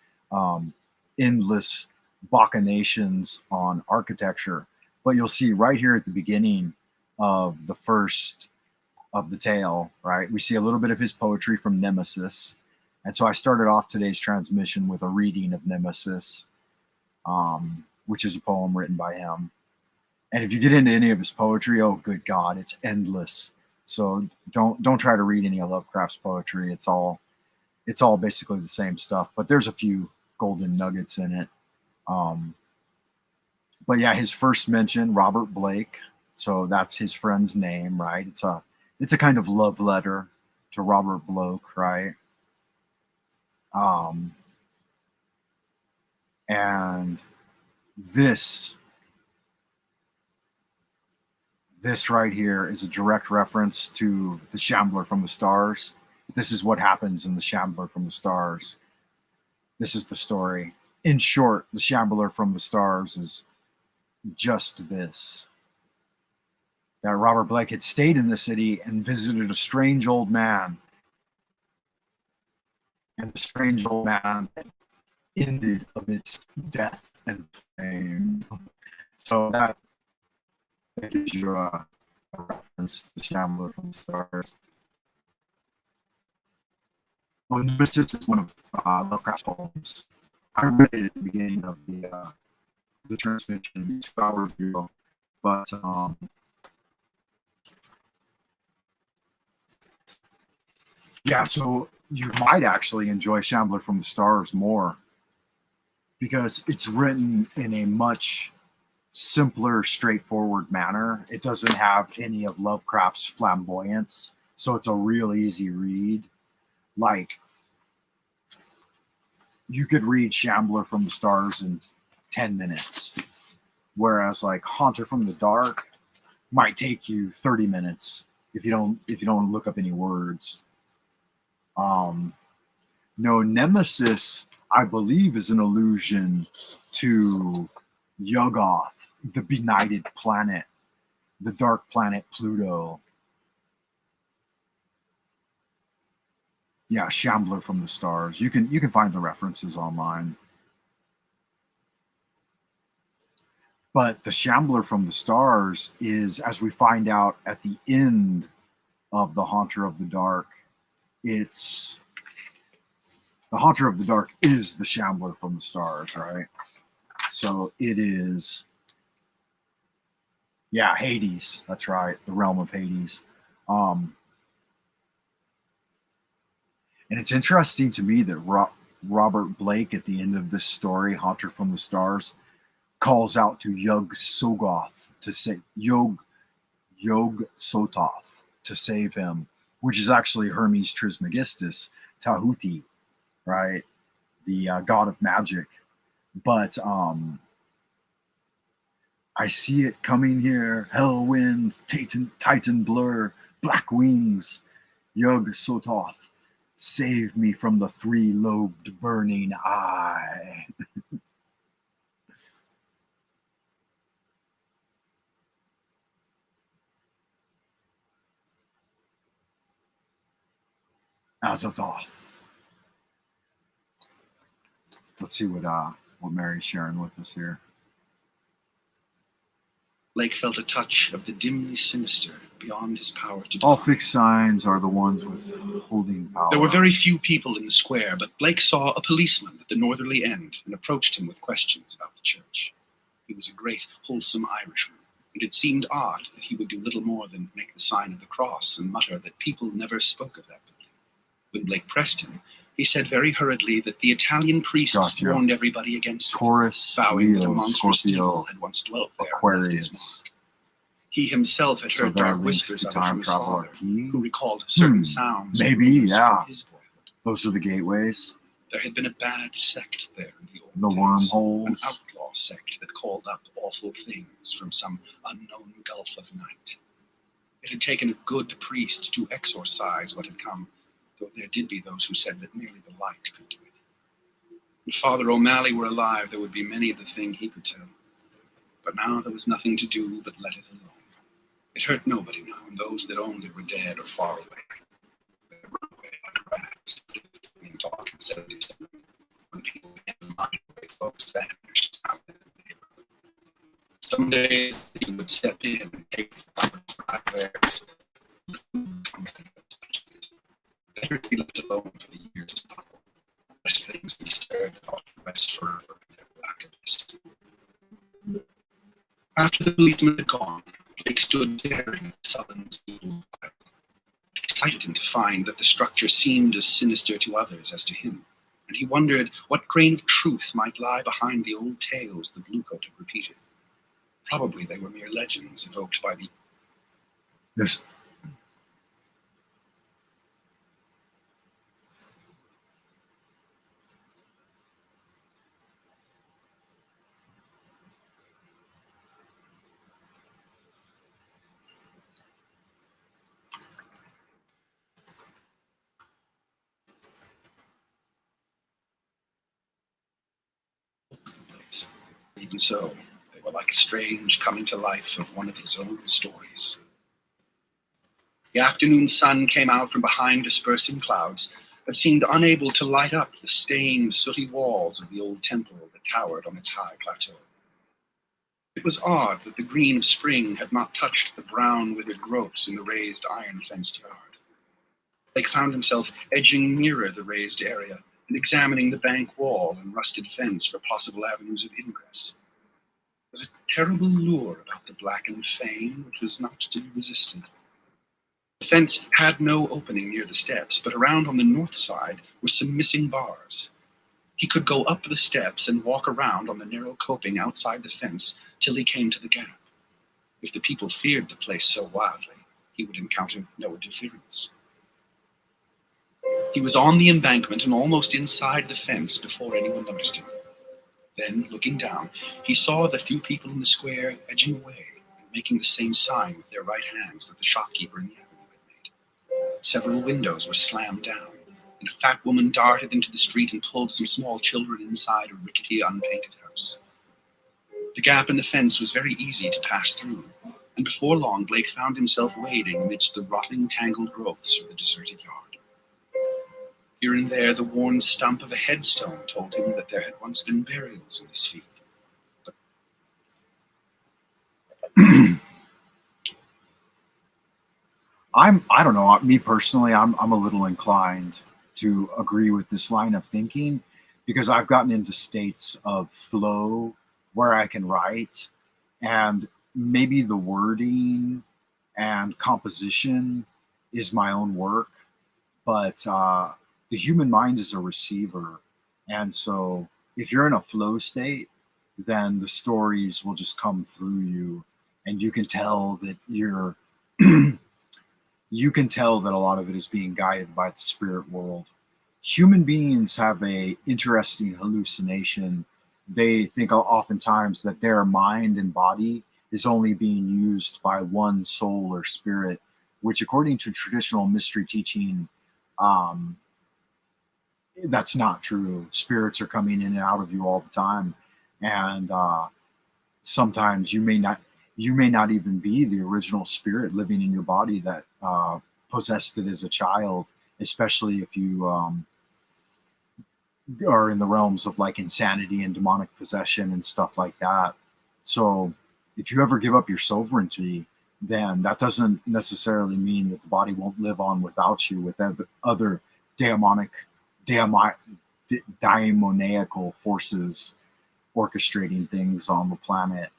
endless bacchanations on architecture. But you'll see right here at the beginning of the first of the tale, right, we see a little bit of his poetry from Nemesis. And so I started off today's transmission with a reading of Nemesis, which is a poem written by him. And if you get into any of his poetry, oh good God, it's endless. So don't try to read any of Lovecraft's poetry. It's all basically the same stuff, but there's a few golden nuggets in it. But yeah, his first mention, Robert Blake. So that's his friend's name, right? It's a kind of love letter to Robert Bloch, right? And this right here is a direct reference to the Shambler from the Stars. This is what happens in the Shambler from the Stars. This is the story. In short, the Shambler from the Stars is just this. That Robert Blake had stayed in the city and visited a strange old man. And the strange old man ended amidst death and fame. So that gives you a reference to the Shambler from the Stars. Well, Nemesis is one of Lovecraft's poems. I read it at the beginning of the transmission 2 hours ago, but yeah, so you might actually enjoy Shambler from the Stars more because it's written in a much simpler, straightforward manner. It doesn't have any of Lovecraft's flamboyance, so it's a real easy read. Like, you could read Shambler from the Stars in 10 minutes, whereas like Haunter from the Dark might take you 30 minutes if you don't look up any words. No, Nemesis, I believe, is an allusion to Yuggoth, the benighted planet, the dark planet Pluto. Yeah, Shambler from the Stars. You can find the references online. But the Shambler from the Stars is, as we find out at the end of the Haunter of the Dark, the Haunter of the Dark is the Shambler from the Stars, right? So it is, yeah, Hades. That's right, the realm of Hades. And it's interesting to me that Robert Blake, at the end of this story, Haunter from the Stars, calls out to Yog-Sothoth to say Yog-Sothoth to save him, which is actually Hermes Trismegistus, Tahuti, right? The god of magic. But I see it coming here. Hell winds, Titan blur, black wings. Yog-Sothoth, save me from the three-lobed burning eye. Azathoth. Let's see what Mary's sharing with us here. Blake felt a touch of the dimly sinister beyond his power to define. All fixed signs are the ones with holding power. There were very few people in the square, but Blake saw a policeman at the northerly end and approached him with questions about the church. He was a great, wholesome Irishman, and it seemed odd that he would do little more than make the sign of the cross and mutter that people never spoke of that building. When Blake pressed him, he said very hurriedly that the Italian priests warned everybody against Taurus, vowing that a Leo, monstrous Scorpio, evil had once dwelt there. Aquarius. He himself had heard dark whispers of it from his father, who recalled certain sounds. Maybe, yeah. From his boyhood. Those are the gateways. There had been a bad sect there in the old The days, wormholes. an outlaw sect that called up awful things from some unknown gulf of night. It had taken a good priest to exorcise what had come, though there did be those who said that merely the light could do it. If Father O'Malley were alive, there would be many of the thing he could tell. But now there was nothing to do but let it alone. It hurt nobody now, and those that owned it were dead or far away. They were away like rats, and talk in 77. When people began to mind where folks vanished, now Some days he would step in and take the wares. Better to be left alone for the years to follow. Less things be stirred out the rest forever in their black abyss. After the policeman had gone, Blake stood staring at the sullen steel pile. It excited him to find that the structure seemed as sinister to others as to him, and he wondered what grain of truth might lie behind the old tales the Bluecoat had repeated. Probably they were mere legends evoked by the... This. Even so, they were like a strange coming to life of one of his own stories. The afternoon sun came out from behind dispersing clouds, but seemed unable to light up the stained, sooty walls of the old temple that towered on its high plateau. It was odd that the green of spring had not touched the brown, withered growths in the raised iron-fenced yard. Blake found himself edging nearer the raised area and examining the bank wall and rusted fence for possible avenues of ingress. There was a terrible lure about the blackened fane which was not to be resisted. The fence had no opening near the steps, but around on the north side were some missing bars. He could go up the steps and walk around on the narrow coping outside the fence till he came to the gap. If the people feared the place so wildly, he would encounter no interference. He was on the embankment and almost inside the fence before anyone noticed him. Then, looking down, he saw the few people in the square edging away and making the same sign with their right hands that the shopkeeper in the avenue had made. Several windows were slammed down, and a fat woman darted into the street and pulled some small children inside a rickety, unpainted house. The gap in the fence was very easy to pass through, and before long Blake found himself wading amidst the rotting, tangled growths of the deserted yard. Here and there, the worn stump of a headstone told him that there had once been burials in this field. I don't know, me personally, I'm a little inclined to agree with this line of thinking because I've gotten into states of flow where I can write, and maybe the wording and composition is my own work, but the human mind is a receiver. And so if you're in a flow state, then the stories will just come through you, and you can tell that you're you can tell that a lot of it is being guided by the spirit world. Human beings have a interesting hallucination. They think oftentimes that their mind and body is only being used by one soul or spirit, which according to traditional mystery teaching, that's not true. Spirits are coming in and out of you all the time, and sometimes you may not even be the original spirit living in your body that possessed it as a child, especially if you are in the realms of like insanity and demonic possession and stuff like that. So if you ever give up your sovereignty, then that doesn't necessarily mean that the body won't live on without you with other daimoniacal forces orchestrating things on the planet.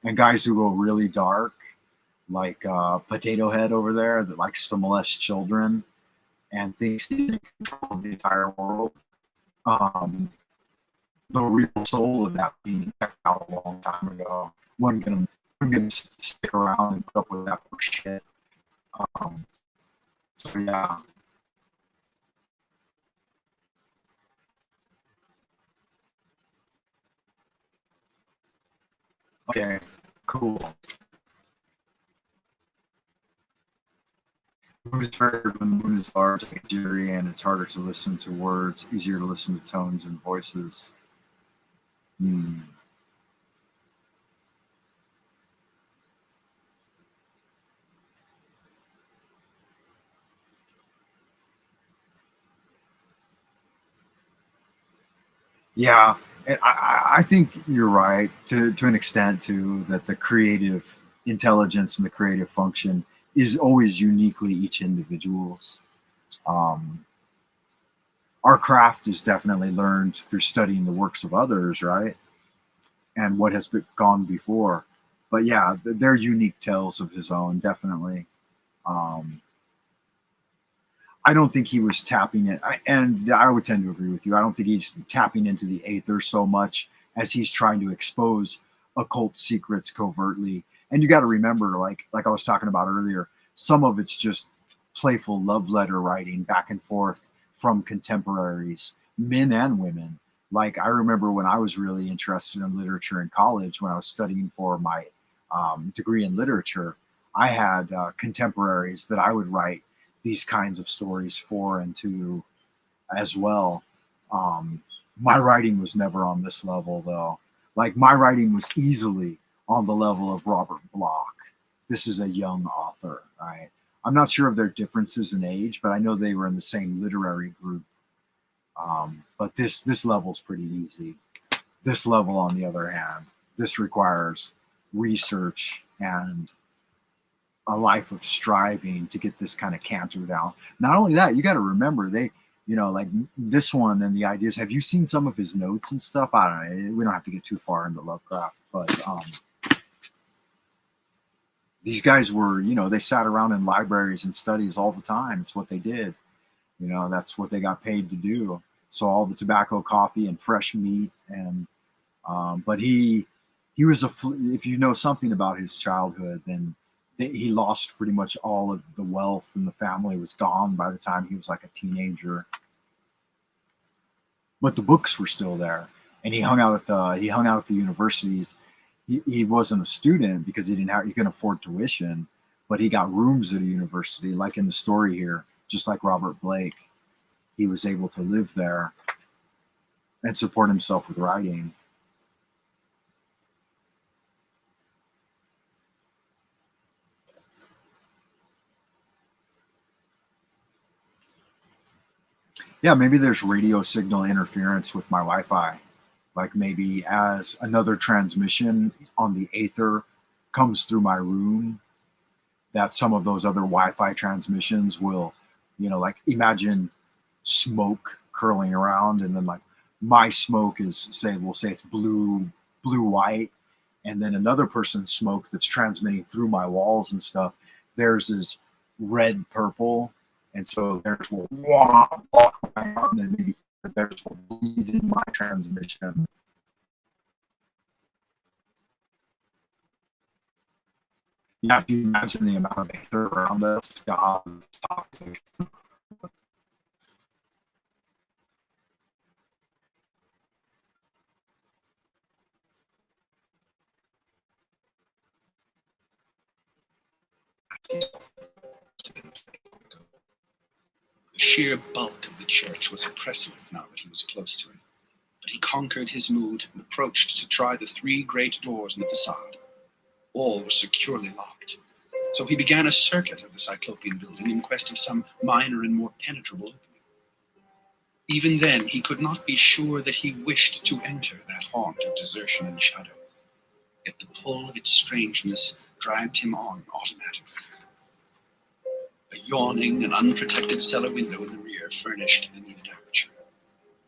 And guys who go really dark, like Potato Head over there that likes to molest children and thinks he's in control of the entire world. The real soul of that being checked out a long time ago. Wasn't gonna stick around and put up with that for shit. So yeah. Okay, cool. Moon is fairer when the moon is large like a jury, and it's harder to listen to words, easier to listen to tones and voices. Yeah, And I think you're right to an extent too, that the creative intelligence and the creative function is always uniquely each individual's. Um, our craft is definitely learned through studying the works of others, right? And what has gone before. But yeah, they're unique tales of his own, definitely. Um, I don't think he was tapping it, and I would tend to agree with you. I don't think he's tapping into the aether so much as he's trying to expose occult secrets covertly. And you got to remember, like I was talking about earlier, some of it's just playful love letter writing back and forth from contemporaries, men and women. Like I remember when I was really interested in literature in college, when I was studying for my degree in literature, I had contemporaries that I would write these kinds of stories for and to as well. My writing was never on this level though. Like my writing was easily on the level of Robert Bloch. This is a young author, right? I'm not sure of their differences in age, but I know they were in the same literary group. But this level's pretty easy. This level, on the other hand, this requires research and a life of striving to get this kind of canter down. Not only that, you got to remember like this one and the ideas. Have you seen some of his notes and stuff? I don't know. We don't have to get too far into Lovecraft, but these guys were, they sat around in libraries and studies all the time. It's what they did. That's what they got paid to do. So all the tobacco, coffee, and fresh meat, and but he was if you know something about his childhood, then he lost pretty much all of the wealth, and the family was gone by the time he was like a teenager. But the books were still there, and he hung out at the universities. He wasn't a student because he couldn't afford tuition, but he got rooms at a university, like in the story here, just like Robert Blake. He was able to live there and support himself with writing. Yeah, maybe there's radio signal interference with my Wi-Fi. Like maybe as another transmission on the aether comes through my room, that some of those other Wi-Fi transmissions will, like imagine smoke curling around, and then like my smoke is we'll say it's blue white, and then another person's smoke that's transmitting through my walls and stuff, theirs is red purple, and so theirs will walk around, and then maybe theirs will bleed in my transmission. Yeah, if you imagine the amount of aether around us, God, it's toxic. The sheer bulk of the church was oppressive now that he was close to it, but he conquered his mood and approached to try the 3 great doors in the facade. All were securely locked, so he began a circuit of the Cyclopean building in quest of some minor and more penetrable opening. Even then, he could not be sure that he wished to enter that haunt of desertion and shadow, yet the pull of its strangeness dragged him on automatically. A yawning and unprotected cellar window in the rear furnished the needed aperture.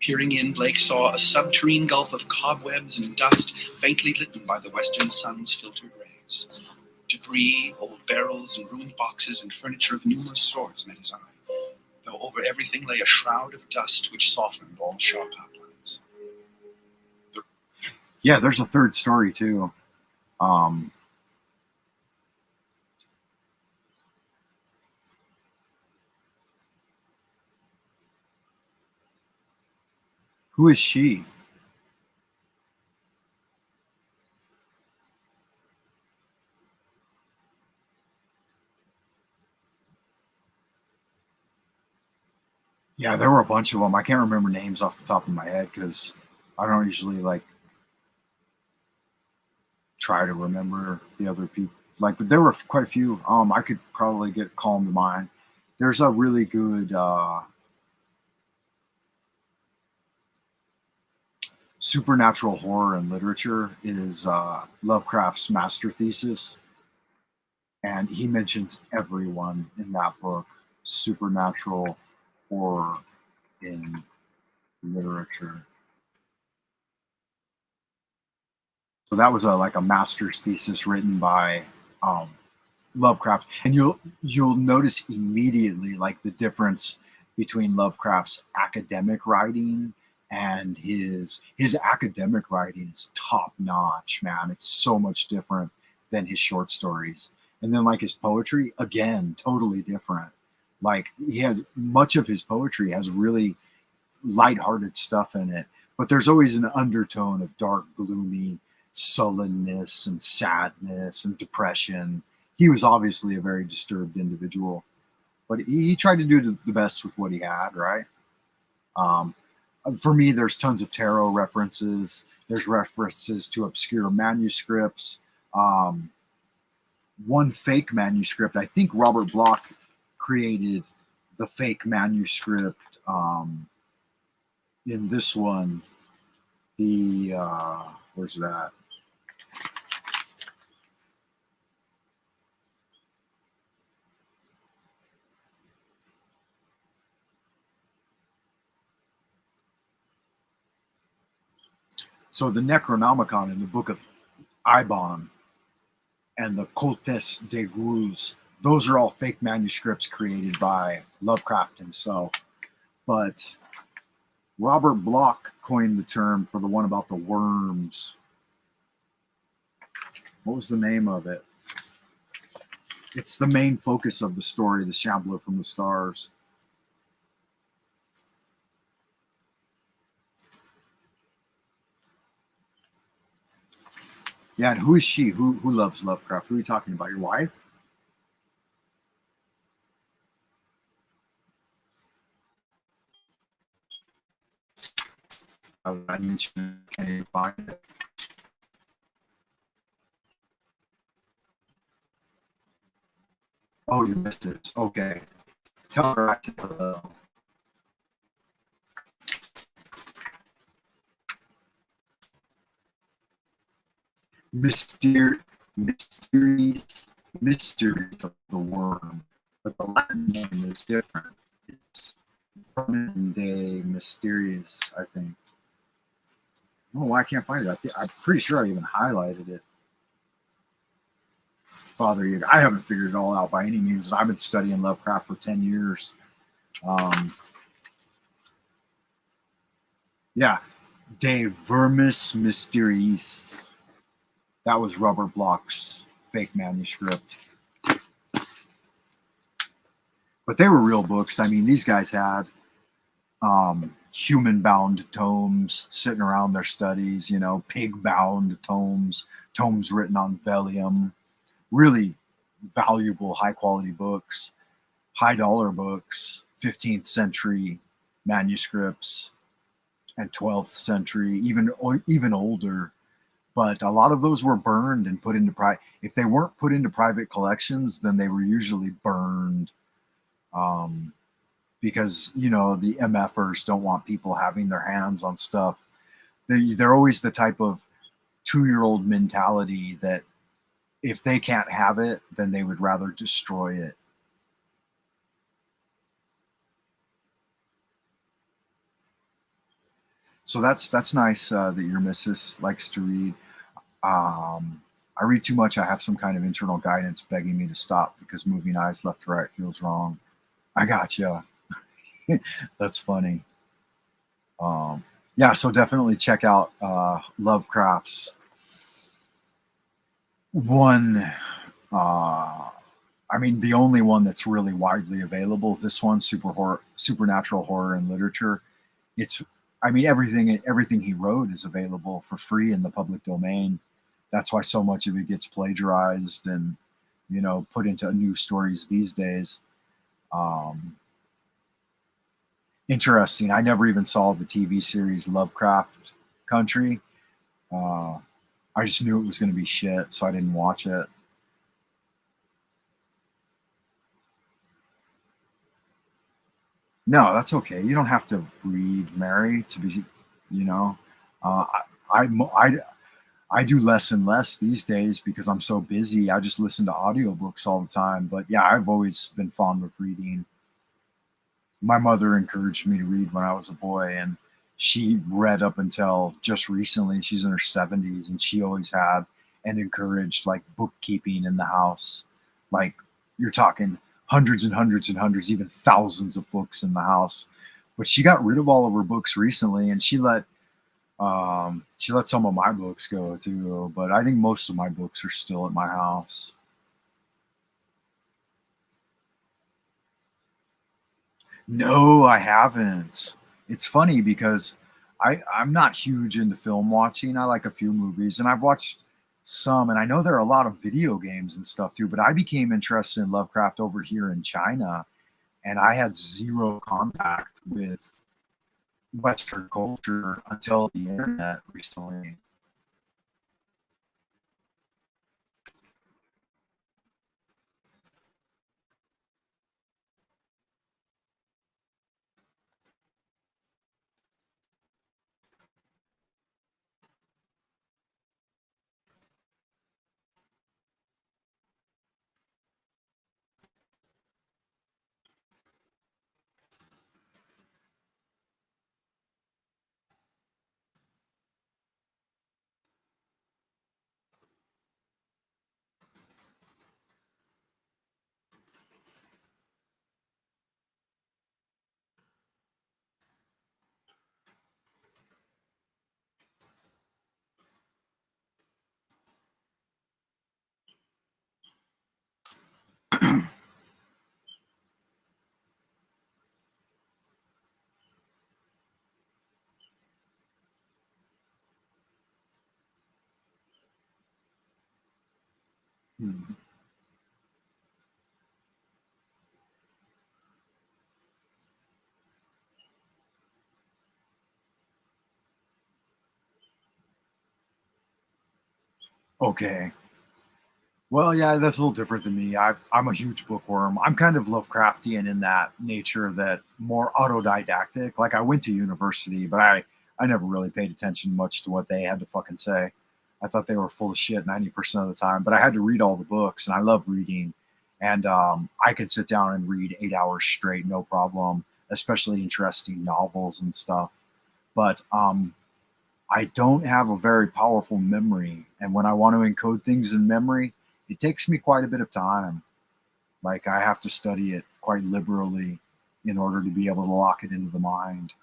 Peering in, Blake saw a subterranean gulf of cobwebs and dust faintly lit by the western sun's filtered rays. Debris, old barrels, and ruined boxes and furniture of numerous sorts met his eye, though over everything lay a shroud of dust which softened all sharp outlines. Yeah, there's a third story too. Who is she? Yeah, there were a bunch of them. I can't remember names off the top of my head because I don't usually like try to remember the other people. Like, but there were quite a few. I could probably call them to mind. There's a really good supernatural horror and literature is Lovecraft's master thesis, and he mentions everyone in that book. Supernatural horror in literature. So that was like a master's thesis written by Lovecraft, and you'll notice immediately like the difference between Lovecraft's academic writing and his academic writing is top notch, man. It's so much different than his short stories. And then like his poetry, again, totally different. Like he has much of his poetry has really lighthearted stuff in it, but there's always an undertone of dark, gloomy sullenness and sadness and depression. He was obviously a very disturbed individual, but he tried to do the best with what he had, right? Um, for me, there's tons of tarot references. There's references to obscure manuscripts. One fake manuscript, I think Robert Bloch created the fake manuscript in this one. The, where's that? So the Necronomicon in the Book of Ibon and the Cultes de Ghouls, those are all fake manuscripts created by Lovecraft himself. But Robert Bloch coined the term for the one about the worms. What was the name of it? It's the main focus of the story, the Shambler from the Stars. Yeah, and who is she? Who loves Lovecraft? Who are you talking about? Your wife? I mentioned, can you find it? Oh, you missed it. Okay. Tell her I said hello. Mysteries of the worm, but the Latin name is different. It's Vermin de Mysterious, I think. Oh, I can't find it. I'm pretty sure I even highlighted it. Father, I haven't figured it all out by any means. I've been studying Lovecraft for 10 years. Yeah, De Vermis Mysteriis. That was Robert Bloch's fake manuscript. But they were real books. I mean, these guys had human-bound tomes sitting around their studies, pig-bound tomes written on vellum, really valuable, high-quality books, high-dollar books, 15th century manuscripts, and 12th century, even older. But a lot of those were burned and put into private. If they weren't put into private collections, then they were usually burned. Because the MFers don't want people having their hands on stuff. They're always the type of 2-year-old mentality that if they can't have it, then they would rather destroy it. So that's nice that your missus likes to read. I read too much. I have some kind of internal guidance begging me to stop because moving eyes left to right feels wrong. I gotcha. That's funny. Yeah, so definitely check out Lovecraft's one. I mean, the only one that's really widely available. This one, supernatural horror and literature. Everything he wrote is available for free in the public domain. That's why so much of it gets plagiarized and put into new stories these days. Interesting. I never even saw the TV series Lovecraft Country. I just knew it was going to be shit, so I didn't watch it. No, that's okay. You don't have to read Mary to be, Uh, I, I, I do less and less these days because I'm so busy. I just listen to audiobooks all the time. But yeah, I've always been fond of reading. My mother encouraged me to read when I was a boy, and she read up until just recently. She's in her 70s, and she always had and encouraged like bookkeeping in the house. Like you're talking hundreds and hundreds and hundreds, even thousands of books in the house. But she got rid of all of her books recently, and she let some of my books go too. But I think most of my books are still at my house. No, I haven't. It's funny because I'm not huge into film watching. I like a few movies and I've watched some, and I know there are a lot of video games and stuff too, but I became interested in Lovecraft over here in China, and I had zero contact with Western culture until the internet recently. Hmm. Okay. Well, yeah, that's a little different than me. I'm a huge bookworm. I'm kind of Lovecraftian in that nature, that more autodidactic. Like I went to university, but I never really paid attention much to what they had to fucking say. I thought they were full of shit 90% of the time, but I had to read all the books, and I love reading. And I could sit down and read 8 hours straight, no problem, especially interesting novels and stuff. But I don't have a very powerful memory, and when I want to encode things in memory, it takes me quite a bit of time. Like I have to study it quite liberally in order to be able to lock it into the mind.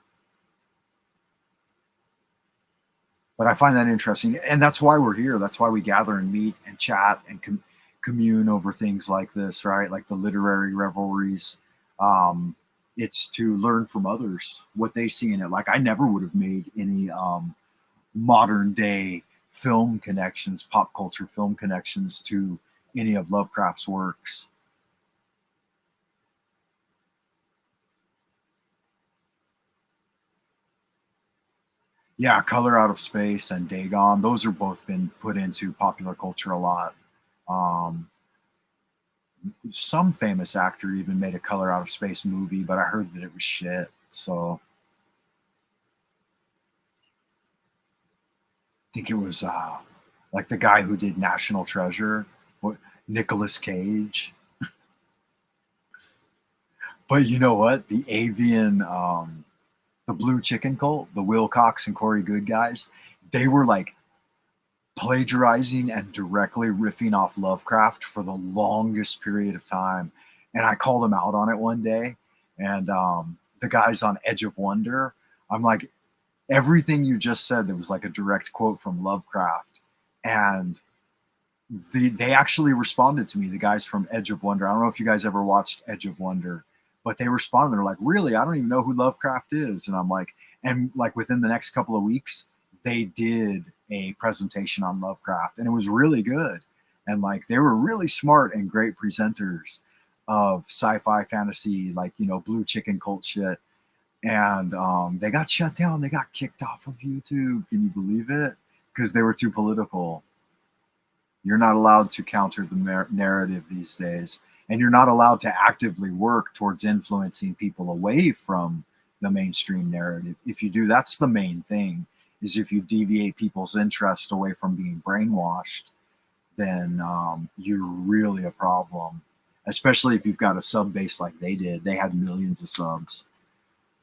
But I find that interesting, and that's why we're here. That's why we gather and meet and chat and commune over things like this, right? Like the literary revelries. Um, it's to learn from others what they see in it. Like I never would have made any modern day film connections, pop culture film connections to any of Lovecraft's works. Yeah, Color Out of Space and Dagon, those are both been put into popular culture a lot. Um, some famous actor even made a Color Out of Space movie, but I heard that it was shit. So I think it was like the guy who did National Treasure, what, Nicolas Cage. But you know what? The avian, the Blue Chicken Cult, the Will Cox and Corey Good guys, they were like plagiarizing and directly riffing off Lovecraft for the longest period of time. And I called him out on it one day. And the guys on Edge of Wonder, I'm like, everything you just said, there was like a direct quote from Lovecraft. And they actually responded to me, the guys from Edge of Wonder. I don't know if you guys ever watched Edge of Wonder, but they responded. They're like, really? I don't even know who Lovecraft is. And I'm like, and like within the next couple of weeks, they did a presentation on Lovecraft, and it was really good. And like they were really smart and great presenters of sci-fi fantasy, like blue chicken cult shit. And they got shut down. They got kicked off of YouTube. Can you believe it? Because they were too political. You're not allowed to counter the narrative these days, and you're not allowed to actively work towards influencing people away from the mainstream narrative. If you do, that's the main thing, is if you deviate people's interest away from being brainwashed, then you're really a problem. Especially if you've got a sub base like they did. They had millions of subs,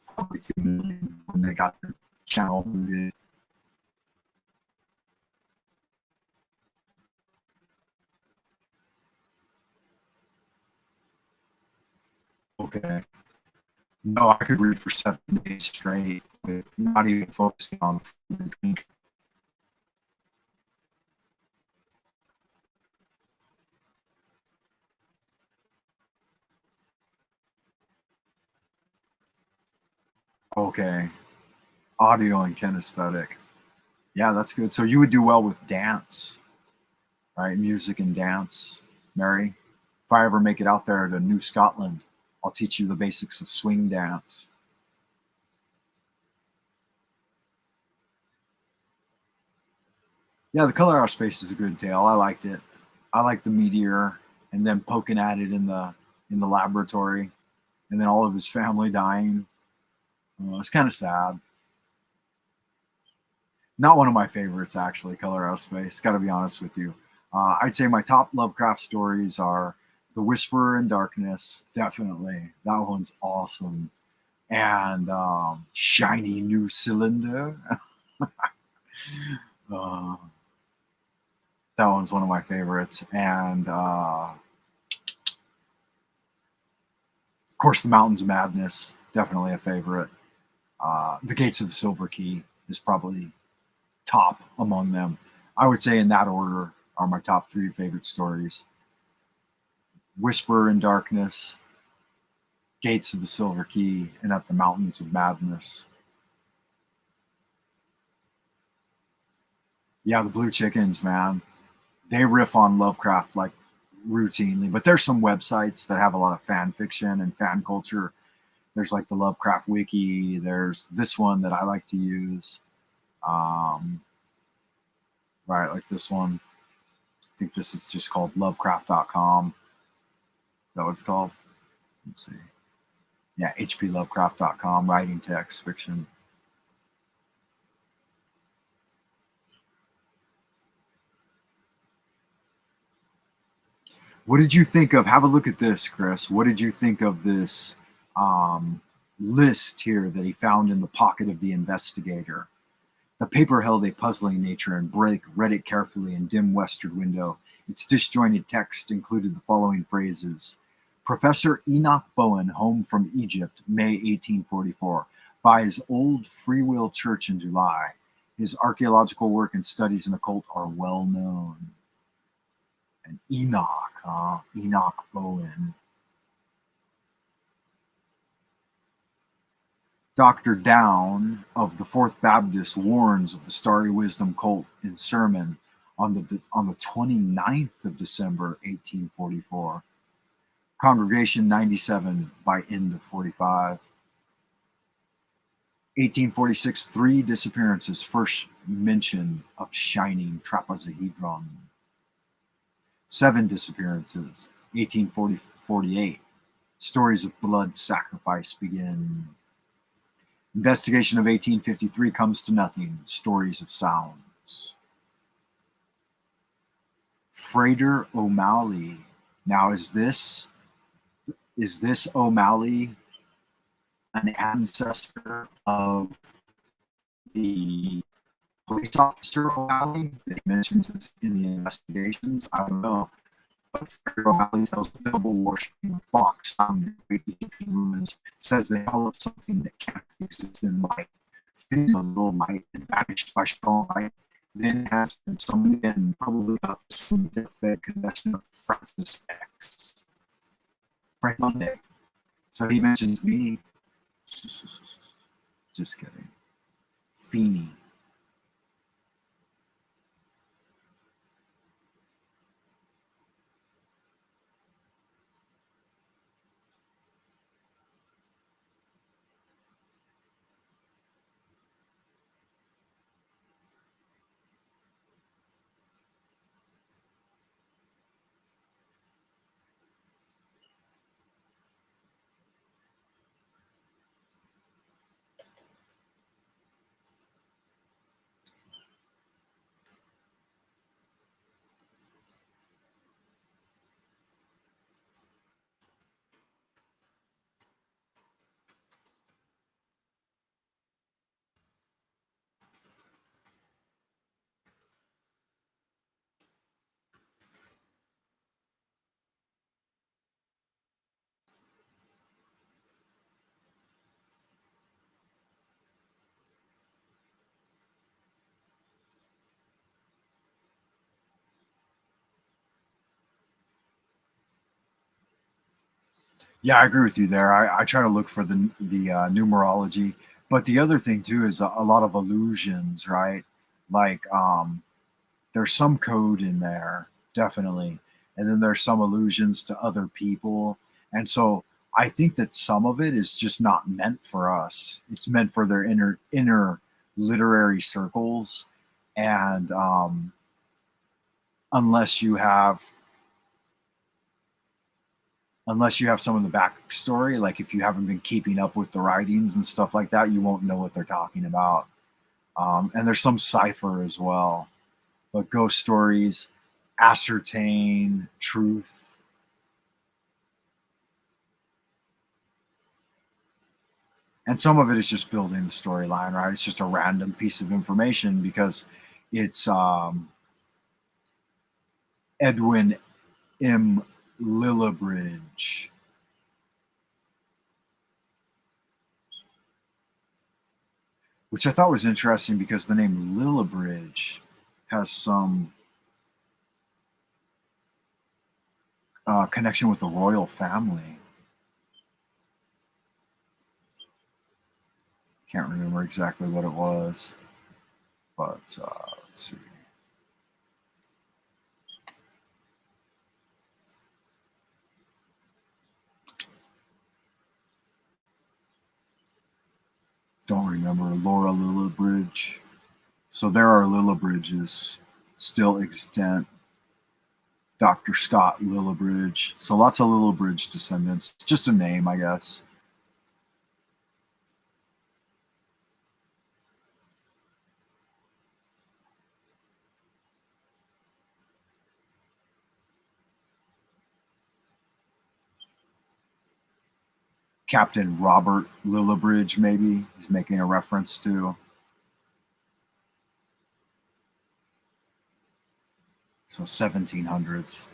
probably 2 million when they got their channel booted. Okay. No, I could read for 7 days straight with not even focusing on food and drink. Okay. Audio and kinesthetic. Yeah, that's good. So you would do well with dance, right? Music and dance, Mary. If I ever make it out there to New Scotland, I'll teach you the basics of swing dance. Yeah, the Color Out of Space is a good tale. I liked it. I liked the meteor and then poking at it in the laboratory, and then all of his family dying. It's kind of sad. Not one of my favorites, actually, Color Out of Space. Got to be honest with you. I'd say my top Lovecraft stories are The Whisperer in Darkness, definitely. That one's awesome. And Shiny New Cylinder. uh, that one's one of my favorites. And of course, The Mountains of Madness, definitely a favorite. The Gates of the Silver Key is probably top among them. I would say in that order are my top 3 favorite stories. Whisperer in Darkness, Gates of the Silver Key, and At the Mountains of Madness. Yeah, the Blue Chickens, man. They riff on Lovecraft like routinely, but there's some websites that have a lot of fan fiction and fan culture. There's like the Lovecraft Wiki. There's this one that I like to use. Right, like this one. I think this is just called lovecraft.com. Is that what it's called? Let's see. Yeah, hplovecraft.com, writing text, fiction. What did you think of, have a look at this, Chris. What did you think of this list here that he found in the pocket of the investigator? The paper held a puzzling nature, and Blake read it carefully in dim westward window. Its disjointed text included the following phrases. Professor Enoch Bowen, home from Egypt, May 1844, buys old Free Will Church in July. His archaeological work and studies in occult are well known. And Enoch, Enoch Bowen. Dr. Down of the Fourth Baptist warns of the Starry Wisdom cult in sermon on the 29th of December, 1844. Congregation 97 by end of 45. 1846, 3 disappearances. First mention of shining trapezohedron. 7 disappearances. 1848. Stories of blood sacrifice begin. Investigation of 1853 comes to nothing. Stories of sounds. Freighter O'Malley. Now, is this O'Malley an ancestor of the police officer O'Malley that he mentions in the investigations? I don't know. But Freighter O'Malley tells Bible worshiping with box found in great Egyptian ruins, says they developed something that can't exist in light. Things a little light and vanished by strong light. Then has been summoned in, probably got this from the deathbed confession of Francis X. Frank Monday. So he mentions me. Just kidding. Feeney. Yeah, I agree with you there. I try to look for the numerology, but the other thing too is a lot of illusions, right? Like there's some code in there, definitely, and then there's some allusions to other people, and so I think that some of it is just not meant for us. It's meant for their inner literary circles, and unless you have unless you have some of the backstory, like if you haven't been keeping up with the writings and stuff like that, you won't know what they're talking about. And there's some cipher as well, but ghost stories ascertain truth. And some of it is just building the storyline, right? It's just a random piece of information because it's Edwin M. Lillibridge, which I thought was interesting because the name Lillibridge has some connection with the royal family. Can't remember exactly what it was, but let's see. Don't remember. Laura Lillibridge. So there are Lillibridges still extant. Dr. Scott Lillibridge. So lots of Lillibridge descendants. Just a name, I guess. Captain Robert Lillibridge, maybe he's making a reference to. So 1700s.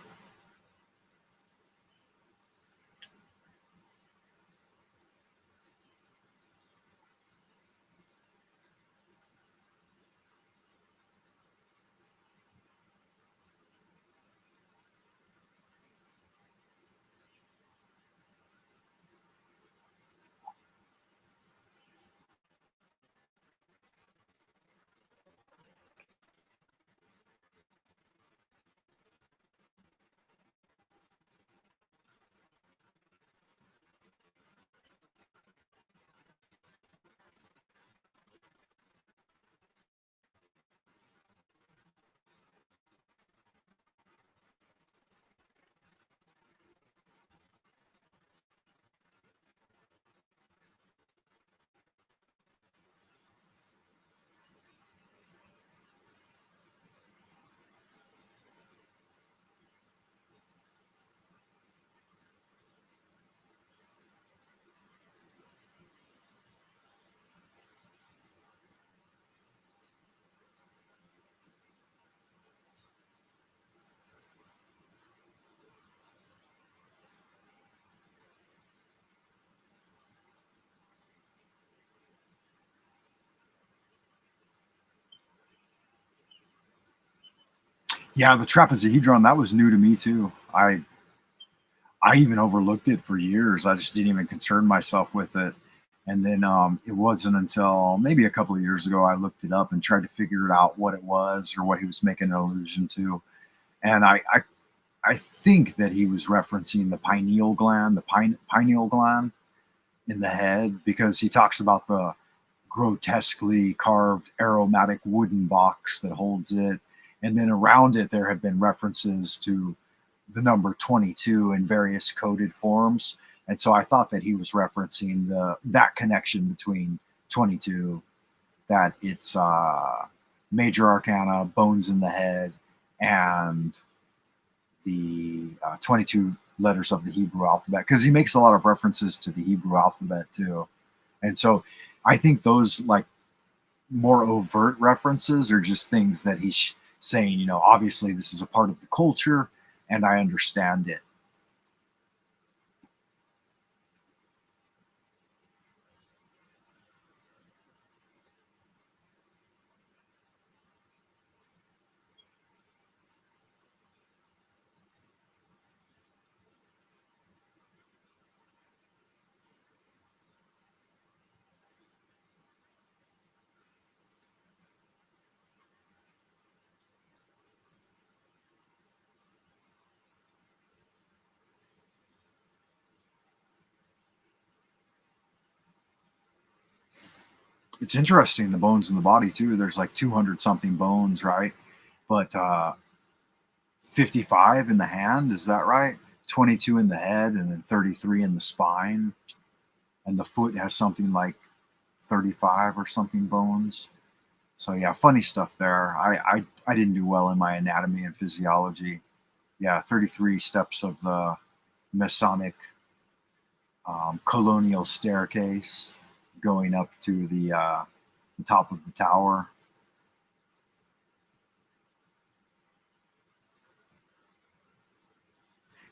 Yeah, the trapezohedron, that was new to me too. I even overlooked it for years. I just didn't even concern myself with it. And then it wasn't until maybe a couple of years ago I looked it up and tried to figure out what it was or what he was making an allusion to. And I think that he was referencing the pineal gland, pineal gland in the head, because he talks about the grotesquely carved aromatic wooden box that holds it. And then around it, there have been references to the number 22 in various coded forms. And so I thought that he was referencing that connection between 22, that it's major arcana, bones in the head, and the 22 letters of the Hebrew alphabet, because he makes a lot of references to the Hebrew alphabet too. And so I think those like more overt references are just things that he's saying, obviously this is a part of the culture and I understand it. It's interesting, the bones in the body too. There's like 200 something bones, right? But 55 in the hand, is that right? 22 in the head, and then 33 in the spine. And the foot has something like 35 or something bones. So yeah, funny stuff there. I didn't do well in my anatomy and physiology. Yeah, 33 steps of the Masonic colonial staircase going up to the top of the tower.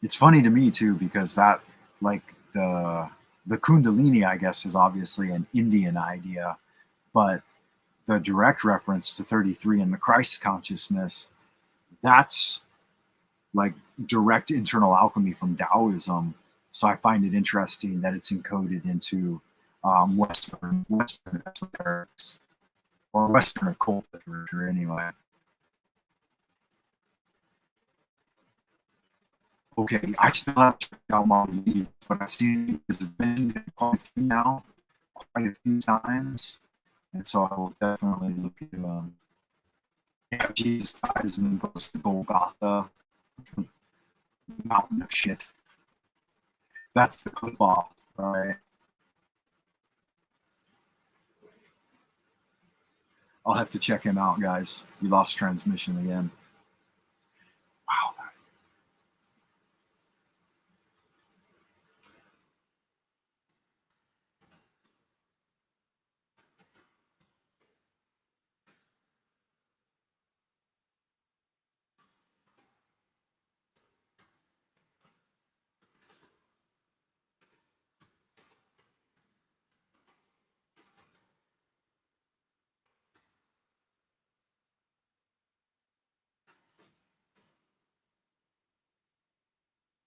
It's funny to me too, because that, like, the Kundalini, I guess, is obviously an Indian idea, but the direct reference to 33 and the Christ consciousness, that's like direct internal alchemy from Taoism. So I find it interesting that it's encoded into Western esoterics, or Western occult literature anyway. Okay, I still have to check out my leads, but I've seen it has been quite a few times, and so I will definitely look into yeah, Jesus dies and then goes to Golgotha, mountain of shit. That's the clip off, right? I'll have to check him out, guys. We lost transmission again. Wow.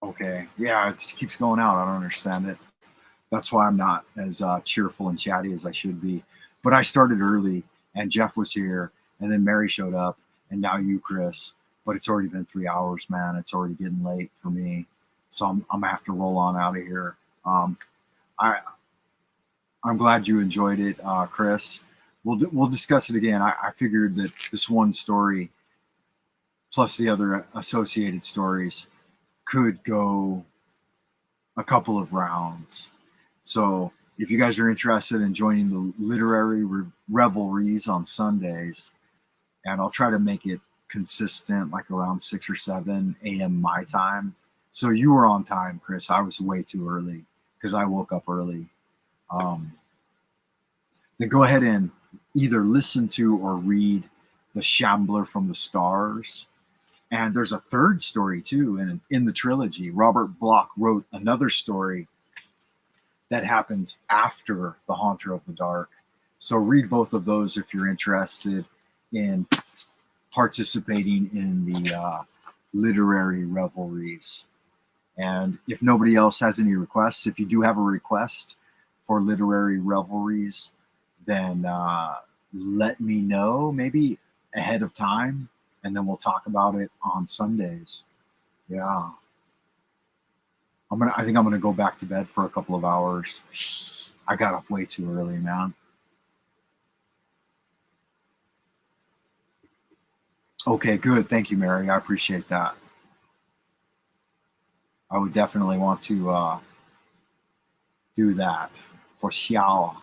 Okay. Yeah, it keeps going out. I don't understand it. That's why I'm not as cheerful and chatty as I should be. But I started early, and Jeff was here, and then Mary showed up, and now you, Chris. But it's already been 3 hours, man. It's already getting late for me, so I'm gonna have to roll on out of here. I I'm glad you enjoyed it, Chris. We'll discuss it again. I figured that this one story plus the other associated stories could go a couple of rounds. So if you guys are interested in joining the literary revelries on Sundays, and I'll try to make it consistent, like around 6 or 7 a.m. my time. So you were on time, Chris. I was way too early because I woke up early. Then go ahead and either listen to or read The Shambler from the Stars. And there's a third story too in the trilogy. Robert Bloch wrote another story that happens after The Haunter of the Dark. So read both of those if you're interested in participating in the literary revelries. And if nobody else has any requests, if you do have a request for literary revelries, then let me know, maybe ahead of time, and then we'll talk about it on Sundays. Yeah. I think I'm gonna go back to bed for a couple of hours. I got up way too early, man. Okay, good. Thank you, Mary. I appreciate that. I would definitely want to do that for sure.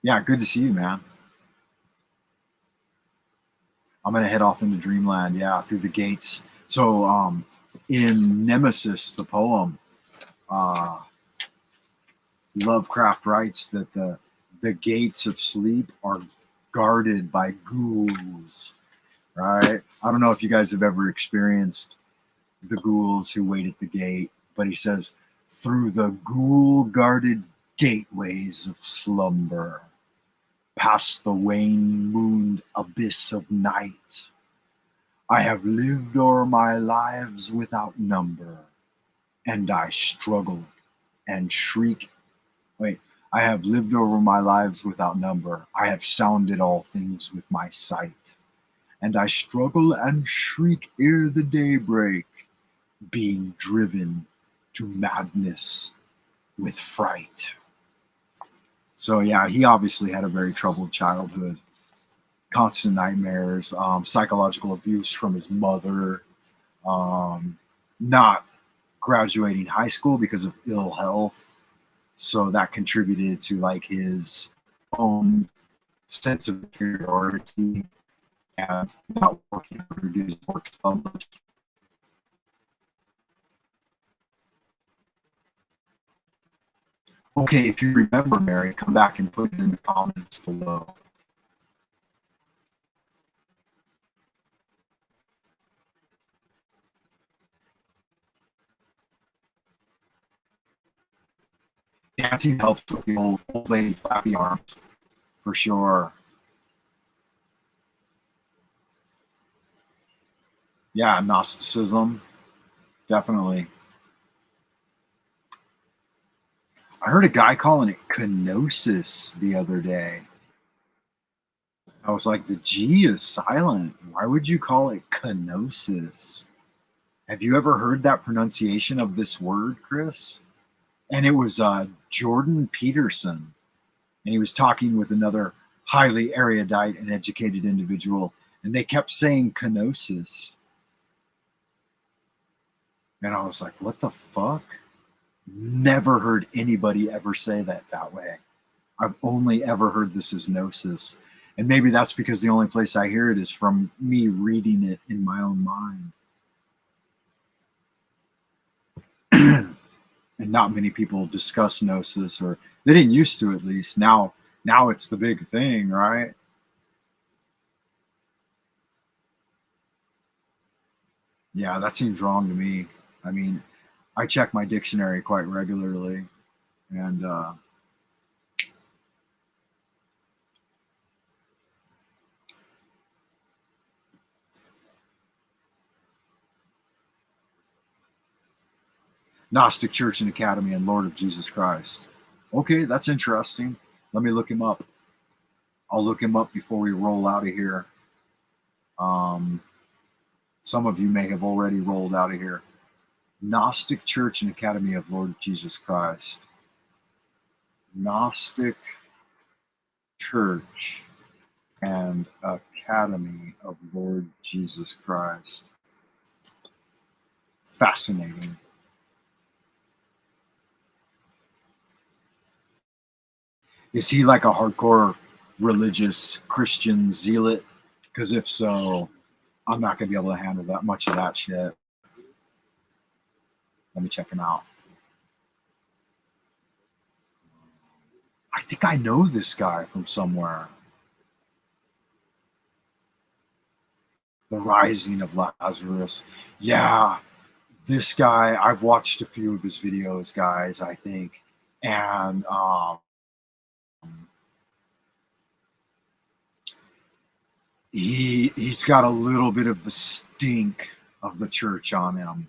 Yeah, good to see you, man. I'm gonna head off into dreamland. Yeah, through the gates. So, in Nemesis, the poem, Lovecraft writes that the gates of sleep are guarded by ghouls. Right? I don't know if you guys have ever experienced the ghouls who wait at the gate, but he says, through the ghoul guarded gateways of slumber, past the wane mooned abyss of night, I have lived o'er my lives without number, and I struggle and shriek. Wait, I have lived over my lives without number. I have sounded all things with my sight, and I struggle and shriek ere the day break, being driven to madness with fright. So yeah, he obviously had a very troubled childhood, constant nightmares, psychological abuse from his mother, not graduating high school because of ill health. So that contributed to like his own sense of inferiority and not working to produce works published. Okay, if you remember, Mary, come back and put it in the comments below. Dancing helps with the old lady flappy arms, for sure. Yeah, Gnosticism, definitely. I heard a guy calling it kenosis the other day. I was like, the G is silent. Why would you call it kenosis? Have you ever heard that pronunciation of this word, Chris? And it was Jordan Peterson. And he was talking with another highly erudite and educated individual. And they kept saying kenosis. And I was like, what the fuck? Never heard anybody ever say that way. I've only ever heard this as gnosis. And maybe that's because the only place I hear it is from me reading it in my own mind. And not many people discuss gnosis, or they didn't used to, at least. Now it's the big thing, right? Yeah, that seems wrong to me. I mean, I check my dictionary quite regularly, and Gnostic Church and Academy and Lord of Jesus Christ. Okay, that's interesting. Let me look him up. I'll look him up before we roll out of here. Some of you may have already rolled out of here. Gnostic Church and Academy of Lord Jesus Christ. Gnostic Church and Academy of Lord Jesus Christ. Fascinating. Is he like a hardcore religious Christian zealot? Because if so, I'm not going to be able to handle that much of that shit. Let me check him out. I think I know this guy from somewhere. The Rising of Lazarus. Yeah, this guy, I've watched a few of his videos, guys, I think. And he's got a little bit of the stink of the church on him.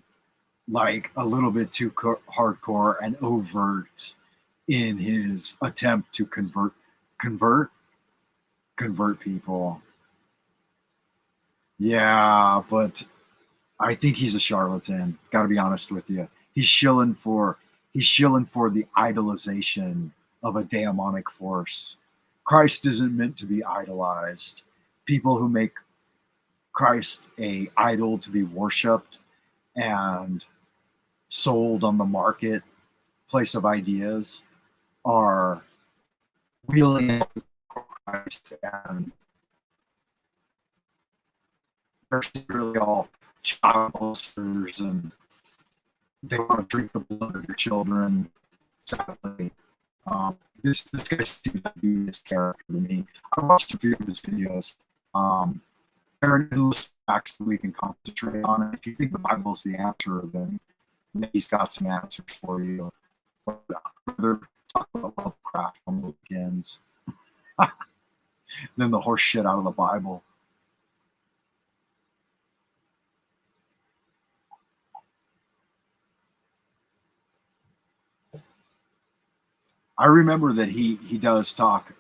Like a little bit too hardcore and overt in his attempt to convert people. Yeah, but I think he's a charlatan. Got to be honest with you. He's shilling for the idolization of a demonic force. Christ isn't meant to be idolized. People who make Christ a idol to be worshipped and sold on the marketplace of ideas are wheeling out Christ, and they're really all child molesters, and they want to drink the blood of your children. Sadly, this guy seems to be his character to me. I watched a few of his videos. There are endless facts that we can concentrate on. And if you think the Bible is the answer, then he's got some answers for you. But I'd rather talk about Lovecraft on the weekends than the horse shit out of the Bible. I remember that he does talk.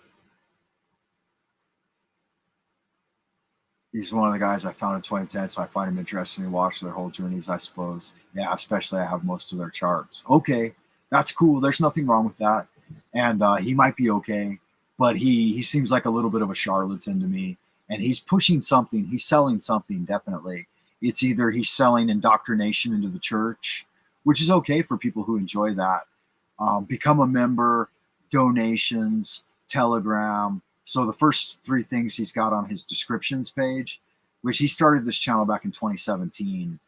He's one of the guys I found in 2010, so I find him interesting to watch their whole journeys, I suppose. Yeah, especially I have most of their charts. Okay, that's cool. There's nothing wrong with that. and he might be okay, but he seems like a little bit of a charlatan to me. And he's pushing something. He's selling something, definitely. It's either he's selling indoctrination into the church, which is okay for people who enjoy that. Become a member, donations, Telegram. So the first three things he's got on his descriptions page, which he started this channel back in 2017.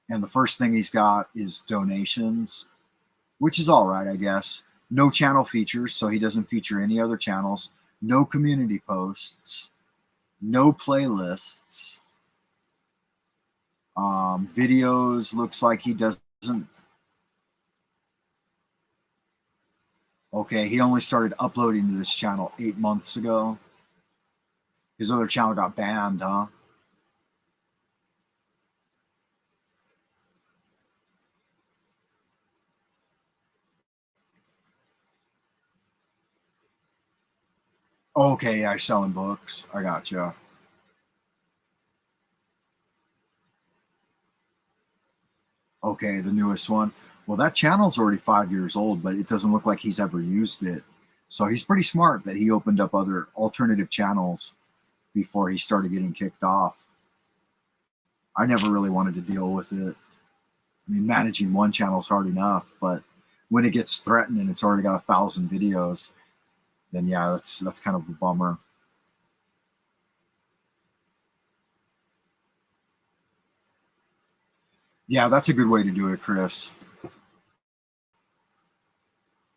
And the first thing he's got is donations, which is all right, I guess. No channel features, so he doesn't feature any other channels. No community posts. No playlists. Videos, looks like he doesn't. Okay, he only started uploading to this channel 8 months ago. His other channel got banned, huh? Okay, I selling books. I gotcha. Okay, the newest one. Well, that channel's already 5 years old, but it doesn't look like he's ever used it. So he's pretty smart that he opened up other alternative channels before he started getting kicked off. I never really wanted to deal with it. I mean, managing one channel is hard enough, but when it gets threatened and it's already got 1,000 videos, then yeah, that's kind of a bummer. Yeah, that's a good way to do it, Chris.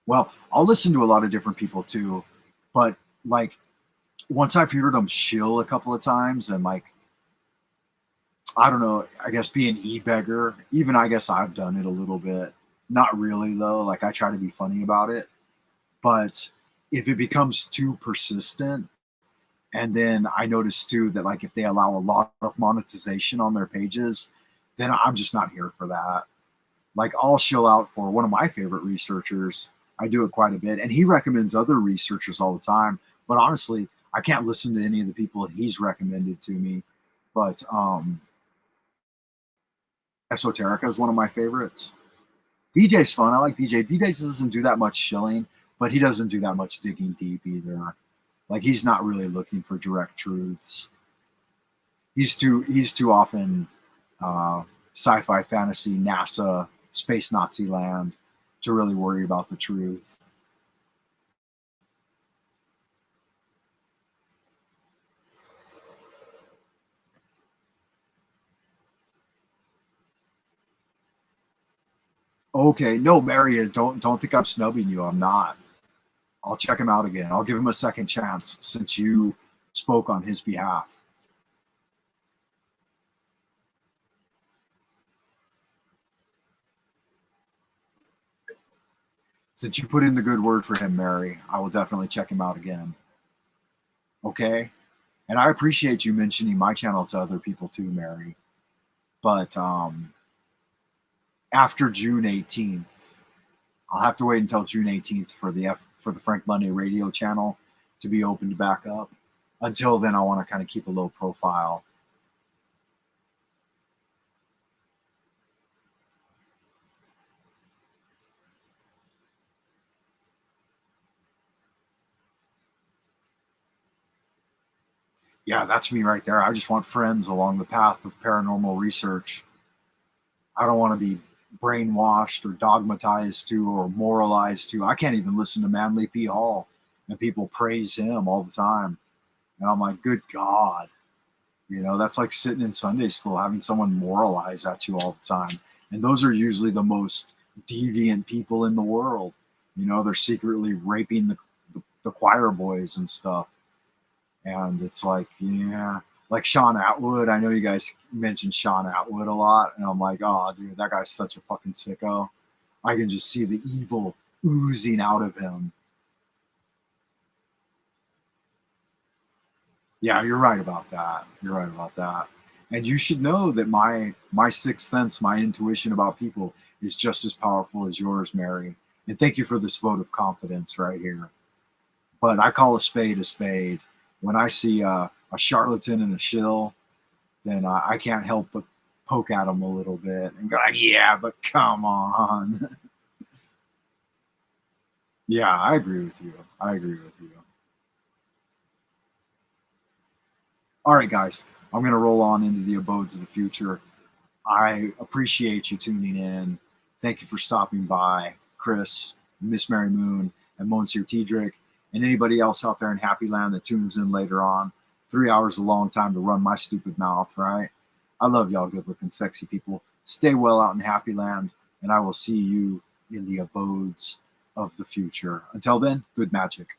Well, I'll listen to a lot of different people too, but like once I've heard them shill a couple of times and like, I don't know, I guess be an e-beggar, even I guess I've done it a little bit. Not really though, like I try to be funny about it. But if it becomes too persistent, and then I notice too that like if they allow a lot of monetization on their pages, then I'm just not here for that. Like I'll shill out for one of my favorite researchers. I do it quite a bit, and he recommends other researchers all the time. But honestly, I can't listen to any of the people that he's recommended to me. But Esoterica is one of my favorites. DJ's fun. I like DJ. DJ doesn't do that much shilling, but he doesn't do that much digging deep either. Like he's not really looking for direct truths. He's too often sci-fi, fantasy, NASA, space Nazi land to really worry about the truth. Okay, no, Mary, don't think I'm snubbing you. I'm not. I'll check him out again. I'll give him a second chance since you spoke on his behalf. Since you put in the good word for him, Mary, I will definitely check him out again. Okay? And I appreciate you mentioning my channel to other people too, Mary. But after June 18th, I'll have to wait until June 18th for the Frank Monday radio channel to be opened back up. Until then, I want to kind of keep a low profile. Yeah, that's me right there. I just want friends along the path of paranormal research. I don't want to be brainwashed or dogmatized to or moralized to. I can't even listen to Manly P. Hall and people praise him all the time. And I'm like, good God. You know, that's like sitting in Sunday school, having someone moralize at you all the time. And those are usually the most deviant people in the world. You know, they're secretly raping the choir boys and stuff. And it's like, yeah, like Sean Atwood. I know you guys mentioned Sean Atwood a lot. And I'm like, oh, dude, that guy's such a fucking sicko. I can just see the evil oozing out of him. Yeah, you're right about that. You're right about that. And you should know that my sixth sense, my intuition about people is just as powerful as yours, Mary. And thank you for this vote of confidence right here. But I call a spade a spade. When I see a charlatan and a shill, then I can't help but poke at them a little bit and go, yeah, but come on. Yeah, I agree with you. I agree with you. All right, guys, I'm going to roll on into the abodes of the future. I appreciate you tuning in. Thank you for stopping by, Chris, Miss Mary Moon, and Monsieur Tiedrick, and anybody else out there in Happy Land that tunes in later on. 3 hours is a long time to run my stupid mouth, right? I love y'all good-looking, sexy people. Stay well out in Happy Land, and I will see you in the abodes of the future. Until then, good magic.